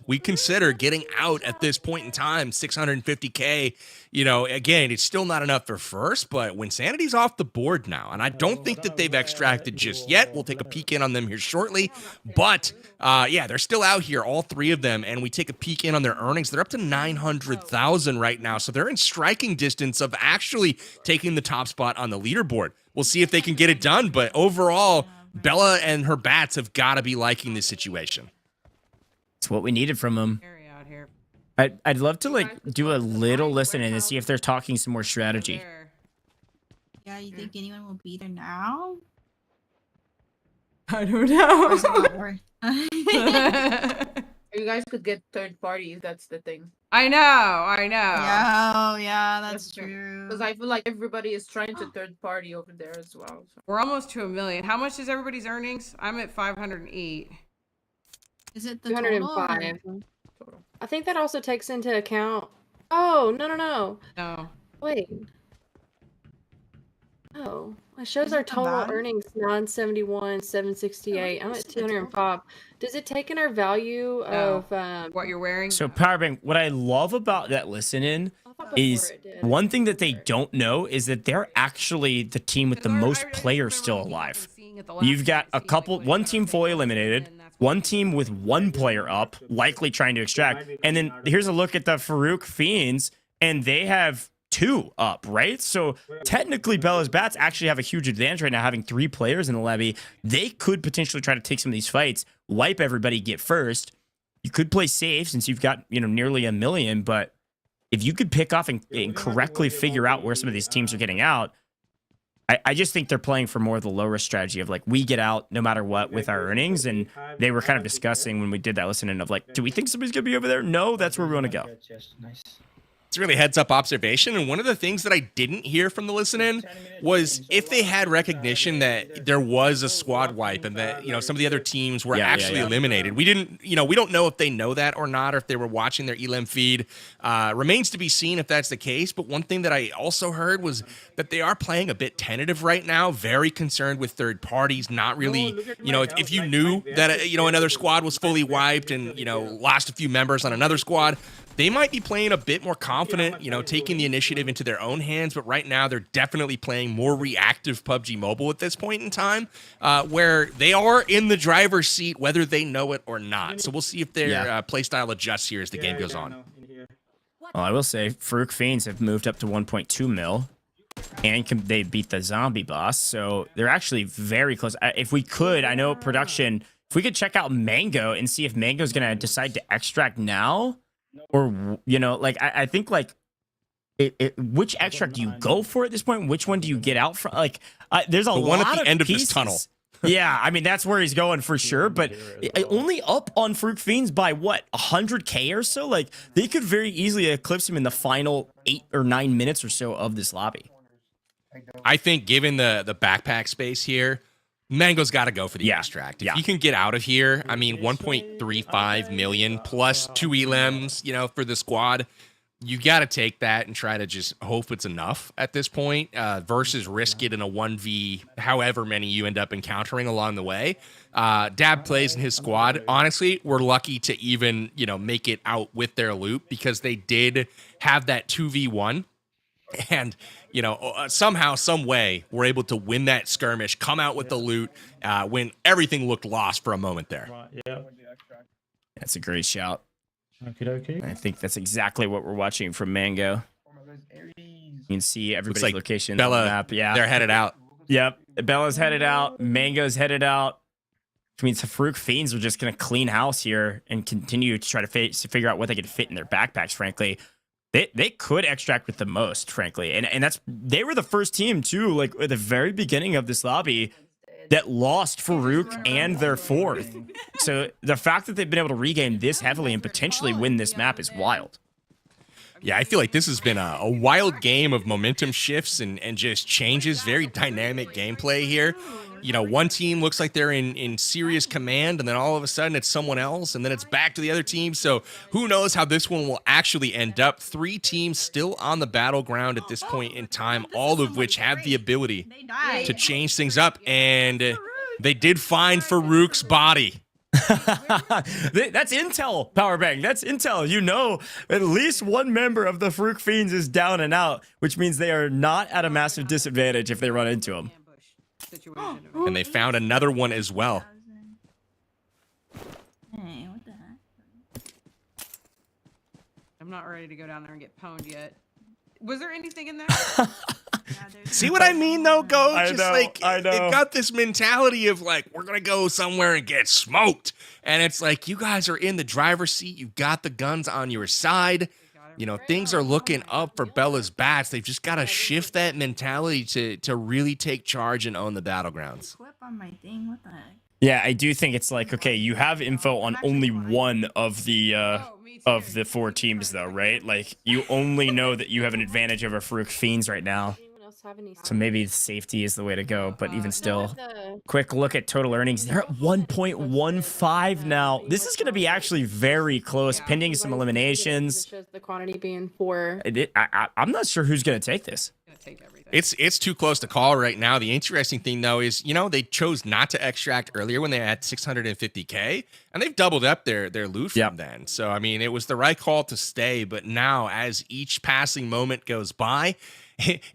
we consider getting out at this point in time, 650K. You know, again, it's still not enough for first, but Wynnssanity's off the board now. And I don't think that they've extracted just yet. We'll take a peek in on them here shortly. But yeah, they're still out here, all 3 of them. And we take a peek in on their earnings. They're up to 900,000 right now. So they're in striking distance of actually taking the top spot on the leaderboard. We'll see if they can get it done. But overall, Bella and her bats have got to be liking this situation. It's what we needed from them. I'd love to like do a little listening and see if they're talking some more strategy. Yeah, you think anyone will be there now? I don't know. You guys could get third parties, that's the thing. I know. Yeah, oh, yeah, that's true. Because I feel like everybody is trying to third party over there as well. So. We're almost to 1 million. How much is everybody's earnings? I'm at 508. Is it the 205? total? I think that also takes into account. Oh, no. No. Wait. Oh, it shows our total earnings 971, 768. I'm at 205. Does it take in our value of what you're wearing? So Powerbang, what I love about that listen-in is one thing that they don't know is that they're actually the team with the most players still alive. You've got one team fully eliminated, one team with 1 player up, likely trying to extract, and then here's a look at the Farooq Fiends, and they have 2 up, right? So technically Bella's bats actually have a huge advantage right now, having 3 players in the levy. They could potentially try to take some of these fights, wipe everybody, get first. You could play safe since you've got, nearly 1 million, but if you could pick off and correctly figure out where some of these teams are getting out, I just think they're playing for more of the low risk strategy of like, we get out no matter what with our earnings. And they were kind of discussing when we did that listening of like, do we think somebody's going to be over there? No, that's where we want to go. It's really heads up observation. And one of the things that I didn't hear from the listen-in was if they had recognition that there was a squad wipe and that, some of the other teams were actually eliminated. We didn't, we don't know if they know that or not, or if they were watching their elim feed. Remains to be seen if that's the case. But one thing that I also heard was that they are playing a bit tentative right now, very concerned with third parties, not really, if you knew that, another squad was fully wiped and, lost a few members on another squad, they might be playing a bit more confident, taking the initiative into their own hands. But right now, they're definitely playing more reactive PUBG Mobile at this point in time, where they are in the driver's seat, whether they know it or not. So we'll see if their playstyle adjusts here as the game goes on. Well, I will say, Farooq Fiends have moved up to 1.2 mil, and they beat the zombie boss. So they're actually very close. If we could, I know production, if we could check out Mango and see if Mango's going to decide to extract now. Or, I think, which extract do you go for at this point? Which one do you get out from? Like, there's a lot one at the of end pieces. of this tunnel. Yeah, I mean, that's where he's going for sure, but only up on Farooq Fiends by what, 100K or so? Like, they could very easily eclipse him in the final 8 or 9 minutes or so of this lobby. I think given the backpack space here, Mango's got to go for the extract. If you can get out of here, I mean, 1.35 million plus 2 elims, you know, for the squad. You got to take that and try to just hope it's enough at this point versus risk it in a 1v, however many you end up encountering along the way. Dab plays in his squad. Honestly, we're lucky to even, you know, make it out with their loot because they did have that 2v1. And, you know, somehow, some way, we're able to win that skirmish, come out with the loot when everything looked lost for a moment there. Yeah. That's a great shout. Okay. I think that's exactly what we're watching from Mango. You can see everybody's like location Bella, on the map. Yeah, they're headed out. Yep, Bella's headed out. Mango's headed out. Which means the Farooq Fiends are just going to clean house here and continue to try to figure out what they can fit in their backpacks, frankly. They could extract with the most, frankly. And that's they were the first team, too, like at the very beginning of this lobby, that lost Farooq and their fourth. So the fact that they've been able to regain this heavily and potentially win this map is wild. Yeah, I feel like this has been a wild game of momentum shifts and just changes. Very dynamic gameplay here. You know, one team looks like they're in serious command, and then all of a sudden it's someone else, and then it's back to the other team. So who knows how this one will actually end up. 3 teams still on the battleground at this point in time, all of which have the ability to change things up. And they did find Farooq's body. That's intel, Powerbang. That's intel. You know, at least one member of the Farooq Fiends is down and out, which means they are not at a massive disadvantage if they run into him. And they found another one as well. Hey, what the heck? I'm not ready to go down there and get pwned yet. Was there anything in there? See what I mean, though, Go? I know. They've got this mentality of, like, we're going to go somewhere and get smoked. And it's like, you guys are in the driver's seat. You've got the guns on your side. You know, things are looking up for Bella's bats. They've just got to shift that mentality to really take charge and own the battlegrounds. On my thing, what the heck? Yeah, I do think it's like, okay, you have info on only one of the 4 teams, though, right? Like, you only know that you have an advantage over Farooq Fiends right now. So maybe safety is the way to go, but even still, quick look at total earnings. They're at 1.15 now. This is going to be actually very close, pending some eliminations. The quantity being 4. I'm not sure who's going to take this. It's too close to call right now. The interesting thing, though, is, you know, they chose not to extract earlier when they had 650K, and they've doubled up their loot from then. So, I mean, it was the right call to stay, but now, as each passing moment goes by,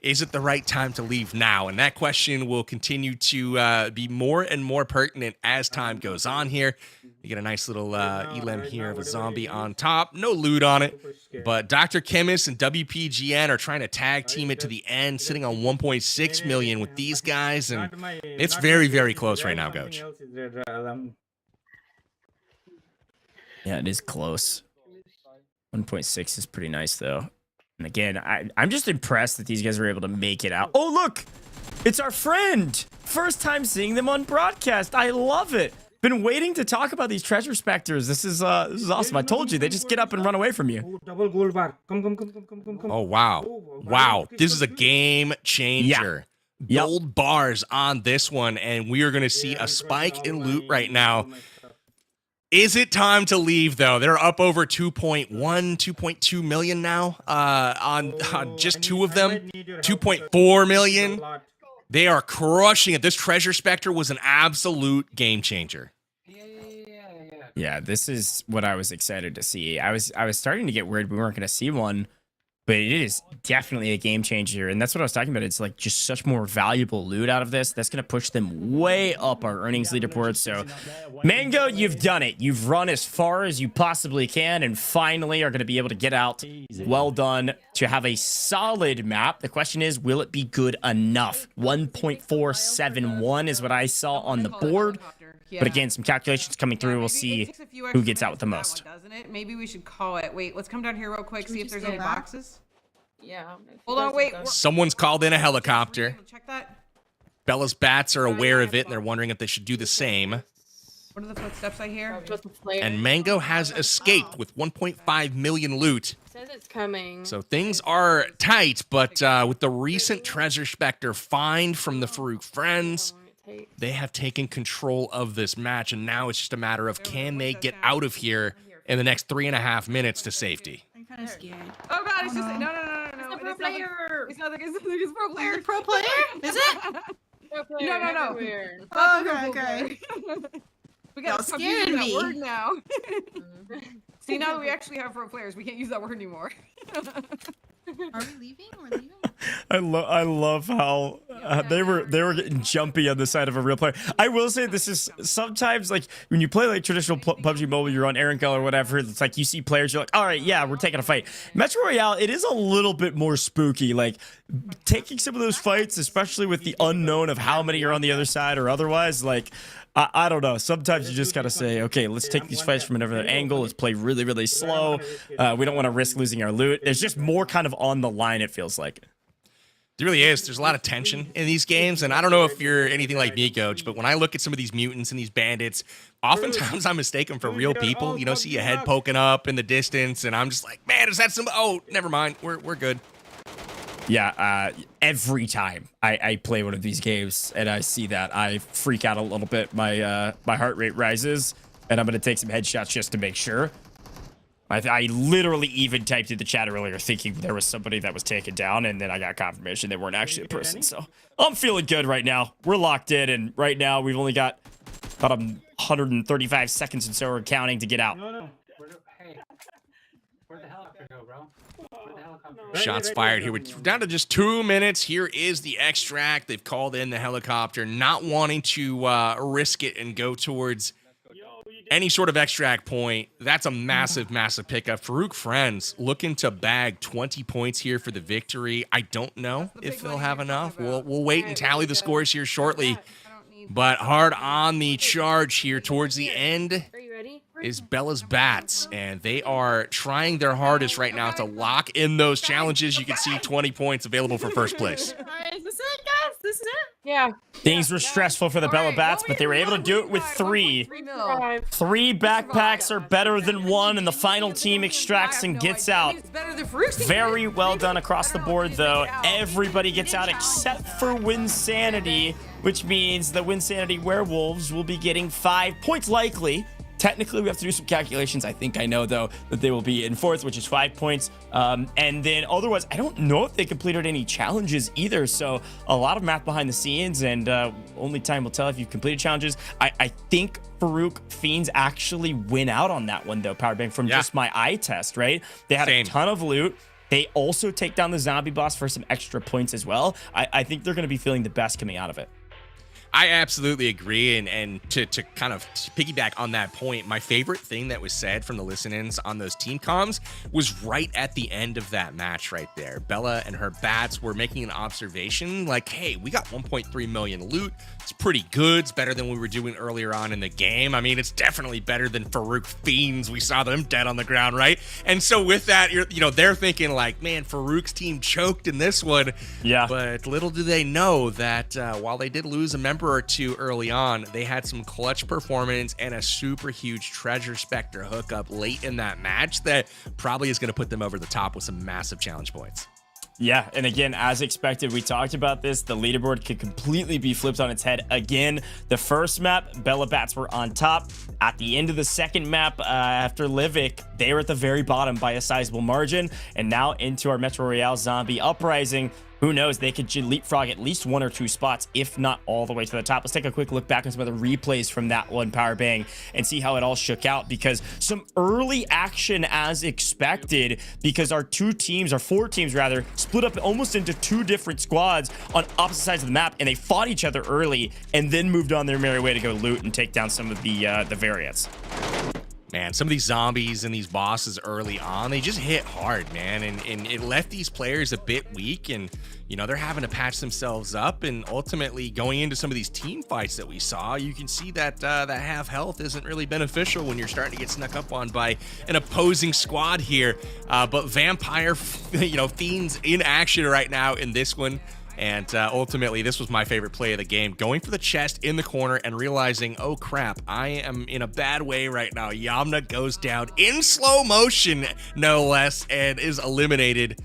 is it the right time to leave now? And that question will continue to be more and more pertinent as time goes on here. You get a nice little elim here of a zombie on top. No loot on it. But Dr. Chemist and WPGN are trying to tag team it to the end, sitting on 1.6 million with these guys. And it's very, very close right now, Coach. Yeah, it is close. 1.6 is pretty nice, though. And again, I'm just impressed that these guys were able to make it out. Oh, look! It's our friend! First time seeing them on broadcast. I love it. Been waiting to talk about these treasure specters. This is awesome. I told you, they just get up and run away from you. Double gold bar. Come. Oh, wow. Wow. This is a game changer. Yeah. Gold bars on this one, and we are going to see a spike in loot right now. Is it time to leave, though? They're up over 2.1, 2.2 million now on just 2 of them. 2.4 million. They are crushing it. This treasure specter was an absolute game changer. Yeah, this is what I was excited to see. I was starting to get worried we weren't going to see one, but it is definitely a game changer. And that's what I was talking about. It's like just such more valuable loot out of this. That's going to push them way up our earnings leaderboard. So, Mango, you've done it. You've run as far as you possibly can and finally are going to be able to get out. Well done to have a solid map. The question is, will it be good enough? 1.471 is what I saw on the board. But again, some calculations coming through. We'll see who gets out with the most. Doesn't it? Maybe we should call it. Wait, let's come down here real quick, see if there's any boxes. Yeah. Hold on, wait. Someone's called in a helicopter. Check that. Bella's bats are aware of it, and they're wondering if they should do the same. What are the footsteps I hear? And Mango has escaped with 1.5 million loot. Says it's coming. So things are tight, but with the recent Treasure Spectre find from the Farooq Friends, they have taken control of this match, and now it's just a matter of can they get out of here in the next 3.5 minutes to safety. I'm kind of scared. Oh god, it's just no. It's a pro player. It's nothing. It's pro player. Is it pro player? Is it? Pro player No. everywhere. Oh, okay. We got to use scared that me. word now. See, now that we actually have pro players, we can't use that word anymore. Are we leaving? We're leaving? I love how they were getting jumpy on the side of a real player. I will say this is sometimes like when you play like traditional PUBG Mobile, you're on Aaron Keller or whatever. It's like you see players, you're like, all right, yeah, we're taking a fight. Metro Royale, it is a little bit more spooky. Like taking some of those fights, especially with the unknown of how many are on the other side or otherwise, like. I don't know. Sometimes you just gotta say, okay, let's take these fights from another angle. Let's play really, really slow. We don't want to risk losing our loot. There's just more kind of on the line, it feels like. There really is. There's a lot of tension in these games, and I don't know if you're anything like me, Coach, but when I look at some of these mutants and these bandits, oftentimes I mistake them for real people. You know, see a head poking up in the distance, and I'm just like, man, is that some? Oh, never mind. We're good. Yeah, every time I play one of these games and I see that, I freak out a little bit. My heart rate rises, and I'm gonna take some headshots just to make sure. I literally even typed in the chat earlier thinking there was somebody that was taken down, and then I got confirmation they weren't actually a person. So I'm feeling good right now. We're locked in, and right now we've only got about 135 seconds and so we're counting to get out. No. Hey, where'd the helicopter go, bro? Shots fired here. We're down to just 2 minutes. Here is the extract. They've called in the helicopter, not wanting to risk it and go towards any sort of extract point. That's a massive, massive pickup. Farooq Friends looking to bag 20 points here for the victory. I don't know if they'll have enough. We'll wait and tally the scores here shortly. But hard on the charge here towards the end is Bella's Bats, and they are trying their hardest right now to lock in those challenges. You can see 20 points available for first place. Is this it, guys? This is it? Yeah. Things were stressful for the Bella Bats, but they were able to do it with 3. 3 backpacks are better than 1, and the final team extracts and gets out. Very well done across the board, though. Everybody gets out except for Wynnsanity, which means the Wynnsanity Werewolves will be getting 5 points likely. Technically, we have to do some calculations. I think I know, though, that they will be in 4th, which is 5 points. And then otherwise, I don't know if they completed any challenges either. So a lot of math behind the scenes, and only time will tell if you've completed challenges. I think Farooq Fiends actually win out on that one, though, Powerbank, from just my eye test, right? They had a ton of loot. They also take down the zombie boss for some extra points as well. I think they're going to be feeling the best coming out of it. I absolutely agree, and to kind of piggyback on that point, my favorite thing that was said from the listen-ins on those team comms was right at the end of that match right there. Bella and her bats were making an observation like, hey, we got 1.3 million loot. It's pretty good. It's better than we were doing earlier on in the game. I mean, it's definitely better than Farooq Fiends. We saw them dead on the ground, right? And so with that, they're thinking like, man, Farouk's team choked in this one. Yeah. But little do they know that while they did lose a member or two early on, they had some clutch performance and a super huge Treasure Spectre hookup late in that match that probably is going to put them over the top with some massive challenge points. Yeah, and again, as expected, we talked about this. The leaderboard could completely be flipped on its head again. The first map, Bella Bats were on top. At the end of the second map, after Livik, they were at the very bottom by a sizable margin. And now into our Metro Royale Zombie Uprising. Who knows? They could leapfrog at least 1 or 2 spots, if not all the way to the top. Let's take a quick look back on some of the replays from that one, Power Bang, and see how it all shook out, because some early action as expected, because our 4 teams rather, split up almost into 2 different squads on opposite sides of the map, and they fought each other early and then moved on their merry way to go loot and take down some of the variants. Man, some of these zombies and these bosses early on, they just hit hard, man, and it left these players a bit weak, and they're having to patch themselves up, and ultimately going into some of these team fights that we saw, you can see that that half health isn't really beneficial when you're starting to get snuck up on by an opposing squad here. But Vampire, Fiends in action right now in this one. And ultimately, this was my favorite play of the game. Going for the chest in the corner and realizing, oh crap, I am in a bad way right now. Yamna goes down in slow motion, no less, and is eliminated.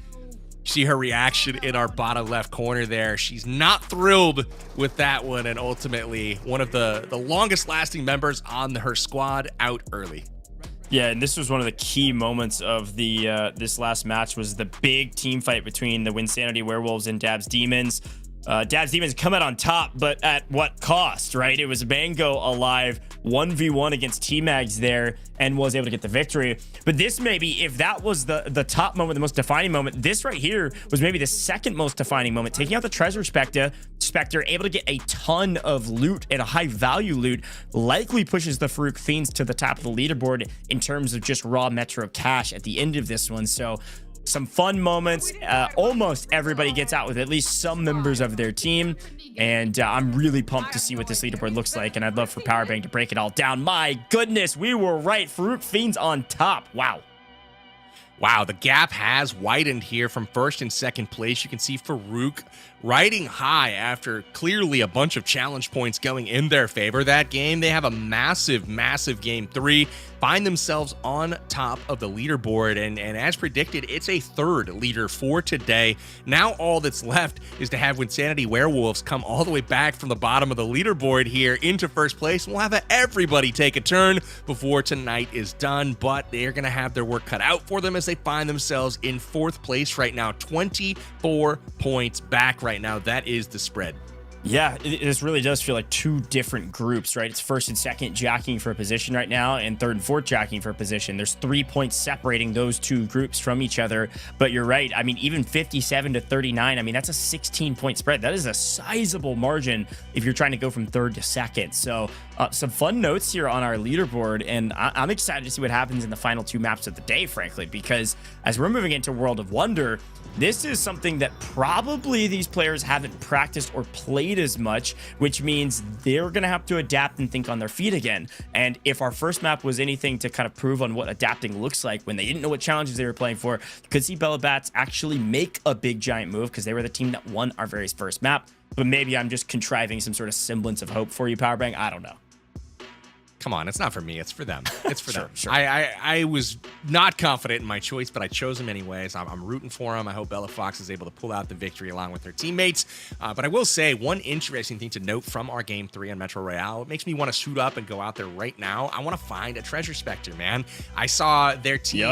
See her reaction in our bottom left corner there. She's not thrilled with that one, and ultimately one of the longest lasting members on her squad out early. Yeah, and this was one of the key moments of the this last match, was the big team fight between the Wynnsanity Werewolves and Dab's Demons. Dab's Demons come out on top, but at what cost, right? It was Mango alive 1v1 against T-Mags there and was able to get the victory. But this maybe, if that was the top moment, the most defining moment, this right here was maybe the second most defining moment. Taking out the Treasure Spectre, able to get a ton of loot and a high value loot, likely pushes the Farooq Fiends to the top of the leaderboard in terms of just raw Metro cash at the end of this one. So some fun moments. Almost everybody gets out with at least some members of their team, and I'm really pumped to see what this leaderboard looks like, and I'd love for Powerbang to break it all down. My goodness, we were right. Farooq Fiends on top. Wow, the gap has widened here from first and second place. You can see Farooq riding high after clearly a bunch of challenge points going in their favor that game. They have a massive game 3, find themselves on top of the leaderboard, and as predicted, it's a third leader for today. Now all that's left is to have Wynnsanity Werewolves come all the way back from the bottom of the leaderboard here into first place. We'll have everybody take a turn before tonight is done, but they're going to have their work cut out for them as they find themselves in fourth place right now, 24 points back right now. That is the spread. Yeah, this really does feel like two different groups, right? It's first and second jockeying for a position right now, and third and fourth jockeying for a position. There's 3 points separating those two groups from each other. But you're right. I mean, even 57 to 39, I mean, that's a 16-point spread. That is a sizable margin if you're trying to go from third to second. So some fun notes here on our leaderboard, and I'm excited to see what happens in the final 2 maps of the day, frankly, because as we're moving into World of Wonder, this is something that probably these players haven't practiced or played as much, which means they're going to have to adapt and think on their feet again. And if our first map was anything to kind of prove on what adapting looks like when they didn't know what challenges they were playing for, you could see Bella Bats actually make a big giant move because they were the team that won our very first map. But maybe I'm just contriving some sort of semblance of hope for you, Powerbang. I don't know. Come on, it's not for me, it's for them. It's for them. Sure. I was not confident in my choice, but I chose them anyways. I'm rooting for them. I hope Bella Fox is able to pull out the victory along with her teammates. But I will say, one interesting thing to note from our Game 3 on Metro Royale, it makes me want to suit up and go out there right now. I want to find a Treasure Spectre, man. I saw their team,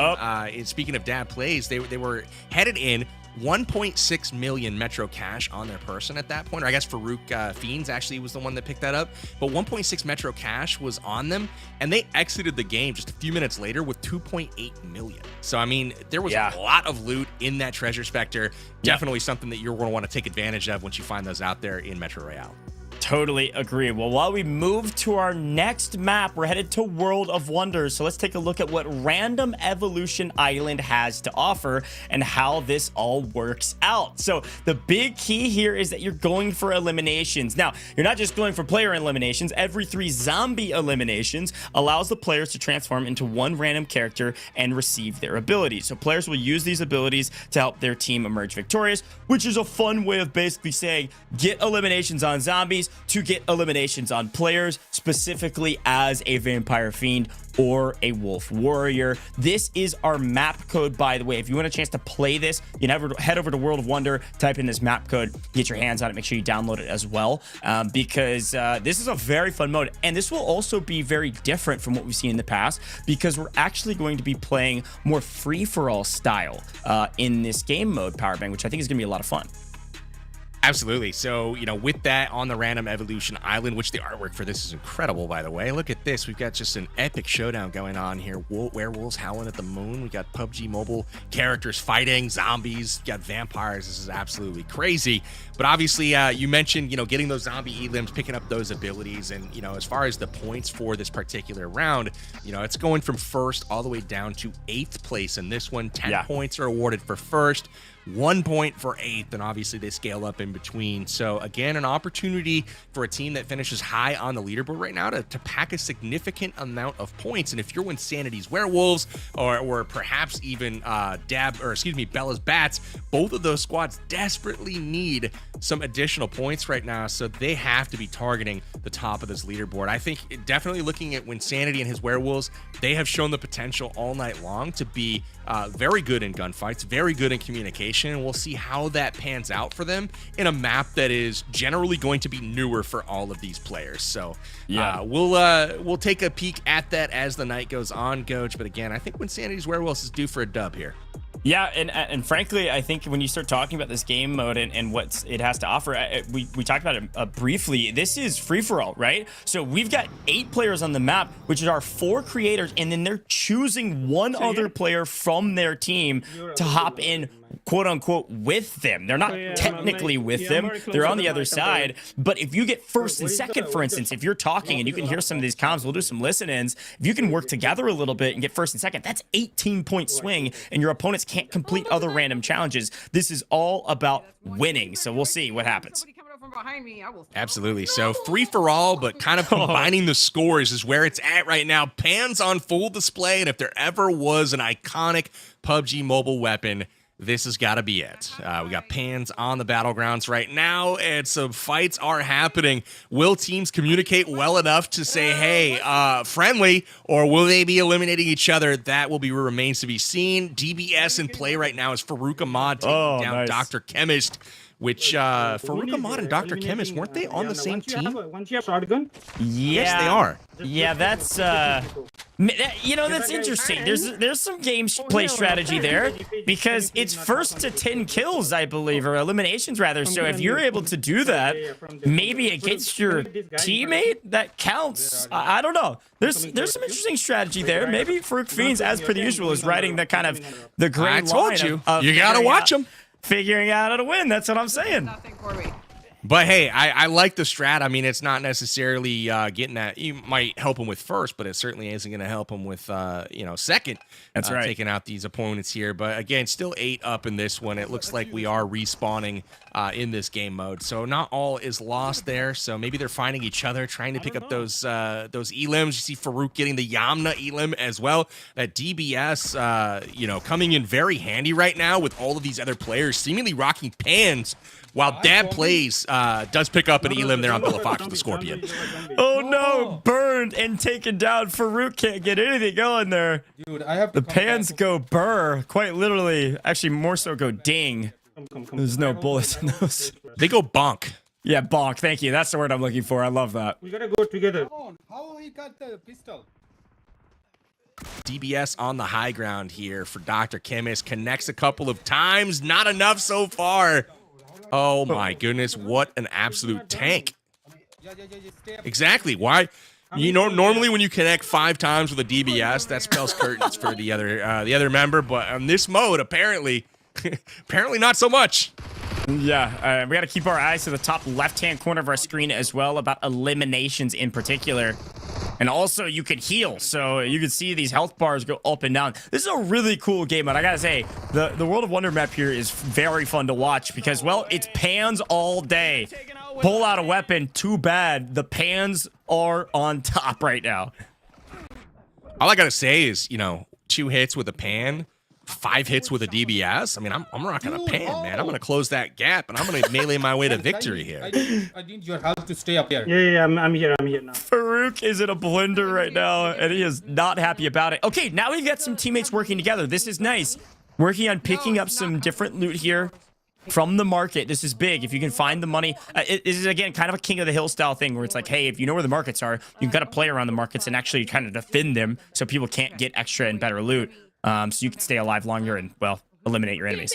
speaking of Dad Plays, they were headed in 1.6 million Metro cash on their person at that point, or I guess Farooq Fiends actually was the one that picked that up, but 1.6 Metro cash was on them, and they exited the game just a few minutes later with 2.8 million. So I mean, there was a lot of loot in that Treasure Spectre. Definitely something that you're going to want to take advantage of once you find those out there in Metro Royale. Totally agree. Well, while we move to our next map, we're headed to World of Wonders. So let's take a look at what Random Evolution Island has to offer and how this all works out. So the big key here is that you're going for eliminations. Now, you're not just going for player eliminations. Every 3 zombie eliminations allows the players to transform into one random character and receive their abilities. So players will use these abilities to help their team emerge victorious, which is a fun way of basically saying get eliminations on zombies to get eliminations on players, specifically as a Vampire Fiend or a Wolf Warrior. This is our map code, by the way. If you want a chance to play this, you can head over to World of Wonder, type in this map code, get your hands on it, make sure you download it as well, because this is a very fun mode. And this will also be very different from what we've seen in the past, because we're actually going to be playing more free-for-all style in this game mode, Powerbang, which I think is going to be a lot of fun. Absolutely. So, you know, with that on the Random Evolution Island, which the artwork for this is incredible, by the way. Look at this. We've got just an epic showdown going on here. Werewolves howling at the moon. We got PUBG Mobile characters fighting zombies. We got vampires. This is absolutely crazy. But obviously, you mentioned, you know, getting those zombie elims, picking up those abilities. And, you know, as far as the points for this particular round, you know, it's going from first all the way down to 8th place in this one. 10 points are awarded for first. 1 point for 8th, and obviously they scale up in between. So again, an opportunity for a team that finishes high on the leaderboard right now to pack a significant amount of points. And if you're Wynnsanity Werewolves or perhaps even Bella's Bats, both of those squads desperately need some additional points right now, so they have to be targeting the top of this leaderboard. I think definitely looking at Wynnsanity and his Werewolves, they have shown the potential all night long to be very good in gunfights, very good in communication, and we'll see how that pans out for them in a map that is generally going to be newer for all of these players. So we'll take a peek at that as the night goes on, Goj. But again, I think Wynnsanity Werewolves is due for a dub here. Yeah, and frankly, I think when you start talking about this game mode and what it has to offer, we talked about it briefly. This is free-for-all, right? So we've got 8 players on the map, which are 4 creators, and then they're choosing one other player from their team to hop in, quote unquote, with them. They're not technically with them, they're on the other side. But if you get first and second, for instance, if you're talking and you can hear some of these comms, we'll do some listen-ins, if you can work together a little bit and get first and second, that's 18-point swing, and your opponents can't complete other random challenges. This is all about winning, so we'll see what happens. Absolutely. So free for all, but kind of combining the scores is where it's at right now. Pans on full display, and if there ever was an iconic PUBG mobile weapon, this has got to be it. We got pans on the battlegrounds right now, and some fights are happening. Will teams communicate well enough to say, hey, friendly, or will they be eliminating each other? That remains to be seen. DBS in play right now is Farooq Ahmad taking down Dr. Chemist, which Farooq Ahmad and Dr. Chemist, weren't they on the same team? Yes, they are. Yeah, that's that's interesting. There's some gameplay strategy there because it's first to 10 kills, I believe, or eliminations rather. So if you're able to do that, maybe against your teammate, that counts. I don't know. There's some interesting strategy there. Maybe Farooq Fiends, as per the usual, is riding the kind of the gray line. I told you. You gotta watch them. Figuring out how to win. That's what I'm saying. Nothing for me. But hey, I like the strat. I mean, it's not necessarily getting that. You might help him with first, but it certainly isn't going to help him with, second. That's right. Taking out these opponents here. But again, still 8 up in this one. It looks like we are respawning in this game mode. So not all is lost there. So maybe they're finding each other, trying to pick up those elims. You see Farooq getting the Yamna elim as well. That DBS, coming in very handy right now with all of these other players seemingly rocking pans. While Dab plays, does pick up an elim there on Villafox with the Scorpion. Oh no, burned and taken down. Farooq can't get anything going there. Dude, I have the pans go burr, quite literally. Actually, more so go ding. There's no bullets in those. They go bonk. Yeah, bonk. Thank you. That's the word I'm looking for. I love that. We gotta go together. How he got the pistol? DBS on the high ground here for Dr. Chemist. Connects a couple of times. Not enough so far. Oh my goodness, what an absolute tank. Exactly. Why? Normally when you connect 5 times with a DBS, that spells curtains for the other member, but on this mode, apparently not so much. Yeah, we got to keep our eyes to the top left-hand corner of our screen as well about eliminations in particular. And also, you can heal, so you can see these health bars go up and down. This is a really cool game, and I gotta say, the World of Wonder map here is very fun to watch because, well, it's pans all day. Pull out a weapon, too bad. The pans are on top right now. All I gotta say is, 2 hits with a pan, 5 hits with a DBS. I mean, I'm rocking a pan, man. I'm gonna close that gap, and I'm gonna melee my way to victory here. I need your help to stay up here. Yeah, I'm here now. Farooq is in a blender right now, and he is not happy about it. Okay, now we've got some teammates working together. This is nice. Working on picking up some different loot here from the market. This is big. If you can find the money, it is, again, kind of a King of the Hill style thing where it's like, hey, if you know where the markets are, you've got to play around the markets and actually kind of defend them so people can't get extra and better loot. So you can stay alive longer and, well, eliminate your enemies.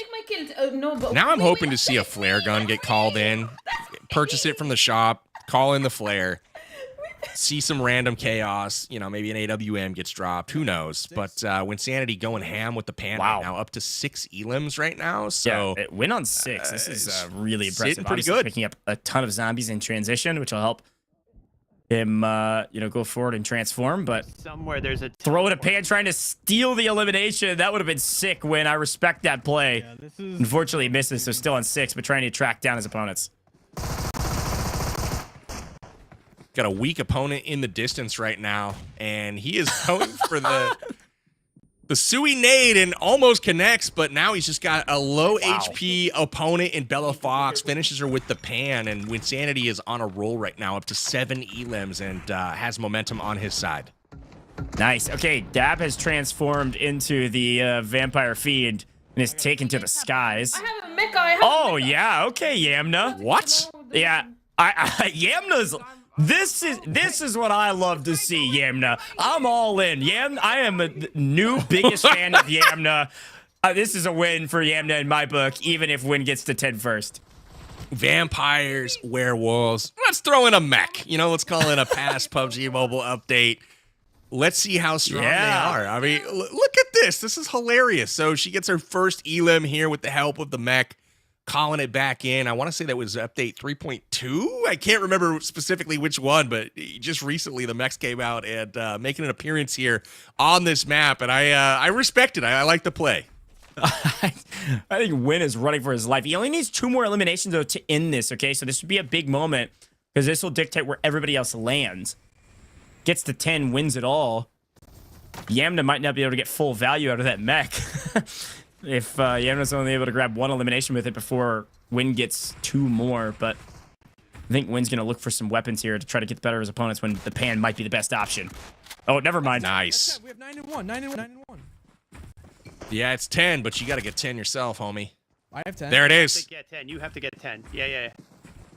Now I'm hoping to see a flare gun get called in, purchase it from the shop, call in the flare, see some random chaos, maybe an AWM gets dropped, who knows. But Wynnsanity going ham with the pan right now, up to 6 elims right now. So yeah, win on 6. This is really impressive. Pretty good. Picking up a ton of zombies in transition, which will help him, go forward and transform, but Somewhere there's a throw it a pan trying to steal the elimination. That would have been sick, Win. I respect that play. Yeah, this is Unfortunately, he misses, so still on 6, but trying to track down his opponents. Got a weak opponent in the distance right now, and he is going for the Sui nade and almost connects, but now he's just got a low HP opponent in Bella Fox, finishes her with the pan, and Wynnsanity is on a roll right now, up to 7 elims, and has momentum on his side. Nice. Okay, Dab has transformed into the Vampire Fiend and is taken to the skies. I have a mecha. Oh, yeah. Okay, Yamna. What? Yeah. Yamna's... This is what I love to see, Yamna. I'm all in. I am a new biggest fan of Yamna. This is a win for Yamna in my book, even if Win gets to 10 first. Vampires, werewolves. Let's throw in a mech. Let's call it a past PUBG Mobile update. Let's see how strong they are. I mean, look at this. This is hilarious. So she gets her first elim here with the help of the mech, calling it back in. I want to say that was update 3.2. I can't remember specifically which one, but just recently the mechs came out and making an appearance here on this map, and I respect it. I like the play. I think Win is running for his life. He only needs 2 more eliminations, though, to end this, okay? So this would be a big moment because this will dictate where everybody else lands. Gets to 10, wins it all. Yamna might not be able to get full value out of that mech. If Yamna's only able to grab 1 elimination with it before Win gets 2 more, but I think Win's going to look for some weapons here to try to get the better of his opponents when the pan might be the best option. Oh, never mind. Nice. We have 9 and 1. 9 and 1. 9 and 1. Yeah, it's 10, but you got to get 10 yourself, homie. I have 10. There it You is. have to get 10. You have to get 10. Yeah.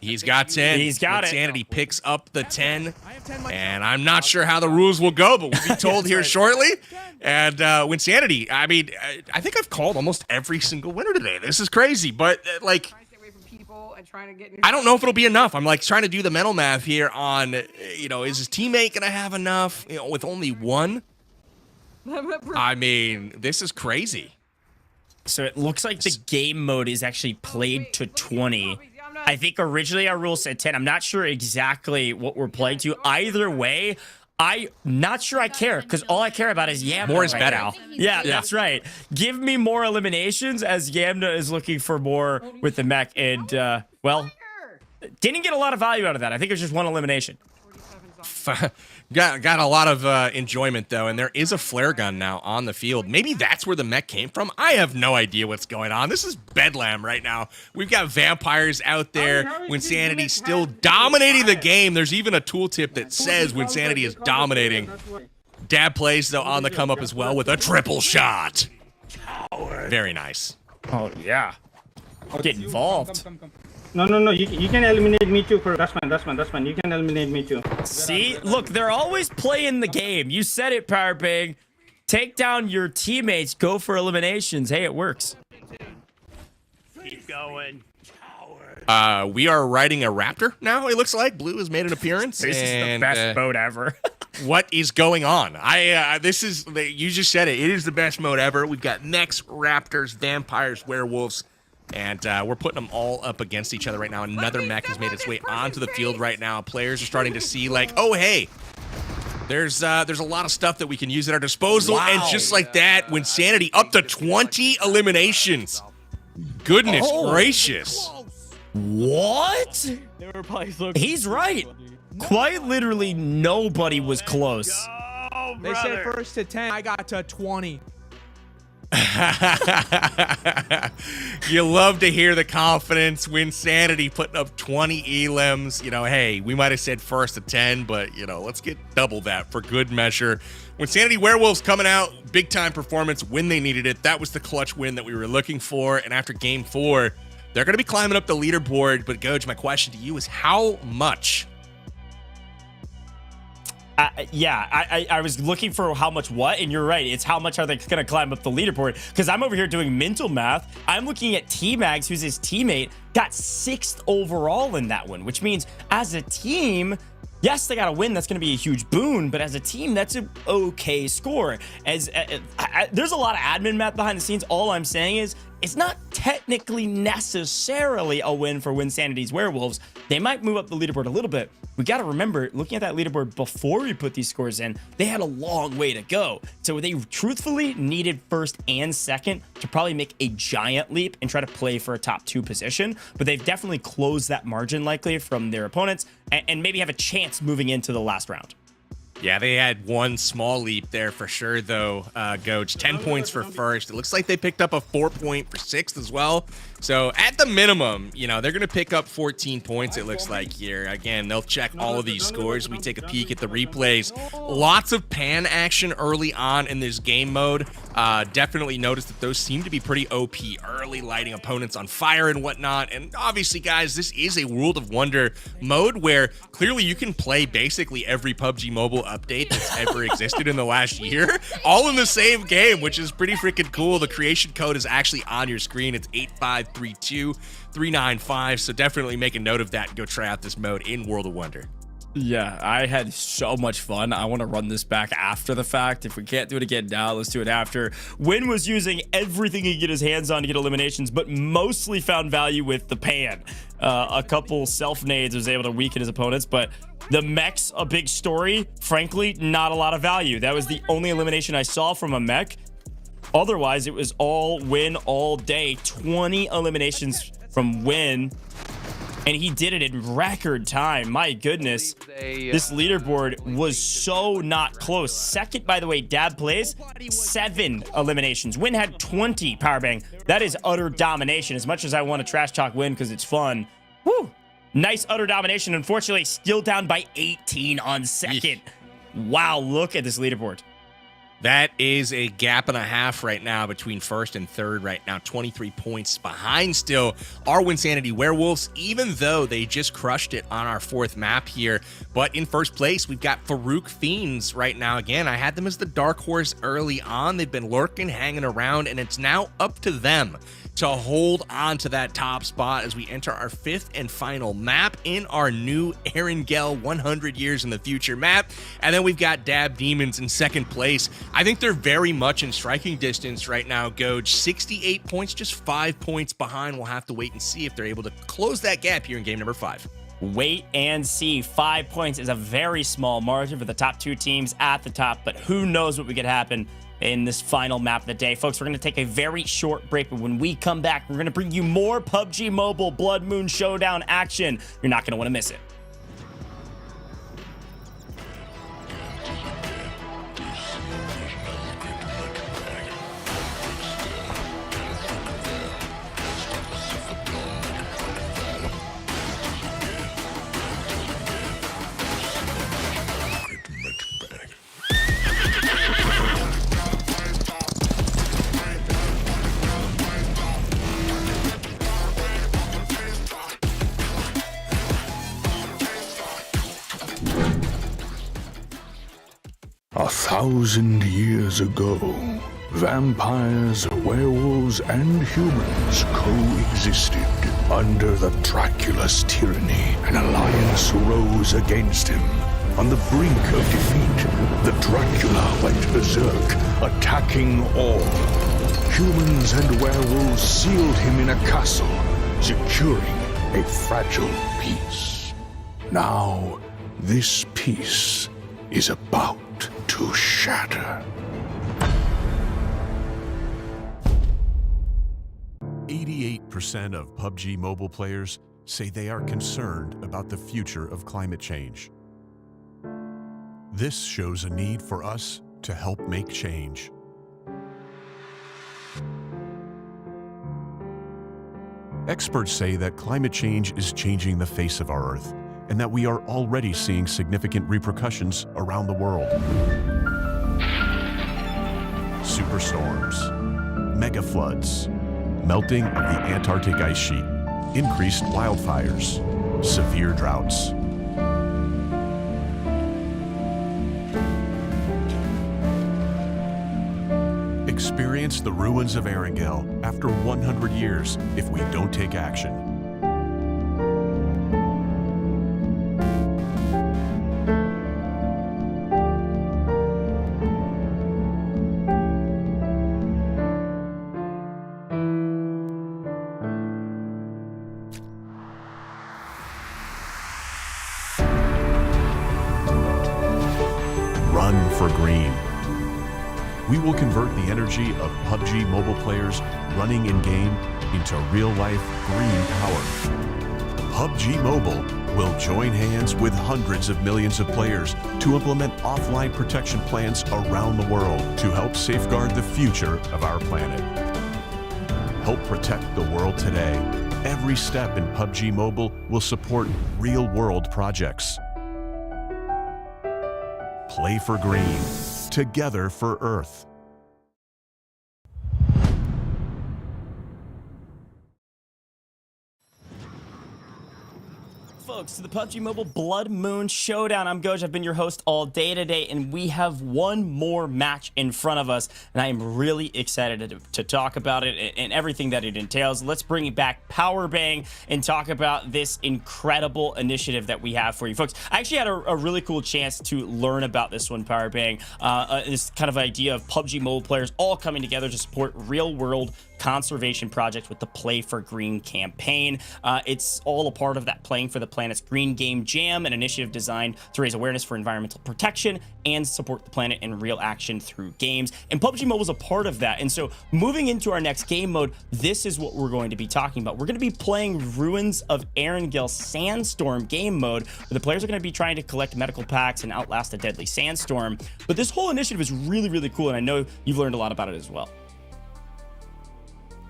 He's got 10. He's got it. Wynnsanity picks up the 10. I have 10 myself. And I'm not sure how the rules will go, but we'll be told here shortly. And Wynnsanity, I mean, I think I've called almost every single winner today. This is crazy, but Trying to stay away from people and trying to get I don't know if it'll be enough. I'm like trying to do the mental math here on, is his teammate going to have enough with only 1? I mean, this is crazy. So it looks like the game mode is actually played to 20. I think originally our rule said 10. I'm not sure exactly what we're playing to. Either way, I'm not sure I care, because all I care about is Yamna. More is right better. now. Yeah, that's right. Give me more eliminations, as Yamna is looking for more with the mech. And, well, didn't get a lot of value out of that. I think it was just 1 elimination. Got a lot of enjoyment, though, and there is a flare gun now on the field. Maybe that's where the mech came from. I have no idea what's going on. This is bedlam right now. We've got vampires out there. Wynnsanity still dominating the game. There's even a tooltip that says Wynnsanity is dominating. Dab plays, though, on the come-up as well with a triple shot. Very nice. Oh, yeah. Get involved. No. You can eliminate me too. That's fine. You can eliminate me too. See? Look, they're always playing the game. You said it, Power Big. Take down your teammates. Go for eliminations. Hey, it works. Keep going. We are riding a Raptor now, it looks like. Blue has made an appearance. This is the best mode ever. What is going on? You just said it. It is the best mode ever. We've got mechs, raptors, vampires, werewolves, and we're putting them all up against each other right now. Another mech has made its way onto the field right now. Players are starting to see, like, oh, hey, there's a lot of stuff that we can use at our disposal. Wow. And just like that, Wynnsanity up to 20 eliminations. Goodness gracious. What? He's right. Quite literally nobody was close. They said first to 10. I got to 20. You love to hear the confidence. Wynnsanity putting up 20 elims. Hey, we might have said first to 10, but, let's get double that for good measure. Wynnsanity Werewolves coming out, big-time performance when they needed it. That was the clutch win that we were looking for, and after Game 4, they're going to be climbing up the leaderboard. But, Goj, my question to you is how much? I was looking for how much what, and you're right. It's how much are they going to climb up the leaderboard? Because I'm over here doing mental math. I'm looking at T-Mags, who's his teammate, got 6th overall in that one, which means as a team, yes, they got to win. That's going to be a huge boon, but as a team, that's an okay score. There's a lot of admin math behind the scenes. All I'm saying is it's not technically necessarily a win for Wynnsanity Werewolves. They might move up the leaderboard a little bit. We got to remember, looking at that leaderboard before we put these scores in, they had a long way to go. So they truthfully needed first and second to probably make a giant leap and try to play for a top 2 position. But they've definitely closed that margin likely from their opponents and maybe have a chance moving into the last round. Yeah, they had one small leap there for sure, though, Goach. 10 points for first. It looks like they picked up a 4-point for sixth as well. So at the minimum, you know, they're going to pick up 14 points, it looks like here. Again, they'll check all of these scores. We take a peek at the replays. Lots of pan action early on in this game mode. Definitely noticed that those seem to be pretty OP early, lighting opponents on fire and whatnot. And obviously, guys, this is a World of Wonder mode where clearly you can play basically every PUBG Mobile update that's ever existed in the last year, all in the same game, which is pretty freaking cool. The creation code is actually on your screen. It's 8532395. So definitely make a note of that and go try out this mode in World of Wonder. Yeah, I had so much fun. I want to run this back after the fact. If we can't do it again now, let's do it after. Wynn was using everything he could get his hands on to get eliminations, but mostly found value with the pan. A couple self-nades was able to weaken his opponents, but the mech's a big story. Frankly, not a lot of value. That was the only elimination I saw from a mech. Otherwise, it was all Wynn all day. 20 eliminations from Wynn. And he did it in record time. My goodness. This leaderboard was so not close. Second, by the way, Dab Plays, 7 eliminations. Wynn had 20 powerbang. That is utter domination. As much as I want to trash talk Wynn because it's fun. Woo! Nice utter domination. Unfortunately, still down by 18 on second. Wow, look at this leaderboard. That is a gap and a half right now between first and third right now. 23 points behind still are Wynnsanity Werewolves, even though they just crushed it on our 4th map here. But in first place, we've got Farooq Fiends right now. Again, I had them as the dark horse early on. They've been lurking, hanging around, and it's now up to them to hold on to that top spot as we enter our 5th and final map in our new Erangel 100 Years in the Future map. And then we've got Dab Demons in second place. I think they're very much in striking distance right now, Goj. 68 points, just 5 points behind. We'll have to wait and see if they're able to close that gap here in game number 5. Wait and see. 5 points is a very small margin for the top 2 teams at the top, but who knows what could happen in this final map of the day. Folks, we're going to take a very short break, but when we come back, we're going to bring you more PUBG Mobile Bloodmoon Showdown action. You're not going to want to miss it. A 1,000 years ago, vampires, werewolves, and humans coexisted. Under the Dracula's tyranny, an alliance rose against him. On the brink of defeat, the Dracula went berserk, attacking all. Humans and werewolves sealed him in a castle, securing a fragile peace. Now, this peace is about to shatter. 88% of PUBG Mobile players say they are concerned about the future of climate change. This shows a need for us to help make change. Experts say that climate change is changing the face of our Earth, and that we are already seeing significant repercussions around the world. Superstorms, mega floods, melting of the Antarctic ice sheet, increased wildfires, severe droughts. Experience the ruins of Erangel after 100 years if we don't take action. for green. We will convert the energy of PUBG mobile players running in-game into real-life green power. PUBG Mobile will join hands with hundreds of millions of players to implement offline protection plans around the world to help safeguard the future of our planet. Help protect the world today. Every step in PUBG Mobile will support real-world projects. Play for green. Together for Earth. Folks, to the PUBG Mobile Bloodmoon Showdown. I'm Goj. I've been your host all day today, and we have one more match in front of us, and I am really excited to talk about it and everything that it entails. Let's bring it back Power Bang and talk about this incredible initiative that we have for you folks. I actually had a really cool chance to learn about this one, Power Bang. This kind of idea of PUBG Mobile players all coming together to support real-world conservation projects with the Play for Green campaign. It's all a part of that Playing for the Planet's Green Game Jam, an initiative designed to raise awareness for environmental protection and support the planet in real action through games. And PUBG Mobile is a part of that. And so moving into our next game mode, this is what we're going to be talking about. We're going to be playing Ruins of Erangel Sandstorm game mode, where the players are going to be trying to collect medical packs and outlast a deadly sandstorm. But this whole initiative is really, really cool, and I know you've learned a lot about it as well.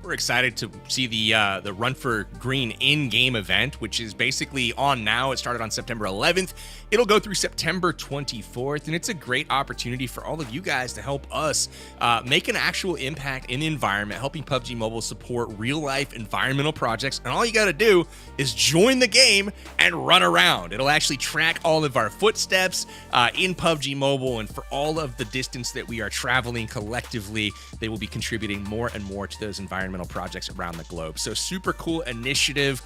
We're excited to see the Run for Green in-game event, which is basically on now. It started on September 11th. It'll go through September 24th, and it's a great opportunity for all of you guys to help us make an actual impact in the environment, helping PUBG Mobile support real-life environmental projects. And all you got to do is join the game and run around. It'll actually track all of our footsteps in PUBG Mobile, and for all of the distance that we are traveling collectively, they will be contributing more and more to those environmental projects around the globe. So super cool initiative,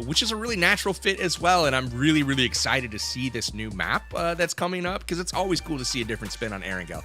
which is a really natural fit as well. And I'm really, really excited to see this new map that's coming up, because it's always cool to see a different spin on Erangel.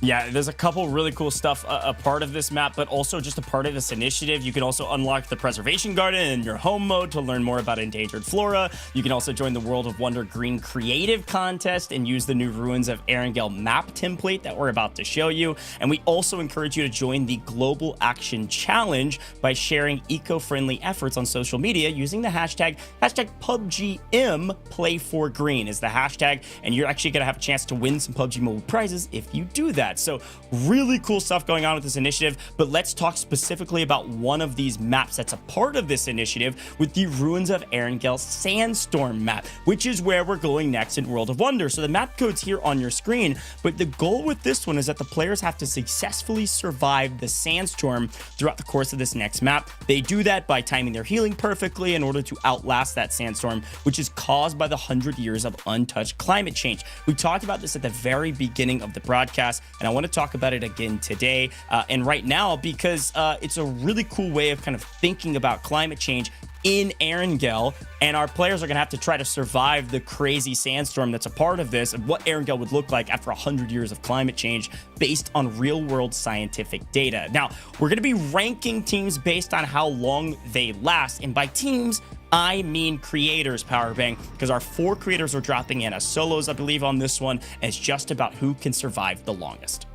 Yeah, there's a couple really cool stuff a part of this map, but also just a part of this initiative. You can also unlock the Preservation Garden in your home mode to learn more about endangered flora. You can also join the World of Wonder Green Creative Contest and use the new Ruins of Erangel map template that we're about to show you. And we also encourage you to join the Global Action Challenge by sharing eco-friendly efforts on social media using the hashtag PUBGM Play for Green is the hashtag, and you're actually going to have a chance to win some PUBG Mobile prizes if you do that. So really cool stuff going on with this initiative, but let's talk specifically about one of these maps that's a part of this initiative with the Ruins of Erangel Sandstorm map, which is where we're going next in World of Wonder. So the map code's here on your screen, but the goal with this one is that the players have to successfully survive the sandstorm throughout the course of this next map. They do that by timing their healing perfectly in order to outlast that sandstorm, which is caused by the 100 years of untouched climate change. We talked about this at the very beginning of the broadcast, and I want to talk about it again today and right now, because it's a really cool way of kind of thinking about climate change in Erangel, and our players are going to have to try to survive the crazy sandstorm that's a part of this, and what Erangel would look like after 100 years of climate change based on real-world scientific data. Now, we're going to be ranking teams based on how long they last, and by teams, I mean creators, Power Bang, because our 4 creators are dropping in as solos, I believe, on this one, and it's just about who can survive the longest.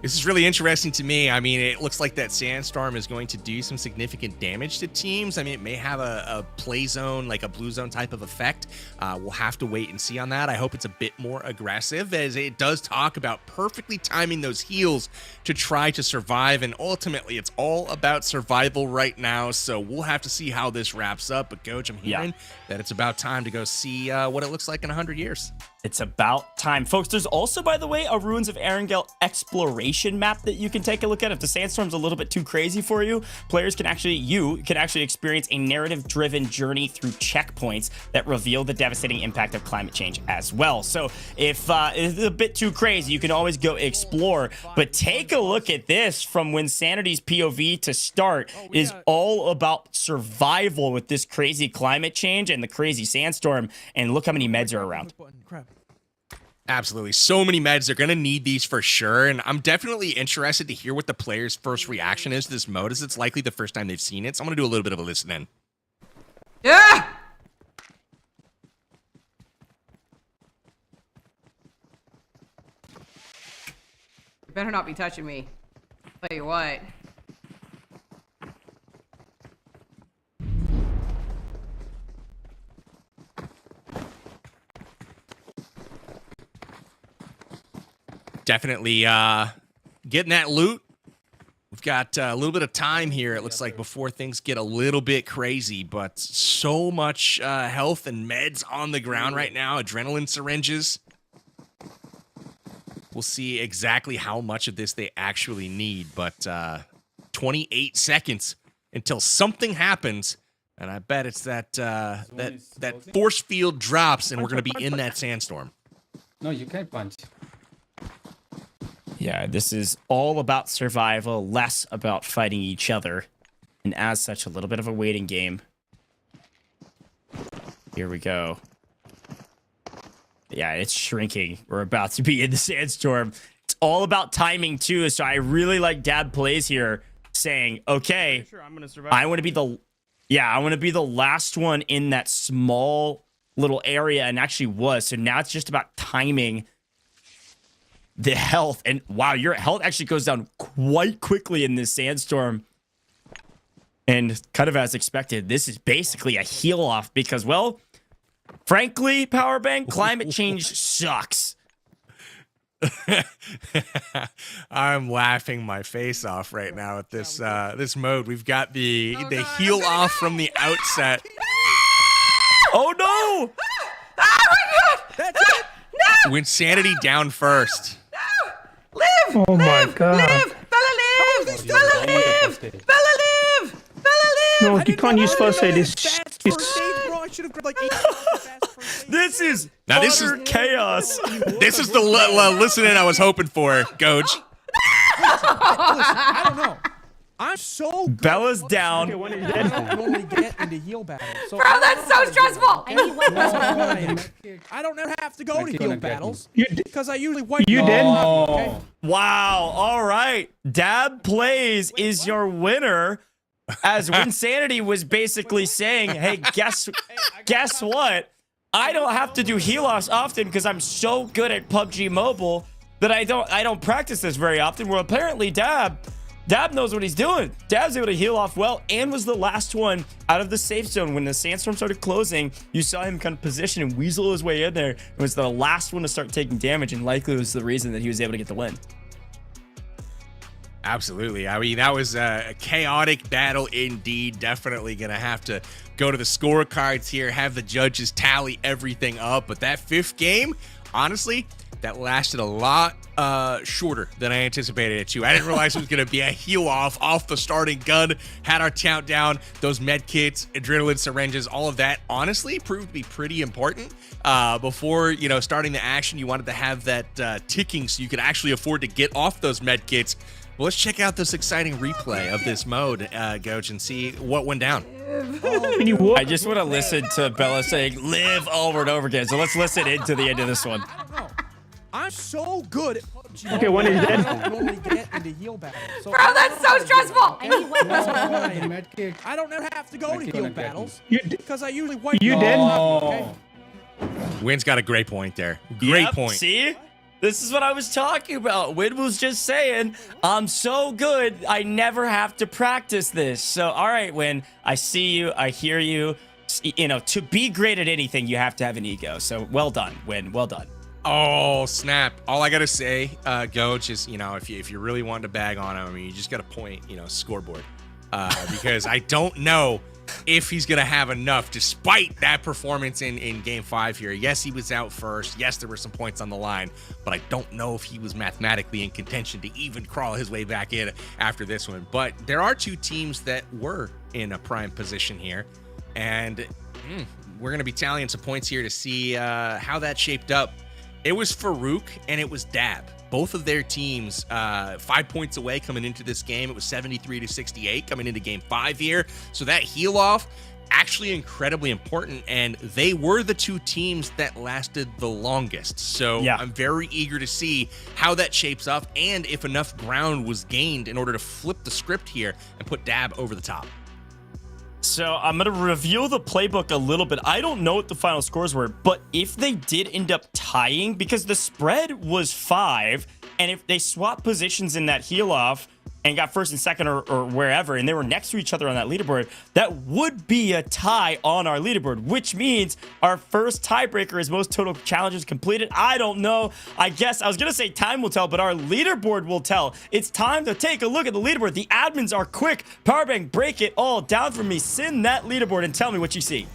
This is really interesting to me. I mean, it looks like that sandstorm is going to do some significant damage to teams. I mean, it may have a play zone, like a blue zone type of effect. We'll have to wait and see on that. I hope it's a bit more aggressive, as it does talk about perfectly timing those heals to try to survive. And ultimately, it's all about survival right now. So we'll have to see how this wraps up. But Coach, I'm hearing that it's about time to go see what it looks like in 100 years. It's about time. Folks, there's also, by the way, a Ruins of Erangel exploration map that you can take a look at. If the sandstorm's a little bit too crazy for you, players can actually, experience a narrative-driven journey through checkpoints that reveal the devastating impact of climate change as well. So if it's a bit too crazy, you can always go explore. But take a look at this from Wynnssanity's POV to start. It is all about survival with this crazy climate change and the crazy sandstorm. And look how many meds are around. Absolutely. So many meds. They're going to need these for sure. And I'm definitely interested to hear what the player's first reaction is to this mode, as it's likely the first time they've seen it. So I'm going to do a little bit of a listen in. Yeah! better not be touching me. Tell you what. Definitely getting that loot. We've got a little bit of time here, it looks like, before things get a little bit crazy, but so much health and meds on the ground right now. Adrenaline syringes. We'll see exactly how much of this they actually need, but 28 seconds until something happens, and I bet it's that force field drops, and we're going to be in that sandstorm. No, you can't punch. Yeah, this is all about survival, less about fighting each other, and as such, a little bit of a waiting game. Here we go. Yeah, it's shrinking. We're about to be in the sandstorm. It's all about timing, too, so I really like Dab Plays here, saying, okay, Sure, I'm gonna survive. I want to be the last one in that small little area, and actually was. So now it's just about timing the health. And wow, your health actually goes down quite quickly in this sandstorm. And kind of as expected, this is basically a heal off because, well, frankly, Powerbank, climate change sucks. I'm laughing my face off right now at this this mode. We've got the heal off from the outset. Oh no! Oh my god! That's it. No! Wynnsanity down first. Live! Oh my God. Live! Bella live! Bella live! Bella live! Bella live! No, you can't use first aid. Fast first aid, bro. I should have grabbed like 8 fast first aid. This is Now this is chaos. This is the listening I was hoping for, Goj. Listen, I don't know. I'm so good. Bella's down. I don't normally get into heal battles. So Bro, that's so stressful! I don't never have to go to heal gonna get battles You because I usually wipe. You did? Okay? Wow. All right. Dab Plays is your winner. As Wynnsanity was basically saying, hey, guess what? I don't have to do heal offs often because I'm so good at PUBG Mobile that I don't practice this very often. Well, apparently Dab knows what he's doing. Dab's able to heal off well and was the last one out of the safe zone. When the sandstorm started closing, you saw him kind of position and weasel his way in there. It was the last one to start taking damage, and likely was the reason that he was able to get the win. Absolutely. I mean, that was a chaotic battle indeed. Definitely going to have to go to the scorecards here, have the judges tally everything up. But that fifth game, honestly, that lasted a lot shorter than I anticipated it to. I didn't realize it was going to be a heal off the starting gun. Had our countdown, those med kits, adrenaline syringes, all of that honestly proved to be pretty important. Before, starting the action, you wanted to have that ticking so you could actually afford to get off those med kits. Well, let's check out this exciting replay of this mode, Goj, and see what went down. I just want to listen to Bella saying live over and over again. So let's listen into the end of this one. I don't know. I'm so good at PUBG. Okay, one is dead. I don't normally get into heal battles. So Bro, that's so stressful! I don't ever have to go to heal battles You because I usually wipe. You did? Okay? Wynn's got a great point there. Great Yep, point. See? This is what I was talking about. Wynn was just saying, I'm so good, I never have to practice this. So, all right, Wynn, I see you, I hear you. To be great at anything, you have to have an ego. So, well done, Wynn, well done. Oh, snap. All I got to say, Goj, is, if you really wanted to bag on him, you just got to point, scoreboard. Because I don't know if he's going to have enough despite that performance in game 5 here. Yes, he was out first. Yes, there were some points on the line, but I don't know if he was mathematically in contention to even crawl his way back in after this one. But there are two teams that were in a prime position here, and we're going to be tallying some points here to see how that shaped up. It was Farooq and it was Dab. Both of their teams 5 points away coming into this game. It was 73-68 coming into game 5 here. So that heal off, actually incredibly important. And they were the two teams that lasted the longest. So yeah. I'm very eager to see how that shapes up and if enough ground was gained in order to flip the script here and put Dab over the top. So I'm going to review the playbook a little bit. I don't know what the final scores were, but if they did end up tying, because the spread was 5, And if they swap positions in that heal off and got first and second or wherever, and they were next to each other on that leaderboard, that would be a tie on our leaderboard, which means our first tiebreaker is most total challenges completed. I don't know. I guess I was going to say time will tell, but our leaderboard will tell. It's time to take a look at the leaderboard. The admins are quick. Powerbank, break it all down for me. Send that leaderboard and tell me what you see.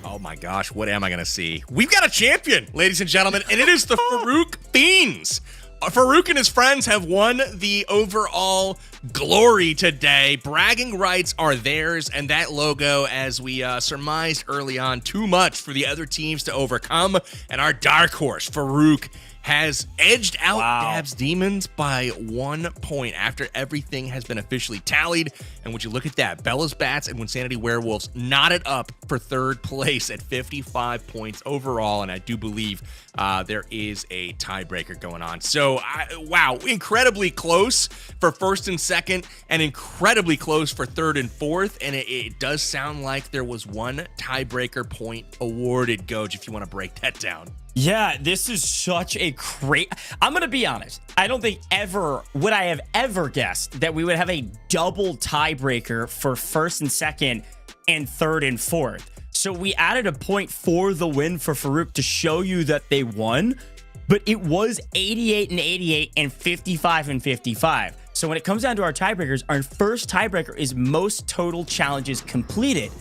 Oh my gosh, what am I going to see? We've got a champion, ladies and gentlemen, and it is the Farooq Fiends. Farooq and his friends have won the overall glory today. Bragging rights are theirs, and that logo, as we surmised early on, too much for the other teams to overcome. And our dark horse, Farooq, has edged out Dab's Demons by 1 point after everything has been officially tallied. And would you look at that? Bella's Bats and Wynnsanity Werewolves knotted up for third place at 55 points overall. And I do believe there is a tiebreaker going on. So, wow, incredibly close for first and second, and incredibly close for third and fourth. And it does sound like there was one tiebreaker point awarded, Goj, if you want to break that down. Yeah, this is such a I'm going to be honest. I don't think would I have ever guessed that we would have a double tiebreaker for first and second and third and fourth. So we added a point for the win for Farooq to show you that they won, but it was 88 and 88 and 55 and 55. So when it comes down to our tiebreakers, our first tiebreaker is most total challenges completed.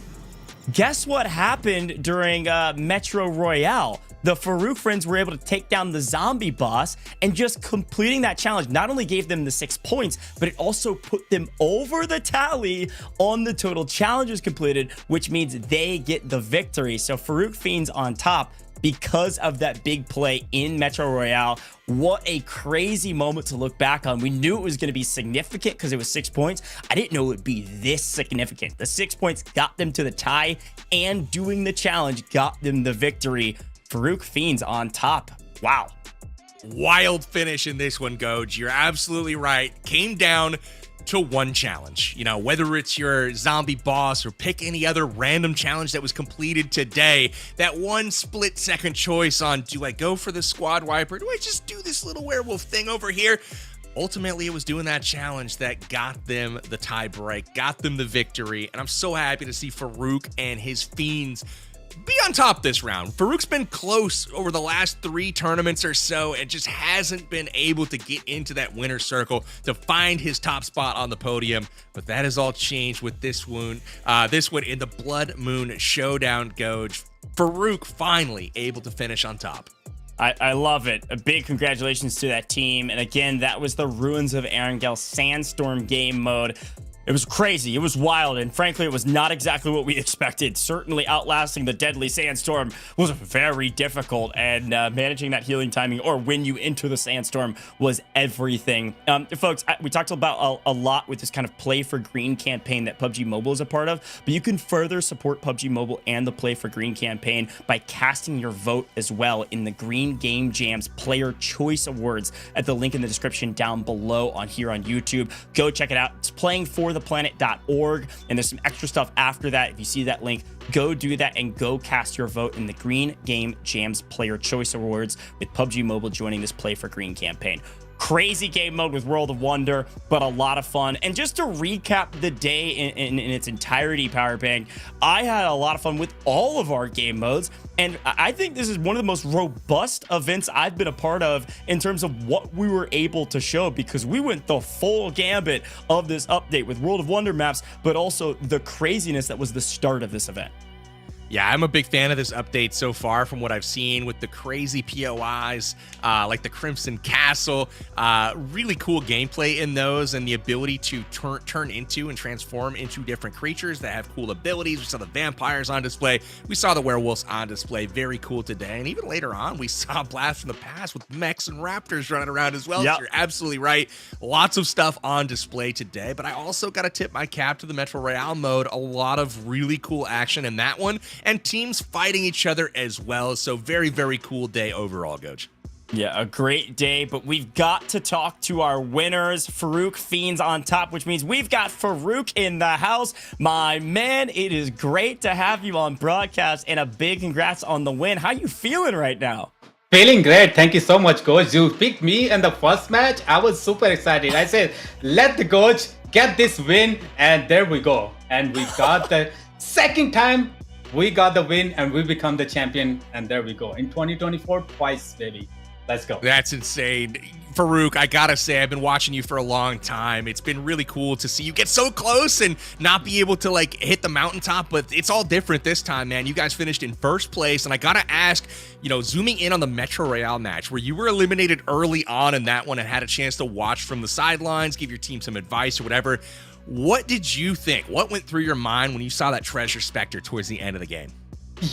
Guess what happened during Metro Royale? The Farooq friends were able to take down the zombie boss, and just completing that challenge not only gave them the 6 points, but it also put them over the tally on the total challenges completed, which means they get the victory. So Farooq Fiends on top because of that big play in Metro Royale. What a crazy moment to look back on. We knew it was going to be significant because it was 6 points. I didn't know it would be this significant. The 6 points got them to the tie, and doing the challenge got them the victory. Farooq Fiends on top. Wow. Wild finish in this one, Goj. You're absolutely right. Came down to one challenge. You know, whether it's your zombie boss or pick any other random challenge that was completed today, that one split second choice on, do I go for the squad wiper? Do I just do this little werewolf thing over here? Ultimately, it was doing that challenge that got them the tie break, got them the victory. And I'm so happy to see Farooq and his Fiends be on top this round. Farooq's been close over the last 3 tournaments or so and just hasn't been able to get into that winner's circle to find his top spot on the podium. But that has all changed with this one in the Bloodmoon Showdown, Goj. Farooq finally able to finish on top. I love it. A big congratulations to that team. And again, that was the Ruins of Erangel Sandstorm game mode. It was crazy. It was wild. And frankly, it was not exactly what we expected. Certainly outlasting the deadly sandstorm was very difficult. And managing that healing timing or when you enter the sandstorm was everything. Folks, we talked about a lot with this kind of Play for Green campaign that PUBG Mobile is a part of. But you can further support PUBG Mobile and the Play for Green campaign by casting your vote as well in the Green Game Jams Player Choice Awards at the link in the description down below on here on YouTube. Go check it out. It's playingfortheplanet.org, and there's some extra stuff after that. If you see that link, go do that and go cast your vote in the Green Game Jams Player Choice Awards with PUBG Mobile joining this Play for Green campaign. Crazy game mode with World of Wonder, but a lot of fun. And just to recap the day in its entirety, Powerbank, I had a lot of fun with all of our game modes. And I think this is one of the most robust events I've been a part of in terms of what we were able to show, because we went the full gambit of this update with World of Wonder maps, but also the craziness that was the start of this event. Yeah, I'm a big fan of this update so far from what I've seen with the crazy POIs, like the Crimson Castle. Really cool gameplay in those, and the ability to turn into and transform into different creatures that have cool abilities. We saw the vampires on display. We saw the werewolves on display. Very cool today. And even later on, we saw Blast from the Past with mechs and raptors running around as well. Yep. So you're absolutely right. Lots of stuff on display today. But I also got to tip my cap to the Metro Royale mode. A lot of really cool action in that one, and teams fighting each other as well. So very, very cool day overall, Goj. Yeah, a great day, but we've got to talk to our winners. Farooq Fiends on top, which means we've got Farooq in the house. My man, it is great to have you on broadcast, and a big congrats on the win. How you feeling right now? Feeling great. Thank you so much, Coach. You picked me in the first match. I was super excited. I said, let the coach get this win. And there we go. And we got the second time. We got the win and we become the champion. And there we go. In 2024, twice, baby. Let's go. That's insane. Farooq, I gotta say, I've been watching you for a long time. It's been really cool to see you get so close and not be able to like hit the mountaintop, but it's all different this time, man. You guys finished in first place, and I gotta ask, you know, zooming in on the Metro Royale match where you were eliminated early on in that one and had a chance to watch from the sidelines, give your team some advice or whatever. What did you think? What went through your mind when you saw that Treasure Spectre towards the end of the game?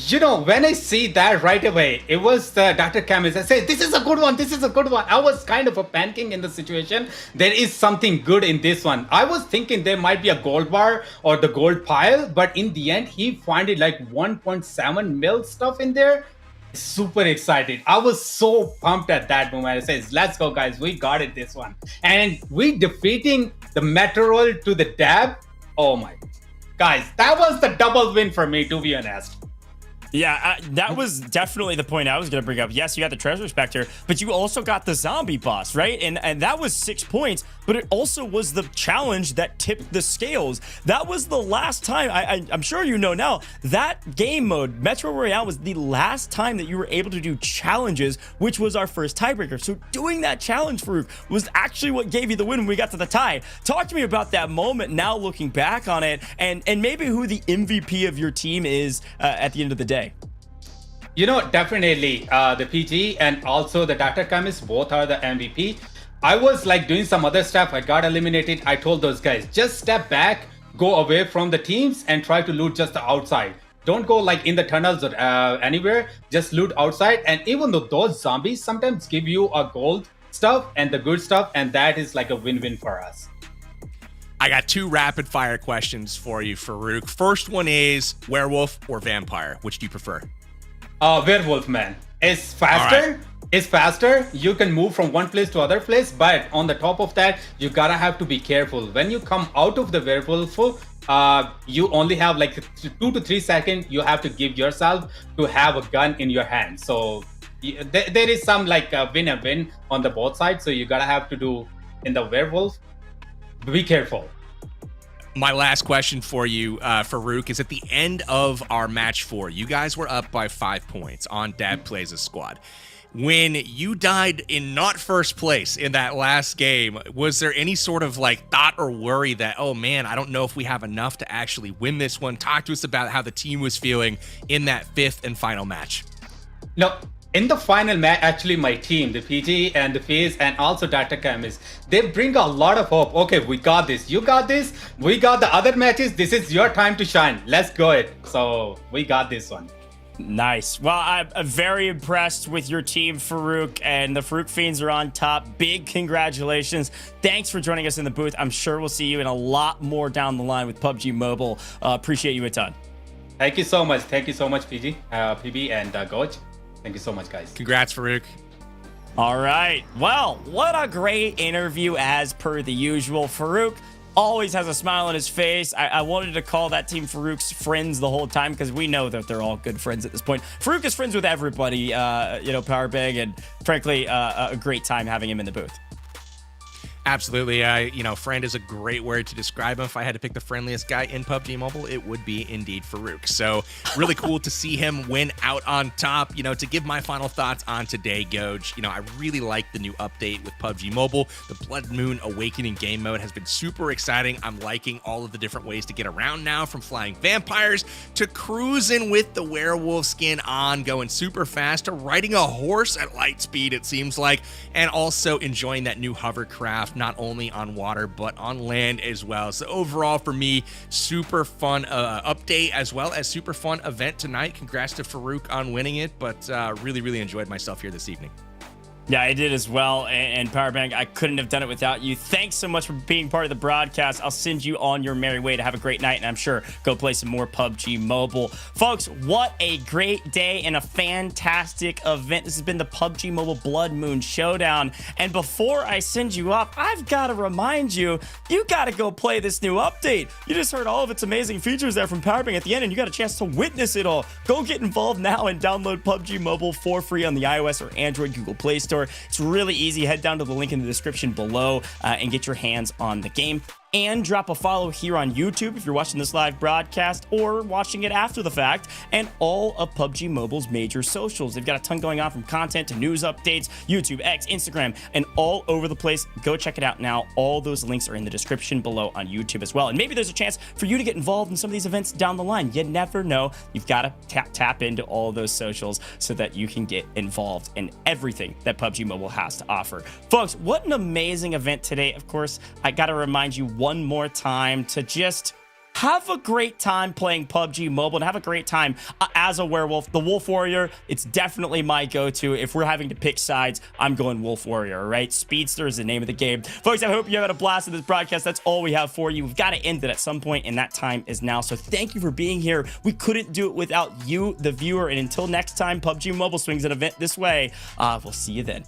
You know, when I see that right away, it was the Dr. Camus. I said, this is a good one. This is a good one. I was kind of a panicking in the situation. There is something good in this one. I was thinking there might be a gold bar or the gold pile, but in the end, he found it like 1.7 mil stuff in there. Super excited. I was so pumped at that moment. I said, let's go, guys. We got it this one. And we defeating the Metro Roll to the dab. Oh my. Guys, that was the double win for me, to be honest. Yeah, that was definitely the point I was going to bring up. Yes, you got the Treasure Spectre, but you also got the zombie boss, right? And that was 6 points, but it also was the challenge that tipped the scales. That was the last time, I'm sure you know now, that game mode, Metro Royale, was the last time that you were able to do challenges, which was our first tiebreaker. So doing that challenge, Farooq, was actually what gave you the win when we got to the tie. Talk to me about that moment now looking back on it, and maybe who the MVP of your team is at the end of the day. You know, definitely the PG and also the Dr. Camus, both are the MVP. I was like doing some other stuff. I got eliminated. I told those guys, just step back, go away from the teams and try to loot just the outside. Don't go like in the tunnels or anywhere, just loot outside. And even though those zombies sometimes give you a gold stuff and the good stuff, and that is like a win-win for us. I got 2 rapid fire questions for you, Farooq. First one is werewolf or vampire? Which do you prefer? Werewolf, man. It's faster. Right. It's faster. You can move from one place to other place, but on the top of that, you gotta have to be careful. When you come out of the werewolf, you only have like 2 to 3 seconds. You have to give yourself to have a gun in your hand. So there is some like win and win on the both sides. So you gotta have to do in the werewolf. Be careful. My last question for you, Farooq, is at the end of our match 4, you guys were up by 5 points on Dad Plays a Squad. When you died in not first place in that last game, was there any sort of like thought or worry that, oh man, I don't know if we have enough to actually win this one? Talk to us about how the team was feeling in that 5th and final match. No. In the final match, actually, my team, the PG and the FaZe and also Dr. Camus, they bring a lot of hope. Okay, we got this. You got this. We got the other matches. This is your time to shine. Let's go it. So we got this one. Nice. Well, I'm very impressed with your team, Farooq, and the Farooq Fiends are on top. Big congratulations. Thanks for joining us in the booth. I'm sure we'll see you in a lot more down the line with PUBG Mobile. Appreciate you a ton. Thank you so much. Thank you so much, PG, PB, and Coach. Thank you so much, guys. Congrats, Farooq. All right. Well, what a great interview as per the usual. Farooq always has a smile on his face. I wanted to call that team Farouk's friends the whole time because we know that they're all good friends at this point. Farooq is friends with everybody, you know, Powerbag, and frankly, a great time having him in the booth. Absolutely. You know, friend is a great word to describe him. If I had to pick the friendliest guy in PUBG Mobile, it would be indeed Farooq. So really cool to see him win out on top. You know, to give my final thoughts on today, Goj, you know, I really like the new update with PUBG Mobile. The Bloodmoon Awakening game mode has been super exciting. I'm liking all of the different ways to get around now, from flying vampires to cruising with the werewolf skin on, going super fast, to riding a horse at light speed, it seems like, and also enjoying that new hovercraft, not only on water but on land as well. So overall for me, super fun update as well as super fun event tonight. Congrats to Farooq on winning it, but really enjoyed myself here this evening. Yeah, I did as well. And Powerbank, I couldn't have done it without you. Thanks so much for being part of the broadcast. I'll send you on your merry way to have a great night, and I'm sure go play some more PUBG Mobile. Folks, what a great day and a fantastic event. This has been the PUBG Mobile Bloodmoon Showdown. And before I send you up, I've got to remind you, you got to go play this new update. You just heard all of its amazing features there from Powerbank at the end, and you got a chance to witness it all. Go get involved now and download PUBG Mobile for free on the iOS or Android Google Play Store. It's really easy. Head down to the link in the description below and get your hands on the game. And drop a follow here on YouTube if you're watching this live broadcast or watching it after the fact, and all of PUBG Mobile's major socials. They've got a ton going on, from content to news updates, YouTube, X, Instagram, and all over the place. Go check it out now. All those links are in the description below on YouTube as well. And maybe there's a chance for you to get involved in some of these events down the line. You never know. You've got to tap into all those socials so that you can get involved in everything that PUBG Mobile has to offer. Folks, what an amazing event today. Of course, I got to remind you one more time to just have a great time playing PUBG Mobile and have a great time as a werewolf. The Wolf Warrior, it's definitely my go-to. If we're having to pick sides, I'm going Wolf Warrior, all right? Speedster is the name of the game. Folks, I hope you had a blast in this broadcast. That's all we have for you. We've got to end it at some point, and that time is now. So thank you for being here. We couldn't do it without you, the viewer. And until next time, PUBG Mobile swings an event this way. We'll see you then.